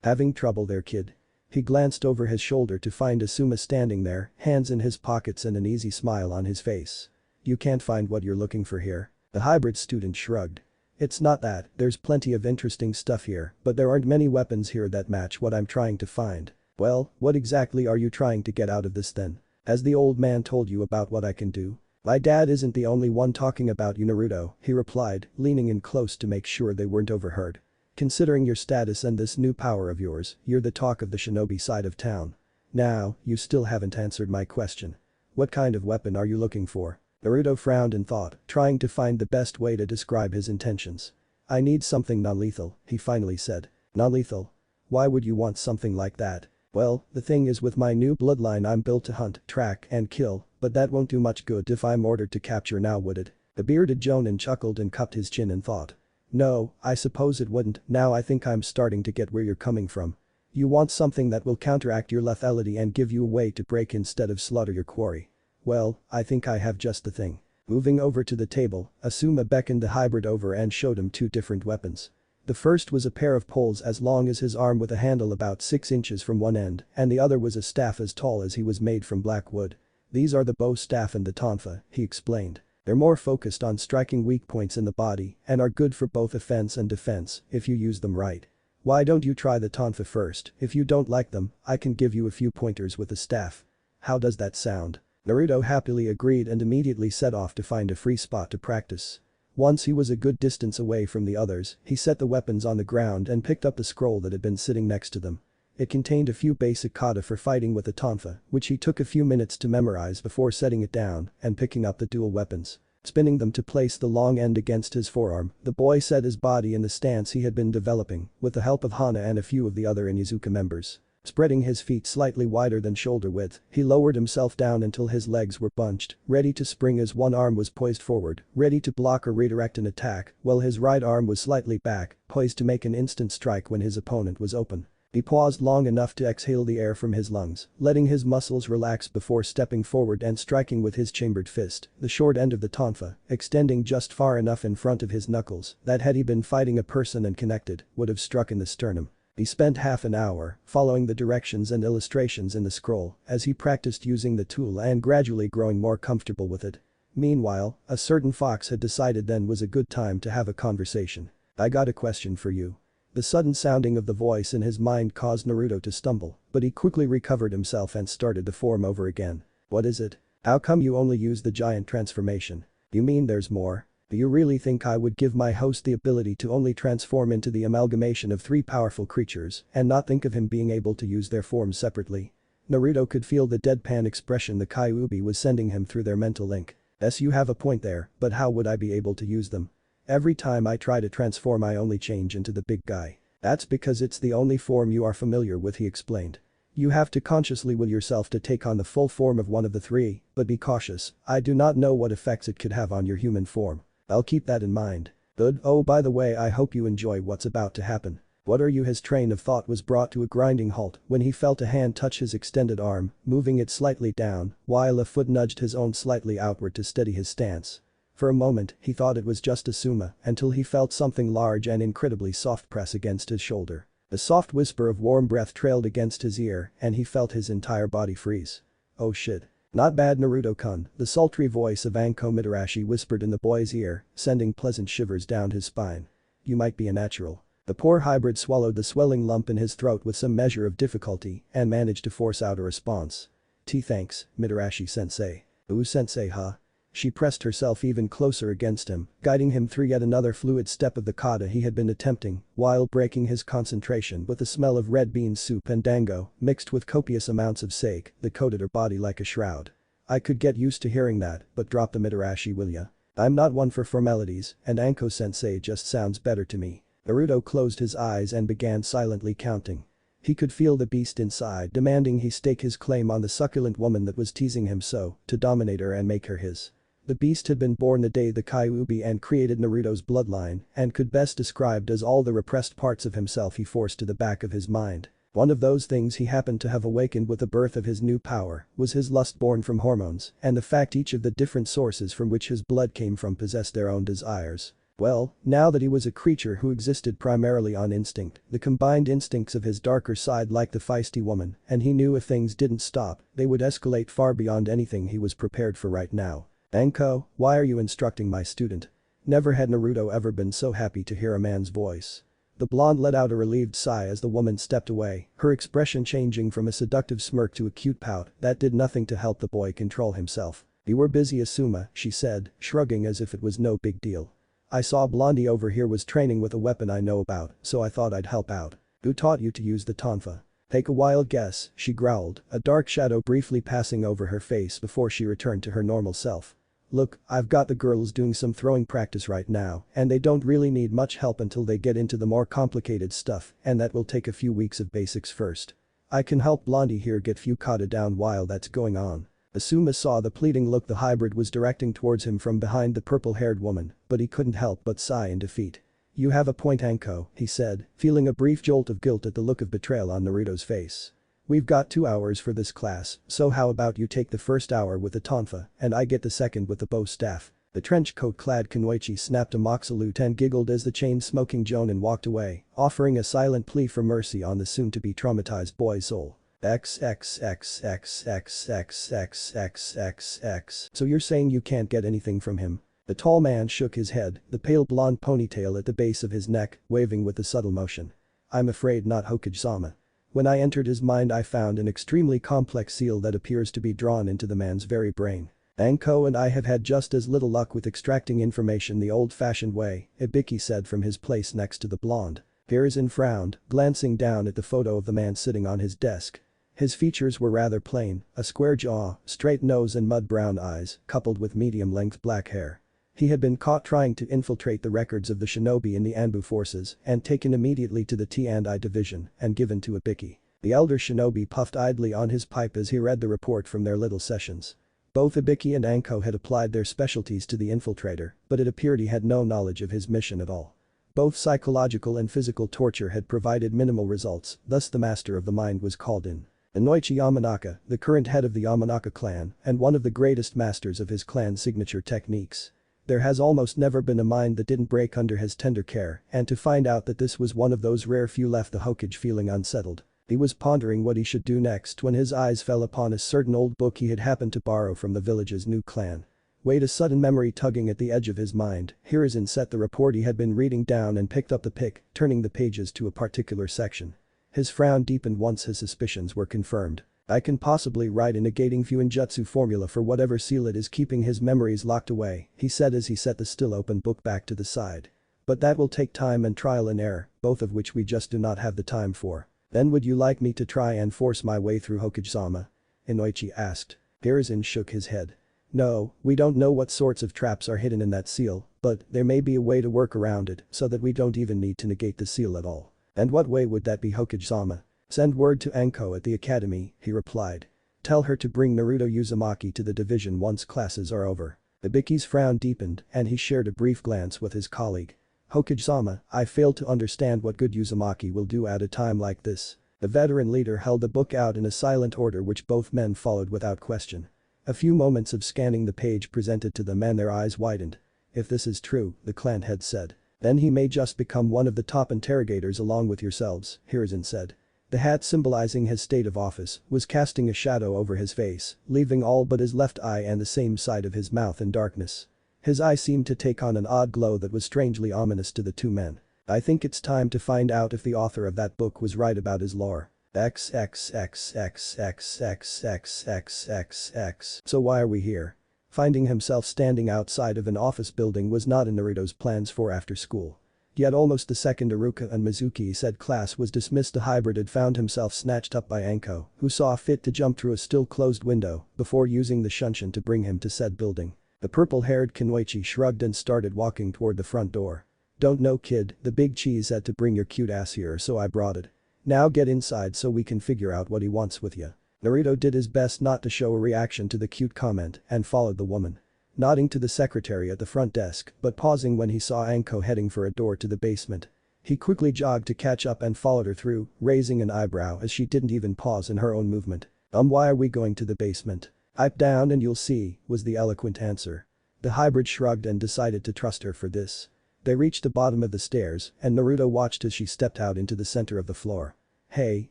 Having trouble there, kid? He glanced over his shoulder to find Asuma standing there, hands in his pockets and an easy smile on his face. You can't find what you're looking for here. The hybrid student shrugged. It's not that, there's plenty of interesting stuff here, but there aren't many weapons here that match what I'm trying to find. Well, what exactly are you trying to get out of this then? Has the old man told you about what I can do? My dad isn't the only one talking about you, Naruto, he replied, leaning in close to make sure they weren't overheard. Considering your status and this new power of yours, you're the talk of the shinobi side of town. Now, you still haven't answered my question. What kind of weapon are you looking for? Naruto frowned in thought, trying to find the best way to describe his intentions. I need something non-lethal, he finally said. Non-lethal? Why would you want something like that? Well, the thing is with my new bloodline I'm built to hunt, track, and kill, but that won't do much good if I'm ordered to capture now, would it? The bearded jonin chuckled and cupped his chin in thought. No, I suppose it wouldn't. Now I think I'm starting to get where you're coming from. You want something that will counteract your lethality and give you a way to break instead of slaughter your quarry. Well, I think I have just the thing. Moving over to the table, Asuma beckoned the hybrid over and showed him two different weapons. The first was a pair of poles as long as his arm with a handle about 6 inches from one end, and the other was a staff as tall as he was made from black wood. These are the bow staff and the tonfa, he explained. They're more focused on striking weak points in the body and are good for both offense and defense if you use them right. Why don't you try the tonfa first? If you don't like them, I can give you a few pointers with the staff. How does that sound? Naruto happily agreed and immediately set off to find a free spot to practice. Once he was a good distance away from the others, he set the weapons on the ground and picked up the scroll that had been sitting next to them. It contained a few basic kata for fighting with the tonfa, which he took a few minutes to memorize before setting it down and picking up the dual weapons. Spinning them to place the long end against his forearm, the boy set his body in the stance he had been developing, with the help of Hana and a few of the other Inizuka members. Spreading his feet slightly wider than shoulder width, he lowered himself down until his legs were bunched, ready to spring as one arm was poised forward, ready to block or redirect an attack, while his right arm was slightly back, poised to make an instant strike when his opponent was open. He paused long enough to exhale the air from his lungs, letting his muscles relax before stepping forward and striking with his chambered fist, the short end of the tonfa, extending just far enough in front of his knuckles that had he been fighting a person and connected, would have struck in the sternum. He spent half an hour following the directions and illustrations in the scroll as he practiced using the tool and gradually growing more comfortable with it. Meanwhile, a certain fox had decided then was a good time to have a conversation. I got a question for you. The sudden sounding of the voice in his mind caused Naruto to stumble, but he quickly recovered himself and started to form over again. What is it? How come you only use the giant transformation? You mean there's more? Do you really think I would give my host the ability to only transform into the amalgamation of 3 powerful creatures and not think of him being able to use their forms separately? Naruto could feel the deadpan expression the Kyuubi was sending him through their mental link. Yes, you have a point there, but how would I be able to use them? Every time I try to transform I only change into the big guy. That's because it's the only form you are familiar with, he explained. You have to consciously will yourself to take on the full form of one of the 3, but be cautious, I do not know what effects it could have on your human form. I'll keep that in mind. Good. Oh, by the way, I hope you enjoy what's about to happen. What are you? His train of thought was brought to a grinding halt when he felt a hand touch his extended arm, moving it slightly down, while a foot nudged his own slightly outward to steady his stance. For a moment, he thought it was just Asuma until he felt something large and incredibly soft press against his shoulder. A soft whisper of warm breath trailed against his ear and he felt his entire body freeze. Oh shit. Not bad, Naruto-kun, the sultry voice of Anko Mitarashi whispered in the boy's ear, sending pleasant shivers down his spine. You might be a natural. The poor hybrid swallowed the swelling lump in his throat with some measure of difficulty and managed to force out a response. Thanks, Mitarashi-sensei. Ooh, sensei, huh? She pressed herself even closer against him, guiding him through yet another fluid step of the kata he had been attempting, while breaking his concentration with the smell of red bean soup and dango, mixed with copious amounts of sake that coated her body like a shroud. I could get used to hearing that, but drop the Mitarashi, will ya? I'm not one for formalities, and Anko-sensei just sounds better to me. Naruto closed his eyes and began silently counting. He could feel the beast inside demanding he stake his claim on the succulent woman that was teasing him so, to dominate her and make her his. The beast had been born the day the Kyuubi and created Naruto's bloodline and could best described as all the repressed parts of himself he forced to the back of his mind. One of those things he happened to have awakened with the birth of his new power was his lust born from hormones and the fact each of the different sources from which his blood came from possessed their own desires. Well, now that he was a creature who existed primarily on instinct, the combined instincts of his darker side like the feisty woman, and he knew if things didn't stop, they would escalate far beyond anything he was prepared for right now. "Anko, why are you instructing my student?" Never had Naruto ever been so happy to hear a man's voice. The blonde let out a relieved sigh as the woman stepped away, her expression changing from a seductive smirk to a cute pout that did nothing to help the boy control himself. "You were busy Asuma," she said, shrugging as if it was no big deal. "I saw Blondie over here was training with a weapon I know about, so I thought I'd help out." "Who taught you to use the tonfa?" "Take a wild guess," she growled, a dark shadow briefly passing over her face before she returned to her normal self. "Look, I've got the girls doing some throwing practice right now and they don't really need much help until they get into the more complicated stuff and that will take a few weeks of basics first. I can help Blondie here get Fukada down while that's going on." Asuma saw the pleading look the hybrid was directing towards him from behind the purple-haired woman, but he couldn't help but sigh in defeat. "You have a point Anko," he said, feeling a brief jolt of guilt at the look of betrayal on Naruto's face. "We've got 2 hours for this class, so how about you take the first hour with the tonfa and I get the second with the bow staff." The trench coat-clad Kunoichi snapped a mock salute and giggled as the chain-smoking Jonin walked away, offering a silent plea for mercy on the soon-to-be traumatized boy's soul. XXXXXXXXXX. "So you're saying you can't get anything from him?" The tall man shook his head, the pale blonde ponytail at the base of his neck, waving with a subtle motion. "I'm afraid not Hokage-sama. When I entered his mind I found an extremely complex seal that appears to be drawn into the man's very brain. Anko and I have had just as little luck with extracting information the old-fashioned way," Ibiki said from his place next to the blonde. Hiruzen frowned, glancing down at the photo of the man sitting on his desk. His features were rather plain, a square jaw, straight nose and mud-brown eyes, coupled with medium-length black hair. He had been caught trying to infiltrate the records of the shinobi in the Anbu forces and taken immediately to the T&I division and given to Ibiki. The elder shinobi puffed idly on his pipe as he read the report from their little sessions. Both Ibiki and Anko had applied their specialties to the infiltrator, but it appeared he had no knowledge of his mission at all. Both psychological and physical torture had provided minimal results, thus the master of the mind was called in. Inoichi Yamanaka, the current head of the Yamanaka clan and one of the greatest masters of his clan's signature techniques. There has almost never been a mind that didn't break under his tender care, and to find out that this was one of those rare few left the Hokage feeling unsettled. He was pondering what he should do next when his eyes fell upon a certain old book he had happened to borrow from the village's new clan. Wait, a sudden memory tugging at the edge of his mind, Hiruzen set the report he had been reading down and picked up the pick, turning the pages to a particular section. His frown deepened once his suspicions were confirmed. "I can possibly write a negating Fuinjutsu formula for whatever seal it is keeping his memories locked away," he said as he set the still open book back to the side. "But that will take time and trial and error, both of which we just do not have the time for." "Then would you like me to try and force my way through Hokage-sama?" Inoichi asked. Hiruzen shook his head. "No, we don't know what sorts of traps are hidden in that seal, but there may be a way to work around it so that we don't even need to negate the seal at all." "And what way would that be, Hokage-sama?" "Send word to Anko at the academy," he replied. "Tell her to bring Naruto Uzumaki to the division once classes are over." Ibiki's frown deepened and he shared a brief glance with his colleague. "Hokage-sama, I fail to understand what good Uzumaki will do at a time like this." The veteran leader held the book out in a silent order which both men followed without question. A few moments of scanning the page presented to them and their eyes widened. "If this is true," the clan head said, "then he may just become one of the top interrogators along with yourselves," Hiruzen said. The hat symbolizing his state of office was casting a shadow over his face, leaving all but his left eye and the same side of his mouth in darkness. His eye seemed to take on an odd glow that was strangely ominous to the two men. "I think it's time to find out if the author of that book was right about his lore." XXXXXXXXXX. "So why are we here?" Finding himself standing outside of an office building was not in Naruto's plans for after school. Yet almost the second Iruka and Mizuki said class was dismissed, the hybrid had found himself snatched up by Anko, who saw fit to jump through a still-closed window before using the shunshin to bring him to said building. The purple-haired Kunoichi shrugged and started walking toward the front door. "Don't know kid, the big cheese had to bring your cute ass here so I brought it. Now get inside so we can figure out what he wants with you." Naruto did his best not to show a reaction to the cute comment and followed the woman. Nodding to the secretary at the front desk but pausing when he saw Anko heading for a door to the basement. He quickly jogged to catch up and followed her through, raising an eyebrow as she didn't even pause in her own movement. Why are we going to the basement?" "Pipe down and you'll see," was the eloquent answer. The hybrid shrugged and decided to trust her for this. They reached the bottom of the stairs and Naruto watched as she stepped out into the center of the floor. "Hey,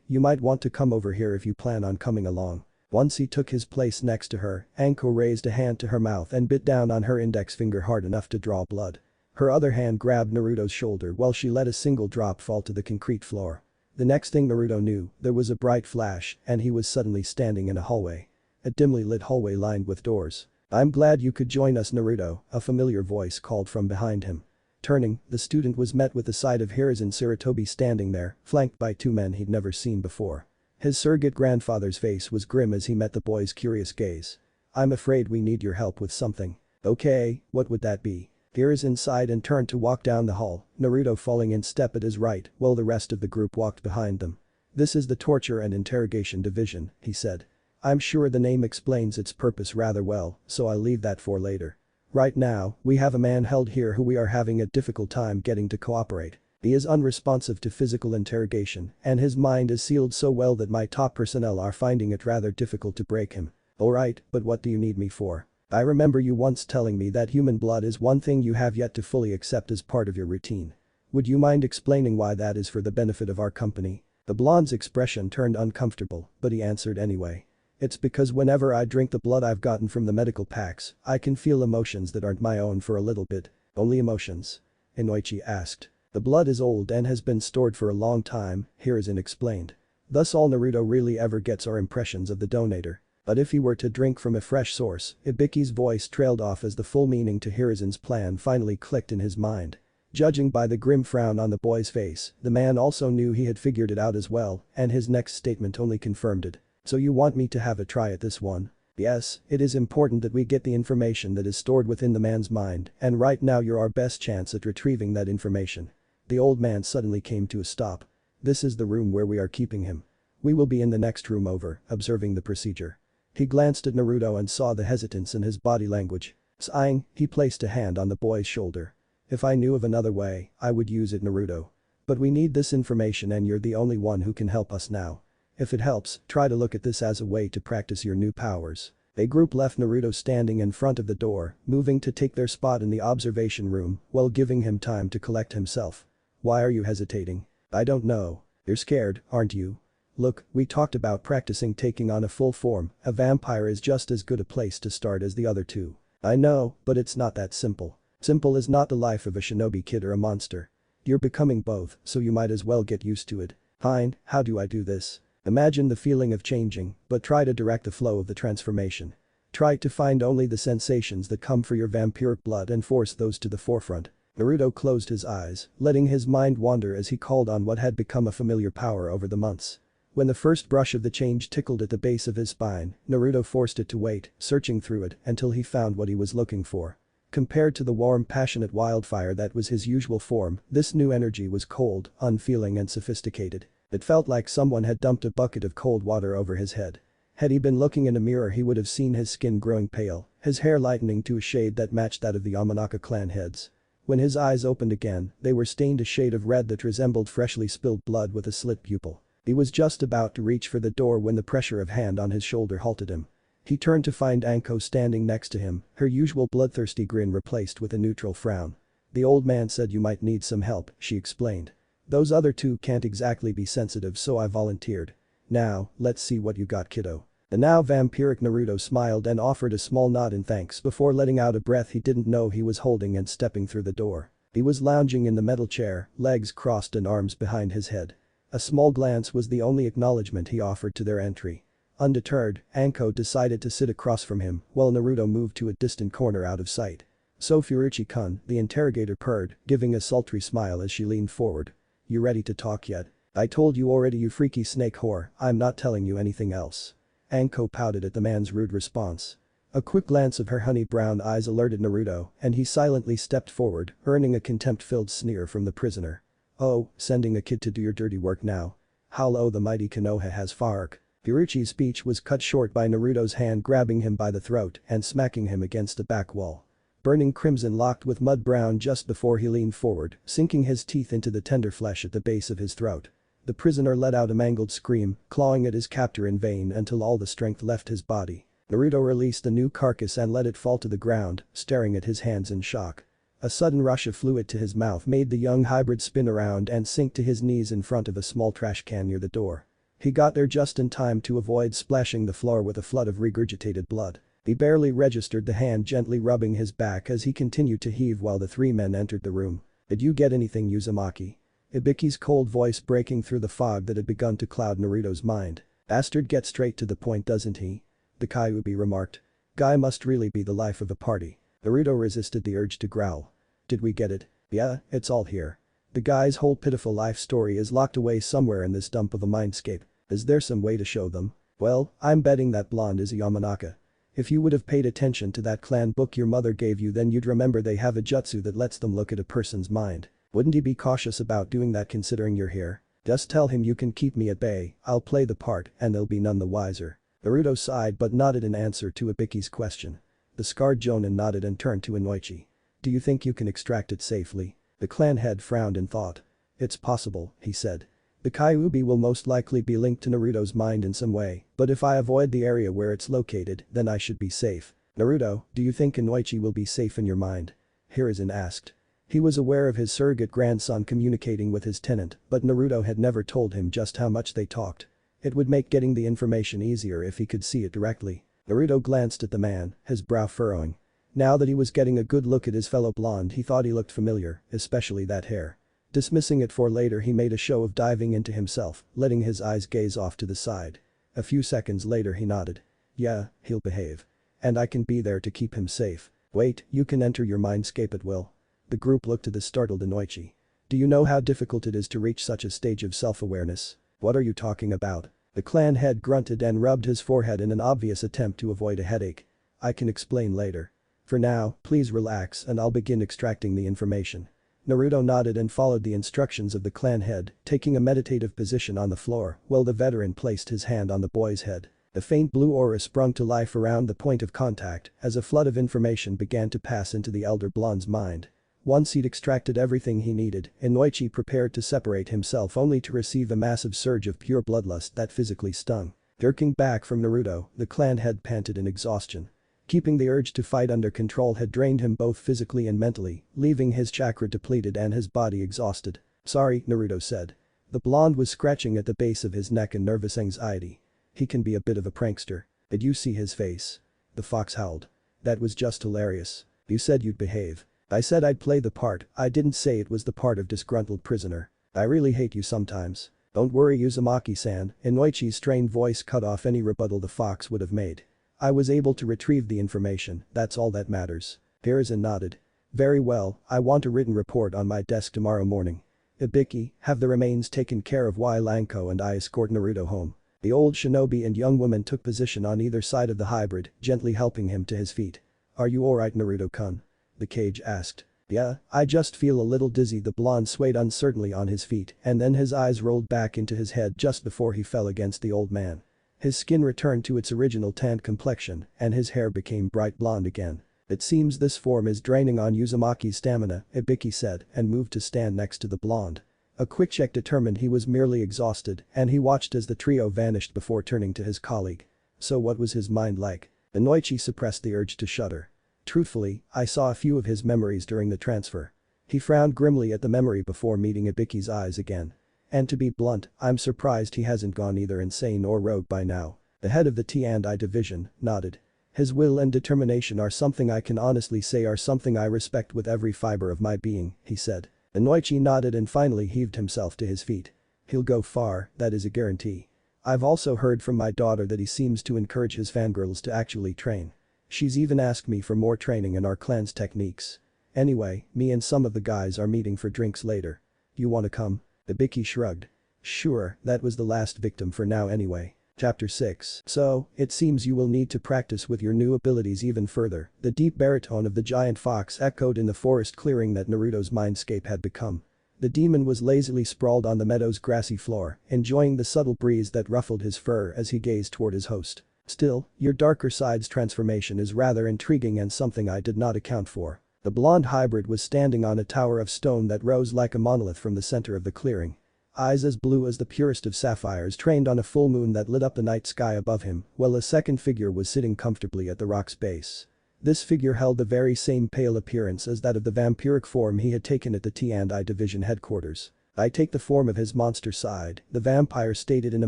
you might want to come over here if you plan on coming along." Once he took his place next to her, Anko raised a hand to her mouth and bit down on her index finger hard enough to draw blood. Her other hand grabbed Naruto's shoulder while she let a single drop fall to the concrete floor. The next thing Naruto knew, there was a bright flash and he was suddenly standing in a hallway. A dimly lit hallway lined with doors. "I'm glad you could join us, Naruto," a familiar voice called from behind him. Turning, the student was met with the sight of Hiruzen Sarutobi standing there, flanked by two men he'd never seen before. His surrogate grandfather's face was grim as he met the boy's curious gaze. "I'm afraid we need your help with something." "Okay, what would that be?" Hiruzen sighed and turned to walk down the hall, Naruto falling in step at his right while the rest of the group walked behind them. "This is the torture and interrogation division," he said. "I'm sure the name explains its purpose rather well, so I'll leave that for later. Right now, we have a man held here who we are having a difficult time getting to cooperate. He is unresponsive to physical interrogation and his mind is sealed so well that my top personnel are finding it rather difficult to break him." "Alright, but what do you need me for?" "I remember you once telling me that human blood is one thing you have yet to fully accept as part of your routine. Would you mind explaining why that is for the benefit of our company?" The blonde's expression turned uncomfortable, but he answered anyway. "It's because whenever I drink the blood I've gotten from the medical packs, I can feel emotions that aren't my own for a little bit." "Only emotions?" Inoichi asked. "The blood is old and has been stored for a long time," Hiruzen explained. "Thus all Naruto really ever gets are impressions of the donator. But if he were to drink from a fresh source," Ibiki's voice trailed off as the full meaning to Hiruzen's plan finally clicked in his mind. Judging by the grim frown on the boy's face, the man also knew he had figured it out as well, and his next statement only confirmed it. "So you want me to have a try at this one?" "Yes, it is important that we get the information that is stored within the man's mind, and right now you're our best chance at retrieving that information." The old man suddenly came to a stop. "This is the room where we are keeping him. We will be in the next room over," observing the procedure. He glanced at Naruto and saw the hesitance in his body language. Sighing, he placed a hand on the boy's shoulder. "If I knew of another way, I would use it, Naruto. But we need this information and you're the only one who can help us now. If it helps, try to look at this as a way to practice your new powers." A group left Naruto standing in front of the door, moving to take their spot in the observation room while giving him time to collect himself. "Why are you hesitating?" "I don't know." "You're scared, aren't you?" "Look, we talked about practicing taking on a full form, a vampire is just as good a place to start as the other two." "I know, but it's not that simple. Simple is not the life of a shinobi kid or a monster. You're becoming both, so you might as well get used to it." "Fine, how do I do this?" "Imagine the feeling of changing, but try to direct the flow of the transformation. Try to find only the sensations that come for your vampiric blood and force those to the forefront." Naruto closed his eyes, letting his mind wander as he called on what had become a familiar power over the months. When the first brush of the change tickled at the base of his spine, Naruto forced it to wait, searching through it until he found what he was looking for. Compared to the warm, passionate wildfire that was his usual form, this new energy was cold, unfeeling and sophisticated. It felt like someone had dumped a bucket of cold water over his head. Had he been looking in a mirror he would have seen his skin growing pale, his hair lightening to a shade that matched that of the Yamanaka clan heads. When his eyes opened again, they were stained a shade of red that resembled freshly spilled blood with a slit pupil. He was just about to reach for the door when the pressure of hand on his shoulder halted him. He turned to find Anko standing next to him, her usual bloodthirsty grin replaced with a neutral frown. "The old man said you might need some help," she explained. "Those other two can't exactly be sensitive so I volunteered. Now, let's see what you got, kiddo." The now vampiric Naruto smiled and offered a small nod in thanks before letting out a breath he didn't know he was holding and stepping through the door. He was lounging in the metal chair, legs crossed and arms behind his head. A small glance was the only acknowledgement he offered to their entry. Undeterred, Anko decided to sit across from him while Naruto moved to a distant corner out of sight. "So Furuichi-kun," the interrogator purred, giving a sultry smile as she leaned forward. "You ready to talk yet?" "I told you already, you freaky snake whore, I'm not telling you anything else." Anko pouted at the man's rude response. A quick glance of her honey brown eyes alerted Naruto, and he silently stepped forward, earning a contempt-filled sneer from the prisoner. "Oh, sending a kid to do your dirty work now. How low the mighty Konoha has fallen." Furuichi's speech was cut short by Naruto's hand grabbing him by the throat and smacking him against the back wall. Burning crimson locked with mud brown just before he leaned forward, sinking his teeth into the tender flesh at the base of his throat. The prisoner let out a mangled scream, clawing at his captor in vain until all the strength left his body. Naruto released the new carcass and let it fall to the ground, staring at his hands in shock. A sudden rush of fluid to his mouth made the young hybrid spin around and sink to his knees in front of a small trash can near the door. He got there just in time to avoid splashing the floor with a flood of regurgitated blood. He barely registered the hand gently rubbing his back as he continued to heave while the three men entered the room. "Did you get anything, Uzumaki?" Ibiki's cold voice breaking through the fog that had begun to cloud Naruto's mind. "Bastard gets straight to the point, doesn't he?" the Kyuubi remarked. "Guy must really be the life of a party." Naruto resisted the urge to growl. "Did we get it?" "Yeah, it's all here. The guy's whole pitiful life story is locked away somewhere in this dump of a mindscape. Is there some way to show them?" "Well, I'm betting that blonde is a Yamanaka. If you would have paid attention to that clan book your mother gave you then you'd remember they have a jutsu that lets them look at a person's mind. Wouldn't he be cautious about doing that considering you're here? Just tell him you can keep me at bay, I'll play the part and they'll be none the wiser." Naruto sighed but nodded in answer to Ibiki's question. The scarred Jonin nodded and turned to Inoichi. "Do you think you can extract it safely?" The clan head frowned in thought. "It's possible," he said. "The Kyuubi will most likely be linked to Naruto's mind in some way, but if I avoid the area where it's located, then I should be safe." "Naruto, do you think Inoichi will be safe in your mind?" Hiruzen asked. He was aware of his surrogate grandson communicating with his tenant, but Naruto had never told him just how much they talked. It would make getting the information easier if he could see it directly. Naruto glanced at the man, his brow furrowing. Now that he was getting a good look at his fellow blonde he thought he looked familiar, especially that hair. Dismissing it for later he made a show of diving into himself, letting his eyes gaze off to the side. A few seconds later he nodded. "Yeah, he'll behave. And I can be there to keep him safe. Wait, you can enter your mindscape at will." The group looked at the startled Inoichi. "Do you know how difficult it is to reach such a stage of self-awareness?" "What are you talking about?" The clan head grunted and rubbed his forehead in an obvious attempt to avoid a headache. "I can explain later. For now, please relax and I'll begin extracting the information." Naruto nodded and followed the instructions of the clan head, taking a meditative position on the floor while the veteran placed his hand on the boy's head. The faint blue aura sprung to life around the point of contact as a flood of information began to pass into the elder blonde's mind. Once he'd extracted everything he needed, Inoichi prepared to separate himself only to receive a massive surge of pure bloodlust that physically stung. Jerking back from Naruto, the clan head panted in exhaustion. Keeping the urge to fight under control had drained him both physically and mentally, leaving his chakra depleted and his body exhausted. "Sorry," Naruto said. The blonde was scratching at the base of his neck in nervous anxiety. "He can be a bit of a prankster. Did you see his face?" The fox howled. "That was just hilarious. You said you'd behave." "I said I'd play the part, I didn't say it was the part of disgruntled prisoner. I really hate you sometimes." "Don't worry Uzumaki-san," Inoichi's strained voice cut off any rebuttal the fox would have made. "I was able to retrieve the information, that's all that matters." Hiruzen nodded. "Very well, I want a written report on my desk tomorrow morning. Ibiki, have the remains taken care of while Lanko and I escort Naruto home." The old shinobi and young woman took position on either side of the hybrid, gently helping him to his feet. "Are you alright Naruto-kun?" the cage asked. "Yeah, I just feel a little dizzy." The blonde swayed uncertainly on his feet and then his eyes rolled back into his head just before he fell against the old man. His skin returned to its original tanned complexion and his hair became bright blonde again. "It seems this form is draining on Uzumaki's stamina," Ibiki said and moved to stand next to the blonde. A quick check determined he was merely exhausted and he watched as the trio vanished before turning to his colleague. "So what was his mind like?" Inoichi suppressed the urge to shudder. "Truthfully, I saw a few of his memories during the transfer." He frowned grimly at the memory before meeting Ibiki's eyes again. "And to be blunt, I'm surprised he hasn't gone either insane or rogue by now." The head of the T&I division nodded. "His will and determination are something I can honestly say are something I respect with every fiber of my being," he said. Inoichi nodded and finally heaved himself to his feet. "He'll go far, that is a guarantee. I've also heard from my daughter that he seems to encourage his fangirls to actually train. She's even asked me for more training in our clan's techniques. Anyway, me and some of the guys are meeting for drinks later. You wanna come?" Ibiki shrugged. "Sure, that was the last victim for now anyway." Chapter 6. So, it seems you will need to practice with your new abilities even further. The deep baritone of the giant fox echoed in the forest clearing that Naruto's mindscape had become. The demon was lazily sprawled on the meadow's grassy floor, enjoying the subtle breeze that ruffled his fur as he gazed toward his host. Still, your darker side's transformation is rather intriguing and something I did not account for. The blonde hybrid was standing on a tower of stone that rose like a monolith from the center of the clearing. Eyes as blue as the purest of sapphires trained on a full moon that lit up the night sky above him, while a second figure was sitting comfortably at the rock's base. This figure held the very same pale appearance as that of the vampiric form he had taken at the T&I division headquarters. "I take the form of his monster side," the vampire stated in a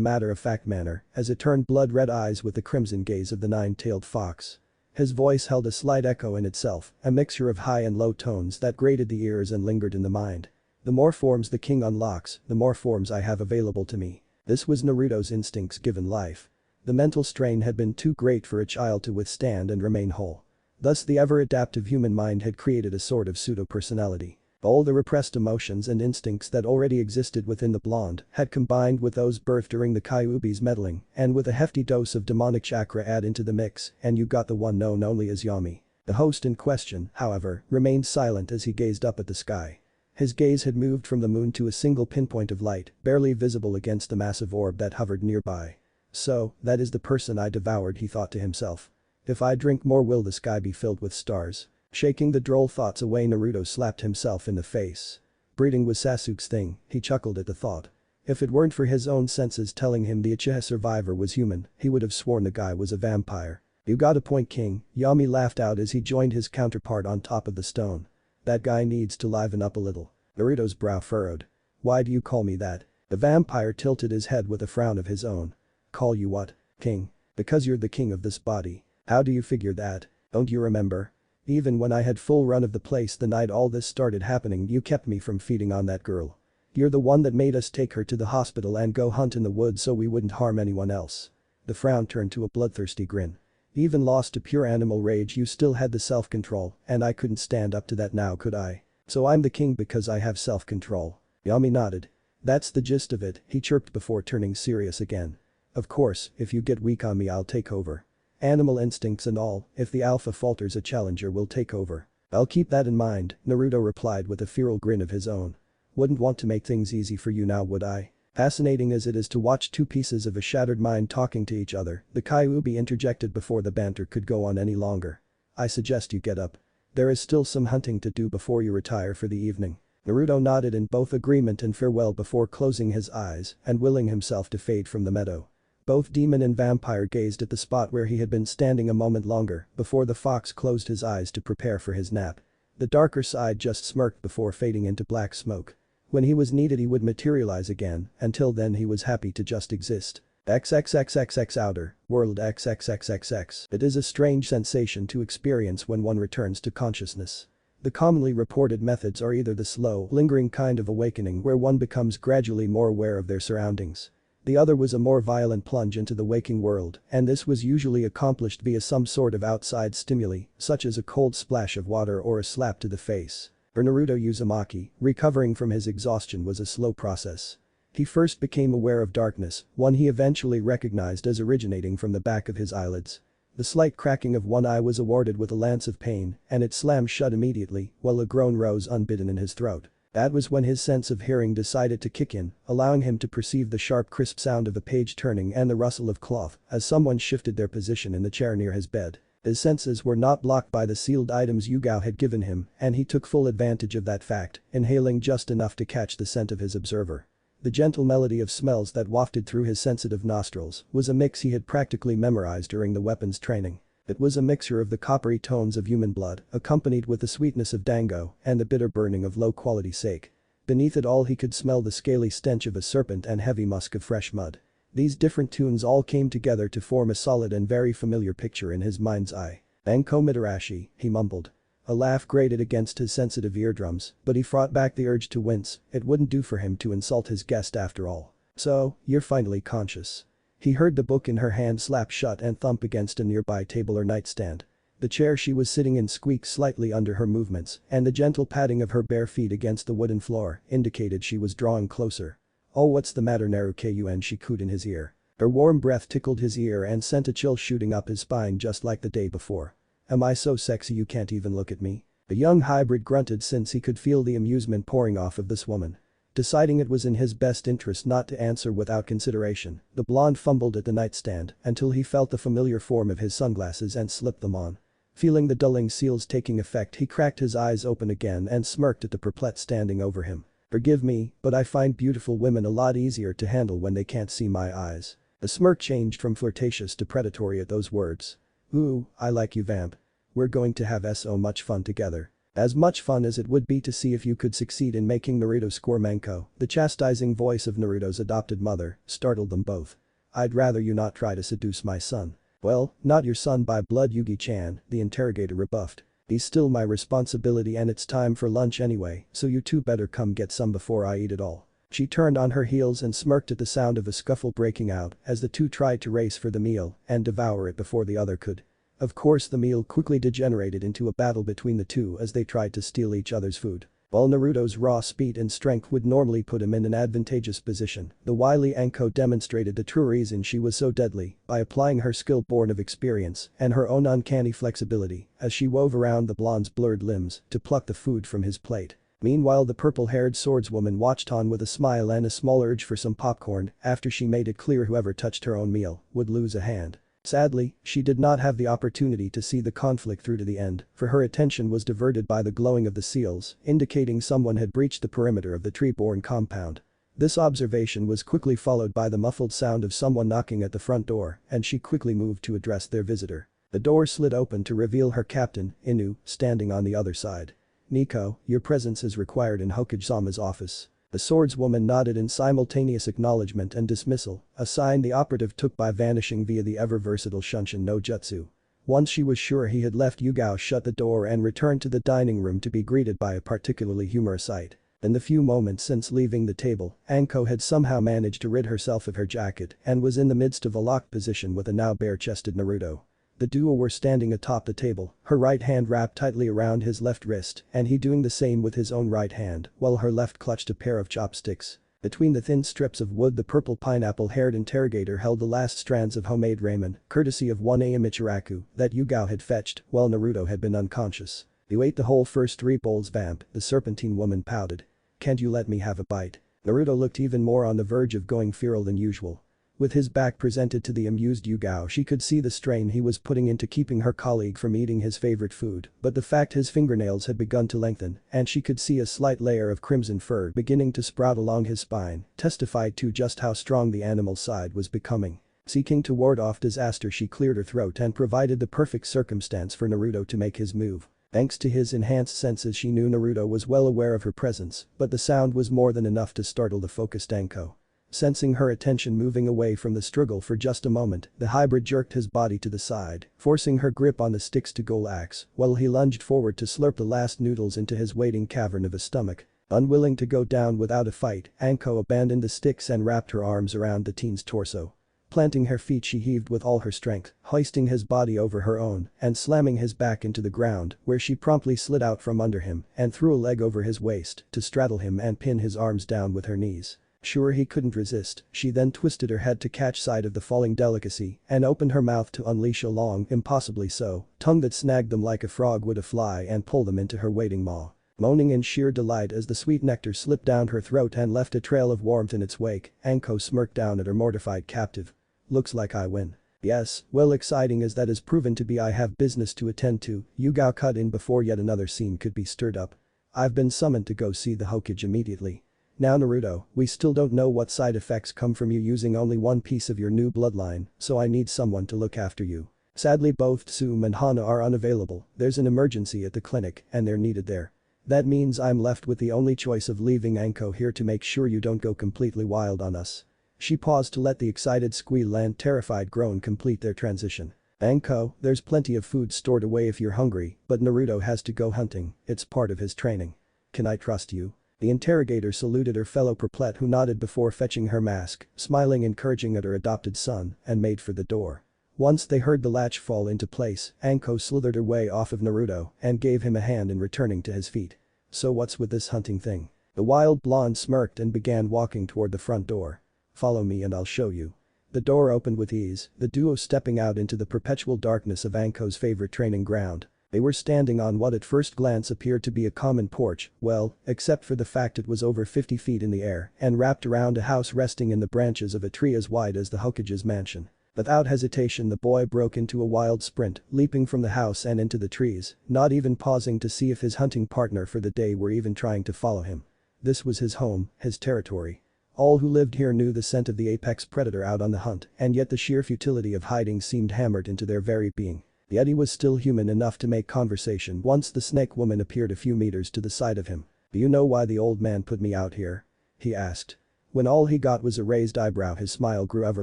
matter-of-fact manner as it turned blood-red eyes with the crimson gaze of the nine-tailed fox. His voice held a slight echo in itself, a mixture of high and low tones that grated the ears and lingered in the mind. "The more forms the king unlocks, the more forms I have available to me." This was Naruto's instincts given life. The mental strain had been too great for a child to withstand and remain whole. Thus the ever-adaptive human mind had created a sort of pseudo-personality. All the repressed emotions and instincts that already existed within the blonde had combined with those birthed during the Kyuubi's meddling, and with a hefty dose of demonic chakra add into the mix, and you got the one known only as Yami. The host in question, however, remained silent as he gazed up at the sky. His gaze had moved from the moon to a single pinpoint of light, barely visible against the massive orb that hovered nearby. "So, that is the person I devoured," he thought to himself. "If I drink more, will the sky be filled with stars?" Shaking the droll thoughts away, Naruto slapped himself in the face. Breeding was Sasuke's thing, he chuckled at the thought. If it weren't for his own senses telling him the Uchiha survivor was human, he would have sworn the guy was a vampire. "You got a point, King," Yami laughed out as he joined his counterpart on top of the stone. "That guy needs to liven up a little." Naruto's brow furrowed. "Why do you call me that?" The vampire tilted his head with a frown of his own. "Call you what? King? Because you're the king of this body. How do you figure that? Don't you remember? Even when I had full run of the place the night all this started happening, you kept me from feeding on that girl. You're the one that made us take her to the hospital and go hunt in the woods so we wouldn't harm anyone else." The frown turned to a bloodthirsty grin. "Even lost to pure animal rage, you still had the self-control, and I couldn't stand up to that now, could I? So I'm the king because I have self-control." Yami nodded. "That's the gist of it," he chirped before turning serious again. "Of course, if you get weak on me, I'll take over. Animal instincts and all, if the alpha falters, a challenger will take over." "I'll keep that in mind," Naruto replied with a feral grin of his own. "Wouldn't want to make things easy for you now, would I?" Fascinating as it is to watch two pieces of a shattered mind talking to each other, the Kyuubi interjected before the banter could go on any longer. "I suggest you get up. There is still some hunting to do before you retire for the evening." Naruto nodded in both agreement and farewell before closing his eyes and willing himself to fade from the meadow. Both demon and vampire gazed at the spot where he had been standing a moment longer before the fox closed his eyes to prepare for his nap. The darker side just smirked before fading into black smoke. When he was needed he would materialize again, until then he was happy to just exist. XXXXX outer world XXXXX. It is a strange sensation to experience when one returns to consciousness. The commonly reported methods are either the slow, lingering kind of awakening where one becomes gradually more aware of their surroundings. The other was a more violent plunge into the waking world, and this was usually accomplished via some sort of outside stimuli, such as a cold splash of water or a slap to the face. For Naruto Uzumaki, recovering from his exhaustion was a slow process. He first became aware of darkness, one he eventually recognized as originating from the back of his eyelids. The slight cracking of one eye was awarded with a lance of pain, and it slammed shut immediately, while a groan rose unbidden in his throat. That was when his sense of hearing decided to kick in, allowing him to perceive the sharp crisp sound of a page turning and the rustle of cloth as someone shifted their position in the chair near his bed. His senses were not blocked by the sealed items Yugao had given him, and he took full advantage of that fact, inhaling just enough to catch the scent of his observer. The gentle melody of smells that wafted through his sensitive nostrils was a mix he had practically memorized during the weapons training. It was a mixture of the coppery tones of human blood, accompanied with the sweetness of dango and the bitter burning of low-quality sake. Beneath it all he could smell the scaly stench of a serpent and heavy musk of fresh mud. These different tunes all came together to form a solid and very familiar picture in his mind's eye. "Banko Mitarashi," he mumbled. A laugh grated against his sensitive eardrums, but he fought back the urge to wince. It wouldn't do for him to insult his guest after all. "So, you're finally conscious." He heard the book in her hand slap shut and thump against a nearby table or nightstand. The chair she was sitting in squeaked slightly under her movements, and the gentle patting of her bare feet against the wooden floor indicated she was drawing closer. "Oh, what's the matter, Naruto?" she cooed in his ear. Her warm breath tickled his ear and sent a chill shooting up his spine just like the day before. Am I so sexy you can't even look at me? The young hybrid grunted since he could feel the amusement pouring off of this woman. Deciding it was in his best interest not to answer without consideration, the blonde fumbled at the nightstand until he felt the familiar form of his sunglasses and slipped them on. Feeling the dulling seals taking effect, he cracked his eyes open again and smirked at the perplexed standing over him. Forgive me, but I find beautiful women a lot easier to handle when they can't see my eyes. The smirk changed from flirtatious to predatory at those words. Ooh, I like you vamp. We're going to have so much fun together. As much fun as it would be to see if you could succeed in making Naruto score Manko, the chastising voice of Naruto's adopted mother, startled them both. I'd rather you not try to seduce my son. Well, not your son by blood, Yugi-chan, the interrogator rebuffed. He's still my responsibility and it's time for lunch anyway, so you two better come get some before I eat it all. She turned on her heels and smirked at the sound of a scuffle breaking out as the two tried to race for the meal and devour it before the other could. Of course, the meal quickly degenerated into a battle between the two as they tried to steal each other's food. While Naruto's raw speed and strength would normally put him in an advantageous position, the wily Anko demonstrated the true reason she was so deadly by applying her skill born of experience and her own uncanny flexibility as she wove around the blonde's blurred limbs to pluck the food from his plate. Meanwhile, the purple-haired swordswoman watched on with a smile and a small urge for some popcorn after she made it clear whoever touched her own meal would lose a hand. Sadly, she did not have the opportunity to see the conflict through to the end, for her attention was diverted by the glowing of the seals, indicating someone had breached the perimeter of the tree-born compound. This observation was quickly followed by the muffled sound of someone knocking at the front door, and she quickly moved to address their visitor. The door slid open to reveal her captain, Inu, standing on the other side. Nico, your presence is required in Hokage-sama's office. The swordswoman nodded in simultaneous acknowledgement and dismissal, a sign the operative took by vanishing via the ever-versatile Shunshin no Jutsu. Once she was sure he had left, Yugao shut the door and returned to the dining room to be greeted by a particularly humorous sight. In the few moments since leaving the table, Anko had somehow managed to rid herself of her jacket and was in the midst of a locked position with a now bare-chested Naruto. The duo were standing atop the table, her right hand wrapped tightly around his left wrist and he doing the same with his own right hand while her left clutched a pair of chopsticks. Between the thin strips of wood, the purple pineapple-haired interrogator held the last strands of homemade ramen, courtesy of 1am Ichiraku, that Yugao had fetched while Naruto had been unconscious. You ate the whole first 3 bowls, vamp, the serpentine woman pouted. Can't you let me have a bite? Naruto looked even more on the verge of going feral than usual. With his back presented to the amused Yugao, she could see the strain he was putting into keeping her colleague from eating his favorite food, but the fact his fingernails had begun to lengthen and she could see a slight layer of crimson fur beginning to sprout along his spine testified to just how strong the animal's side was becoming. Seeking to ward off disaster, she cleared her throat and provided the perfect circumstance for Naruto to make his move. Thanks to his enhanced senses, she knew Naruto was well aware of her presence, but the sound was more than enough to startle the focused Anko. Sensing her attention moving away from the struggle for just a moment, the hybrid jerked his body to the side, forcing her grip on the sticks to go lax, while he lunged forward to slurp the last noodles into his waiting cavern of a stomach. Unwilling to go down without a fight, Anko abandoned the sticks and wrapped her arms around the teen's torso. Planting her feet, she heaved with all her strength, hoisting his body over her own and slamming his back into the ground, where she promptly slid out from under him and threw a leg over his waist to straddle him and pin his arms down with her knees. Sure he couldn't resist, she then twisted her head to catch sight of the falling delicacy and opened her mouth to unleash a long, impossibly so, tongue that snagged them like a frog would a fly and pull them into her waiting maw. Moaning in sheer delight as the sweet nectar slipped down her throat and left a trail of warmth in its wake, Anko smirked down at her mortified captive. Looks like I win. Yes, well, exciting as that has proven to be, I have business to attend to, Yugao cut in before yet another scene could be stirred up. I've been summoned to go see the Hokage immediately. Now Naruto, we still don't know what side effects come from you using only one piece of your new bloodline, so I need someone to look after you. Sadly, both Tsume and Hana are unavailable, there's an emergency at the clinic and they're needed there. That means I'm left with the only choice of leaving Anko here to make sure you don't go completely wild on us. She paused to let the excited squeal and terrified groan complete their transition. Anko, there's plenty of food stored away if you're hungry, but Naruto has to go hunting, it's part of his training. Can I trust you? The interrogator saluted her fellow perplet, who nodded before fetching her mask, smiling encouraging at her adopted son, and made for the door. Once they heard the latch fall into place, Anko slithered her way off of Naruto and gave him a hand in returning to his feet. So what's with this hunting thing? The wild blonde smirked and began walking toward the front door. Follow me and I'll show you. The door opened with ease, the duo stepping out into the perpetual darkness of Anko's favorite training ground. They were standing on what at first glance appeared to be a common porch, well, except for the fact it was over 50 feet in the air and wrapped around a house resting in the branches of a tree as wide as the Hokage's mansion. Without hesitation the boy broke into a wild sprint, leaping from the house and into the trees, not even pausing to see if his hunting partner for the day were even trying to follow him. This was his home, his territory. All who lived here knew the scent of the apex predator out on the hunt, and yet the sheer futility of hiding seemed hammered into their very being. Yet he was still human enough to make conversation once the snake woman appeared a few meters to the side of him. "Do you know why the old man put me out here?" he asked. When all he got was a raised eyebrow his smile grew ever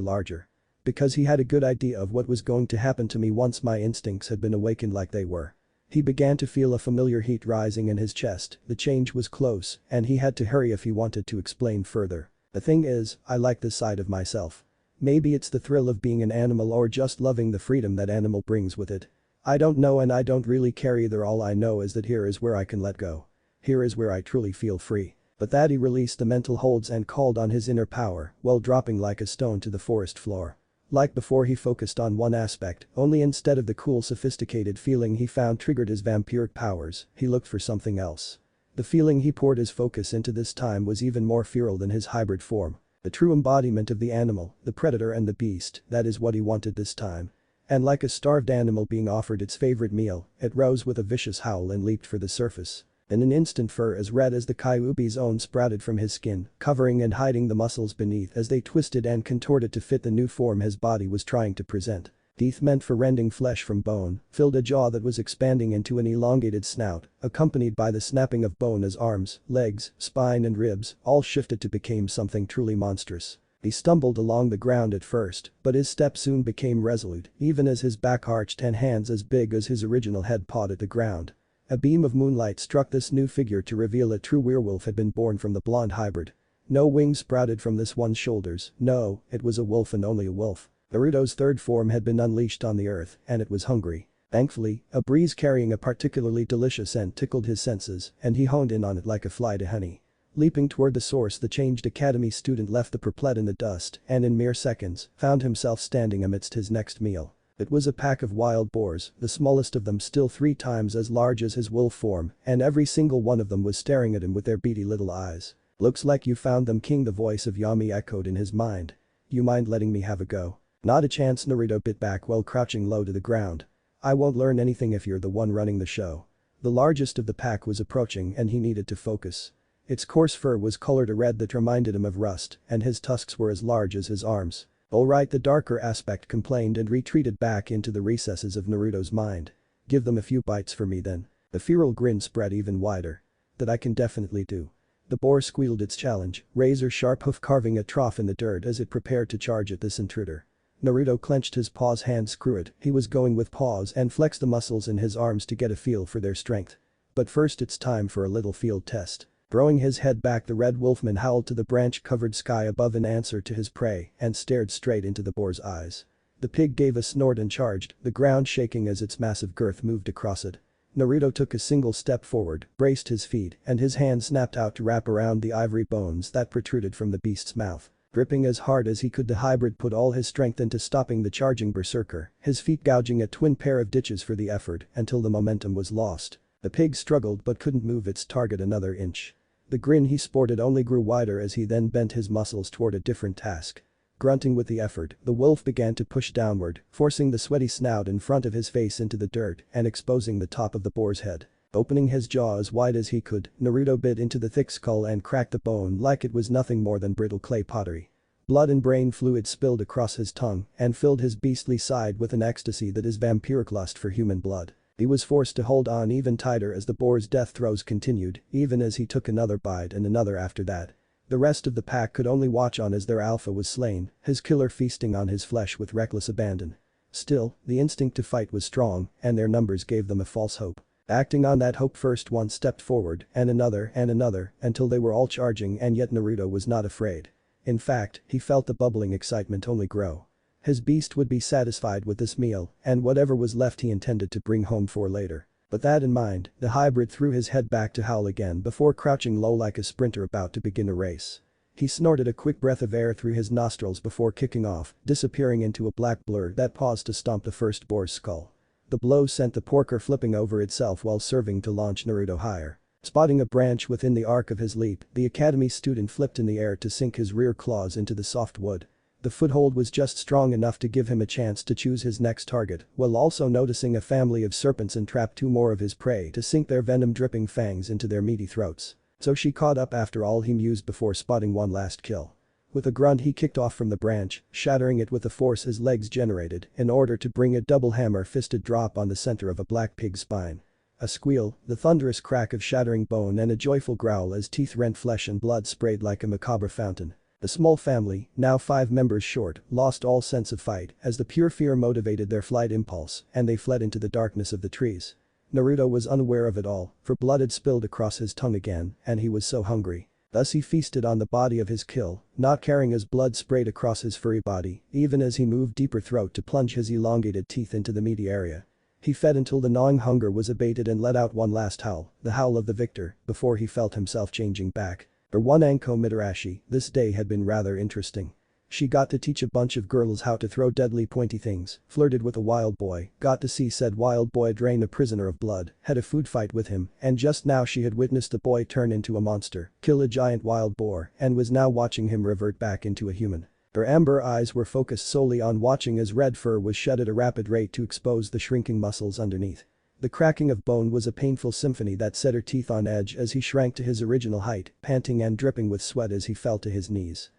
larger. "Because he had a good idea of what was going to happen to me once my instincts had been awakened like they were." He began to feel a familiar heat rising in his chest, the change was close, and he had to hurry if he wanted to explain further. "The thing is, I like this side of myself. Maybe it's the thrill of being an animal or just loving the freedom that animal brings with it. I don't know and I don't really care either, all I know is that here is where I can let go. Here is where I truly feel free." But that he released the mental holds and called on his inner power, while dropping like a stone to the forest floor. Like before he focused on one aspect, only instead of the cool sophisticated feeling he found triggered his vampiric powers, he looked for something else. The feeling he poured his focus into this time was even more feral than his hybrid form. The true embodiment of the animal, the predator and the beast, that is what he wanted this time. And like a starved animal being offered its favorite meal, it rose with a vicious howl and leaped for the surface. In an instant fur as red as the Kyuubi's own sprouted from his skin, covering and hiding the muscles beneath as they twisted and contorted to fit the new form his body was trying to present. Teeth meant for rending flesh from bone, filled a jaw that was expanding into an elongated snout, accompanied by the snapping of bone as arms, legs, spine and ribs all shifted to become something truly monstrous. He stumbled along the ground at first, but his step soon became resolute, even as his back arched and hands as big as his original head pawed at the ground. A beam of moonlight struck this new figure to reveal a true werewolf had been born from the blonde hybrid. No wings sprouted from this one's shoulders, no, it was a wolf and only a wolf. Naruto's third form had been unleashed on the earth, and it was hungry. Thankfully, a breeze carrying a particularly delicious scent tickled his senses, and he honed in on it like a fly to honey. Leaping toward the source, the changed academy student left the perplet in the dust and in mere seconds, found himself standing amidst his next meal. It was a pack of wild boars, the smallest of them still 3 times as large as his wolf form, and every single one of them was staring at him with their beady little eyes. "Looks like you found them, King," the voice of Yami echoed in his mind. "You mind letting me have a go?" "Not a chance," Naruto bit back while crouching low to the ground. "I won't learn anything if you're the one running the show." The largest of the pack was approaching and he needed to focus. Its coarse fur was colored a red that reminded him of rust, and his tusks were as large as his arms. "Alright," the darker aspect complained and retreated back into the recesses of Naruto's mind. "Give them a few bites for me then." The feral grin spread even wider. "That I can definitely do." The boar squealed its challenge, razor-sharp hoof carving a trough in the dirt as it prepared to charge at this intruder. Naruto clenched his paws, hand screw it, he was going with paws and flexed the muscles in his arms to get a feel for their strength. But first it's time for a little field test. Throwing his head back, the red wolfman howled to the branch-covered sky above in answer to his prey and stared straight into the boar's eyes. The pig gave a snort and charged, the ground shaking as its massive girth moved across it. Naruto took a single step forward, braced his feet, and his hand snapped out to wrap around the ivory bones that protruded from the beast's mouth. Gripping as hard as he could, the hybrid put all his strength into stopping the charging berserker, his feet gouging a twin pair of ditches for the effort until the momentum was lost. The pig struggled but couldn't move its target another inch. The grin he sported only grew wider as he then bent his muscles toward a different task. Grunting with the effort, the wolf began to push downward, forcing the sweaty snout in front of his face into the dirt and exposing the top of the boar's head. Opening his jaw as wide as he could, Naruto bit into the thick skull and cracked the bone like it was nothing more than brittle clay pottery. Blood and brain fluid spilled across his tongue and filled his beastly side with an ecstasy that is vampiric lust for human blood. He was forced to hold on even tighter as the boar's death throes continued, even as he took another bite and another after that. The rest of the pack could only watch on as their alpha was slain, his killer feasting on his flesh with reckless abandon. Still, the instinct to fight was strong, and their numbers gave them a false hope. Acting on that hope, first one stepped forward, and another, until they were all charging, and yet Naruto was not afraid. In fact, he felt the bubbling excitement only grow. His beast would be satisfied with this meal, and whatever was left he intended to bring home for later. With that in mind, the hybrid threw his head back to howl again before crouching low like a sprinter about to begin a race. He snorted a quick breath of air through his nostrils before kicking off, disappearing into a black blur that paused to stomp the first boar's skull. The blow sent the porker flipping over itself while serving to launch Naruto higher. Spotting a branch within the arc of his leap, the academy student flipped in the air to sink his rear claws into the soft wood. The foothold was just strong enough to give him a chance to choose his next target, while also noticing a family of serpents entrap two more of his prey to sink their venom-dripping fangs into their meaty throats. So she caught up after all, he mused before spotting one last kill. With a grunt he kicked off from the branch, shattering it with the force his legs generated in order to bring a double hammer-fisted drop on the center of a black pig's spine. A squeal, the thunderous crack of shattering bone and a joyful growl as teeth rent flesh and blood sprayed like a macabre fountain. The small family, now 5 members short, lost all sense of fight as the pure fear motivated their flight impulse and they fled into the darkness of the trees. Naruto was unaware of it all, for blood had spilled across his tongue again and he was so hungry. Thus he feasted on the body of his kill, not caring as blood sprayed across his furry body, even as he moved deeper throat to plunge his elongated teeth into the meaty area. He fed until the gnawing hunger was abated and let out one last howl, the howl of the victor, before he felt himself changing back. For one Anko Mitarashi, this day had been rather interesting. She got to teach a bunch of girls how to throw deadly pointy things, flirted with a wild boy, got to see said wild boy drain a prisoner of blood, had a food fight with him, and just now she had witnessed the boy turn into a monster, kill a giant wild boar, and was now watching him revert back into a human. Her amber eyes were focused solely on watching as red fur was shed at a rapid rate to expose the shrinking muscles underneath. The cracking of bone was a painful symphony that set her teeth on edge as he shrank to his original height, panting and dripping with sweat as he fell to his knees.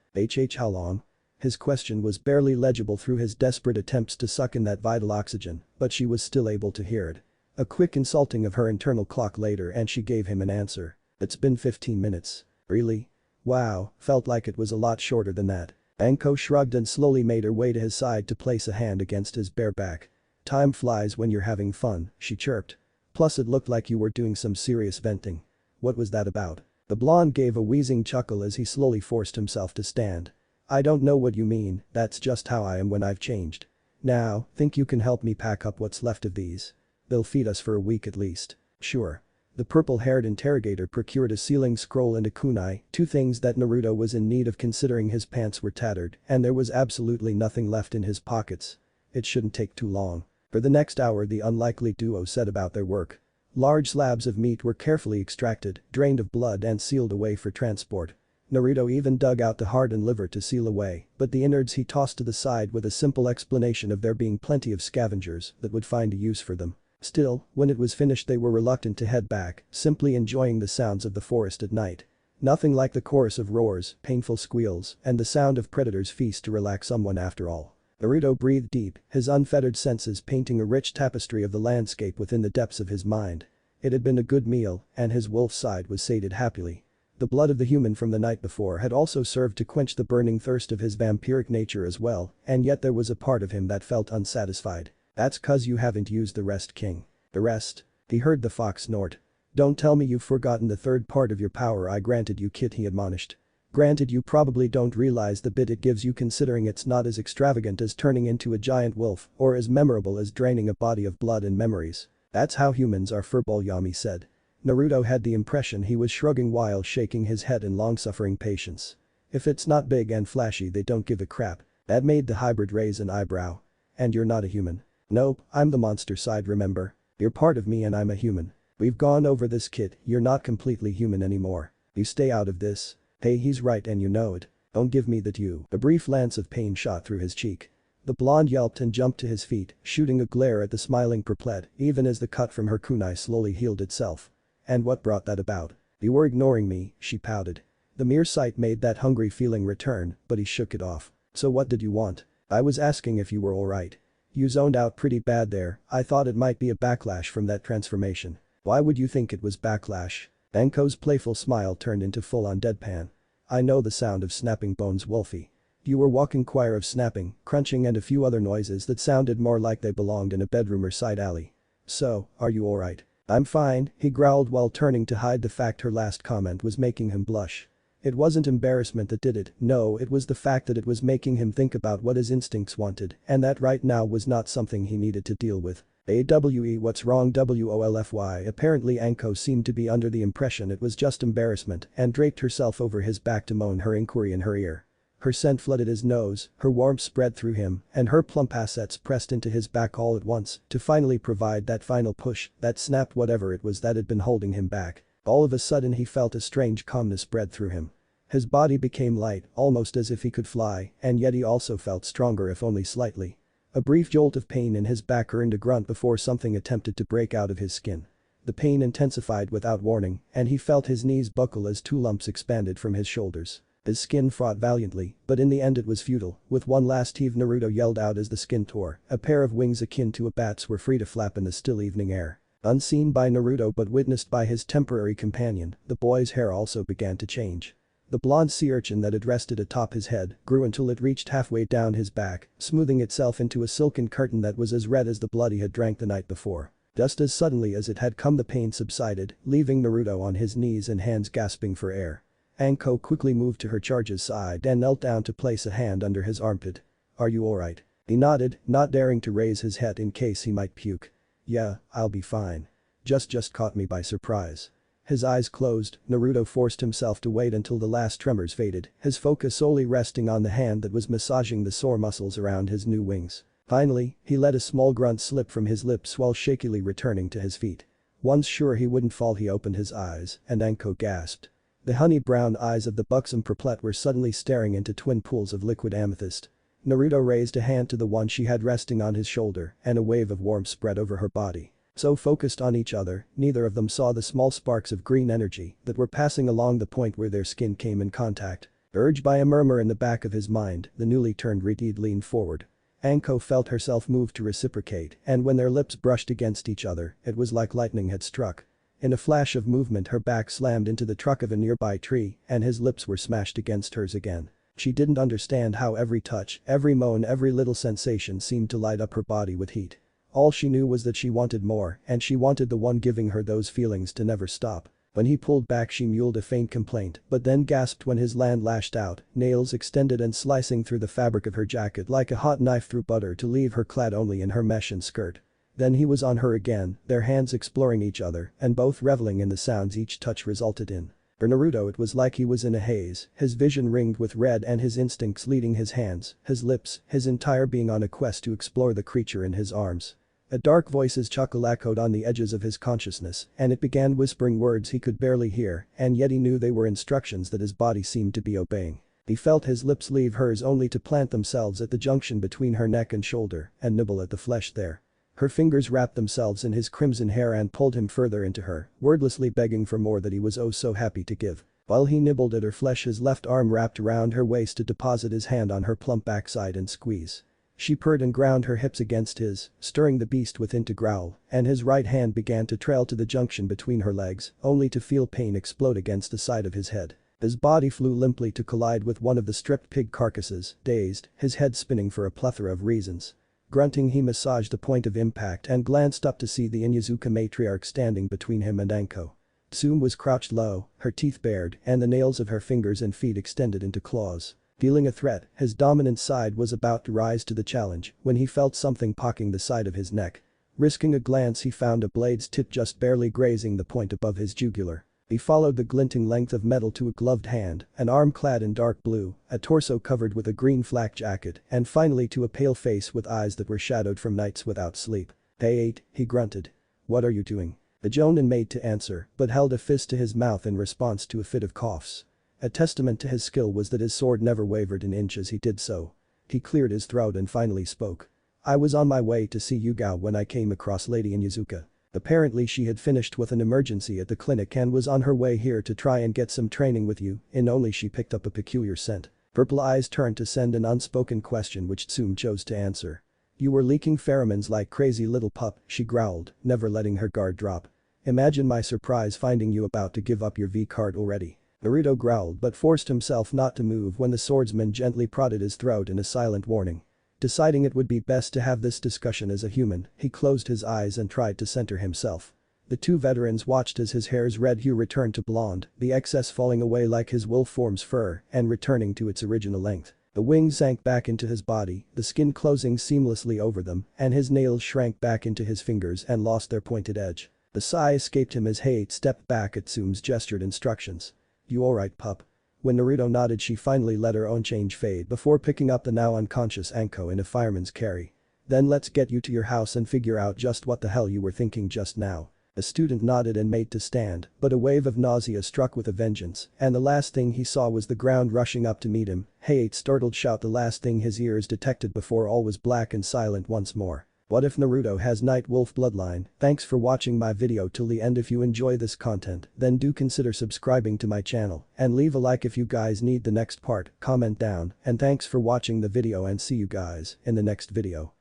How long? His question was barely legible through his desperate attempts to suck in that vital oxygen, but she was still able to hear it. A quick insulting of her internal clock later and she gave him an answer. It's been 15 minutes. Really? Wow, felt like it was a lot shorter than that. Anko shrugged and slowly made her way to his side to place a hand against his bare back. Time flies when you're having fun, she chirped. Plus it looked like you were doing some serious venting. What was that about? The blonde gave a wheezing chuckle as he slowly forced himself to stand. I don't know what you mean, that's just how I am when I've changed. Now, think you can help me pack up what's left of these? They'll feed us for a week at least. Sure. The purple-haired interrogator procured a sealing scroll and a kunai, 2 things that Naruto was in need of considering his pants were tattered and there was absolutely nothing left in his pockets. It shouldn't take too long. For the next hour the unlikely duo set about their work. Large slabs of meat were carefully extracted, drained of blood and sealed away for transport. Naruto even dug out the heart and liver to seal away, but the innards he tossed to the side with a simple explanation of there being plenty of scavengers that would find a use for them. Still, when it was finished they were reluctant to head back, simply enjoying the sounds of the forest at night. Nothing like the chorus of roars, painful squeals, and the sound of predators' feast to relax someone after all. Naruto breathed deep, his unfettered senses painting a rich tapestry of the landscape within the depths of his mind. It had been a good meal, and his wolf side was sated happily. The blood of the human from the night before had also served to quench the burning thirst of his vampiric nature as well, and yet there was a part of him that felt unsatisfied. That's 'cause you haven't used the rest, King. The rest? He heard the fox snort. Don't tell me you've forgotten the third part of your power I granted you, kid, he admonished. Granted, you probably don't realize the bit it gives you considering it's not as extravagant as turning into a giant wolf or as memorable as draining a body of blood and memories. That's how humans are, furball, Yami said. Naruto had the impression he was shrugging while shaking his head in long-suffering patience. If it's not big and flashy they don't give a crap. That made the hybrid raise an eyebrow. And you're not a human. Nope, I'm the monster side, remember? You're part of me and I'm a human. We've gone over this, kid, you're not completely human anymore. You stay out of this. Hey, he's right and you know it. Don't give me that you. A brief lance of pain shot through his cheek. The blonde yelped and jumped to his feet, shooting a glare at the smiling perplet even as the cut from her kunai slowly healed itself. And what brought that about? You were ignoring me, she pouted. The mere sight made that hungry feeling return, but he shook it off. So what did you want? I was asking if you were alright. You zoned out pretty bad there, I thought it might be a backlash from that transformation. Why would you think it was backlash? Anko's playful smile turned into full-on deadpan. I know the sound of snapping bones, Wolfie. You were walking choir of snapping, crunching and a few other noises that sounded more like they belonged in a bedroom or side alley. So, are you alright? I'm fine, he growled while turning to hide the fact her last comment was making him blush. It wasn't embarrassment that did it, no, it was the fact that it was making him think about what his instincts wanted and that right now was not something he needed to deal with. AWE what's wrong WOLFY apparently Anko seemed to be under the impression it was just embarrassment and draped herself over his back to moan her inquiry in her ear. Her scent flooded his nose, her warmth spread through him, and her plump assets pressed into his back all at once to finally provide that final push that snapped whatever it was that had been holding him back. All of a sudden he felt a strange calmness spread through him. His body became light, almost as if he could fly, and yet he also felt stronger if only slightly. A brief jolt of pain in his back earned a grunt before something attempted to break out of his skin. The pain intensified without warning, and he felt his knees buckle as two lumps expanded from his shoulders. His skin fought valiantly, but in the end it was futile. With one last heave Naruto yelled out as the skin tore. A pair of wings akin to a bat's were free to flap in the still evening air. Unseen by Naruto but witnessed by his temporary companion, the boy's hair also began to change. The blonde sea urchin that had rested atop his head grew until it reached halfway down his back, smoothing itself into a silken curtain that was as red as the blood he had drank the night before. Just as suddenly as it had come the pain subsided, leaving Naruto on his knees and hands gasping for air. Anko quickly moved to her charge's side and knelt down to place a hand under his armpit. "Are you alright?" He nodded, not daring to raise his head in case he might puke. "Yeah, I'll be fine. Just caught me by surprise." His eyes closed, Naruto forced himself to wait until the last tremors faded, his focus solely resting on the hand that was massaging the sore muscles around his new wings. Finally, he let a small grunt slip from his lips while shakily returning to his feet. Once sure he wouldn't fall he opened his eyes, and Anko gasped. The honey-brown eyes of the buxom purplet were suddenly staring into twin pools of liquid amethyst. Naruto raised a hand to the one she had resting on his shoulder, and a wave of warmth spread over her body. So focused on each other, neither of them saw the small sparks of green energy that were passing along the point where their skin came in contact. Urged by a murmur in the back of his mind, the newly turned Reed leaned forward. Anko felt herself move to reciprocate, and when their lips brushed against each other, it was like lightning had struck. In a flash of movement her back slammed into the trunk of a nearby tree, and his lips were smashed against hers again. She didn't understand how every touch, every moan, every little sensation seemed to light up her body with heat. All she knew was that she wanted more, and she wanted the one giving her those feelings to never stop. When he pulled back she mewed a faint complaint, but then gasped when his hand lashed out, nails extended and slicing through the fabric of her jacket like a hot knife through butter to leave her clad only in her mesh and skirt. Then he was on her again, their hands exploring each other, and both reveling in the sounds each touch resulted in. For Naruto it was like he was in a haze, his vision ringed with red and his instincts leading his hands, his lips, his entire being on a quest to explore the creature in his arms. A dark voice's chuckle echoed on the edges of his consciousness, and it began whispering words he could barely hear, and yet he knew they were instructions that his body seemed to be obeying. He felt his lips leave hers only to plant themselves at the junction between her neck and shoulder and nibble at the flesh there. Her fingers wrapped themselves in his crimson hair and pulled him further into her, wordlessly begging for more that he was oh so happy to give. While he nibbled at her flesh his left arm wrapped around her waist to deposit his hand on her plump backside and squeeze. She purred and ground her hips against his, stirring the beast within to growl, and his right hand began to trail to the junction between her legs, only to feel pain explode against the side of his head. His body flew limply to collide with one of the stripped pig carcasses, dazed, his head spinning for a plethora of reasons. Grunting he massaged the point of impact and glanced up to see the Inyazuka matriarch standing between him and Anko. Tsume was crouched low, her teeth bared, and the nails of her fingers and feet extended into claws. Feeling a threat, his dominant side was about to rise to the challenge when he felt something pocking the side of his neck. Risking a glance he found a blade's tip just barely grazing the point above his jugular. He followed the glinting length of metal to a gloved hand, an arm clad in dark blue, a torso covered with a green flak jacket, and finally to a pale face with eyes that were shadowed from nights without sleep. "Hey 8, he grunted. "What are you doing?" The Jonin made to answer, but held a fist to his mouth in response to a fit of coughs. A testament to his skill was that his sword never wavered an inch as he did so. He cleared his throat and finally spoke. "I was on my way to see Yugao when I came across Lady Inyazuka. Apparently she had finished with an emergency at the clinic and was on her way here to try and get some training with you, and only she picked up a peculiar scent." Purple eyes turned to send an unspoken question which Tsume chose to answer. "You were leaking pheromones like crazy little pup," she growled, never letting her guard drop. "Imagine my surprise finding you about to give up your V-card already." Naruto growled but forced himself not to move when the swordsman gently prodded his throat in a silent warning. Deciding it would be best to have this discussion as a human, he closed his eyes and tried to center himself. The two veterans watched as his hair's red hue returned to blonde, the excess falling away like his wolf form's fur and returning to its original length. The wings sank back into his body, the skin closing seamlessly over them, and his nails shrank back into his fingers and lost their pointed edge. The sigh escaped him as Hayate stepped back at Tsume's gestured instructions. "You alright, pup?" When Naruto nodded, she finally let her own change fade before picking up the now unconscious Anko in a fireman's carry. "Then let's get you to your house and figure out just what the hell you were thinking just now." The student nodded and made to stand, but a wave of nausea struck with a vengeance, and the last thing he saw was the ground rushing up to meet him. Hayate's startled shout, the last thing his ears detected before all was black and silent once more. What if Naruto has Night Wolf bloodline? Thanks for watching my video till the end. If you enjoy this content, then do consider subscribing to my channel and leave a like if you guys need the next part, comment down, and thanks for watching the video and see you guys in the next video.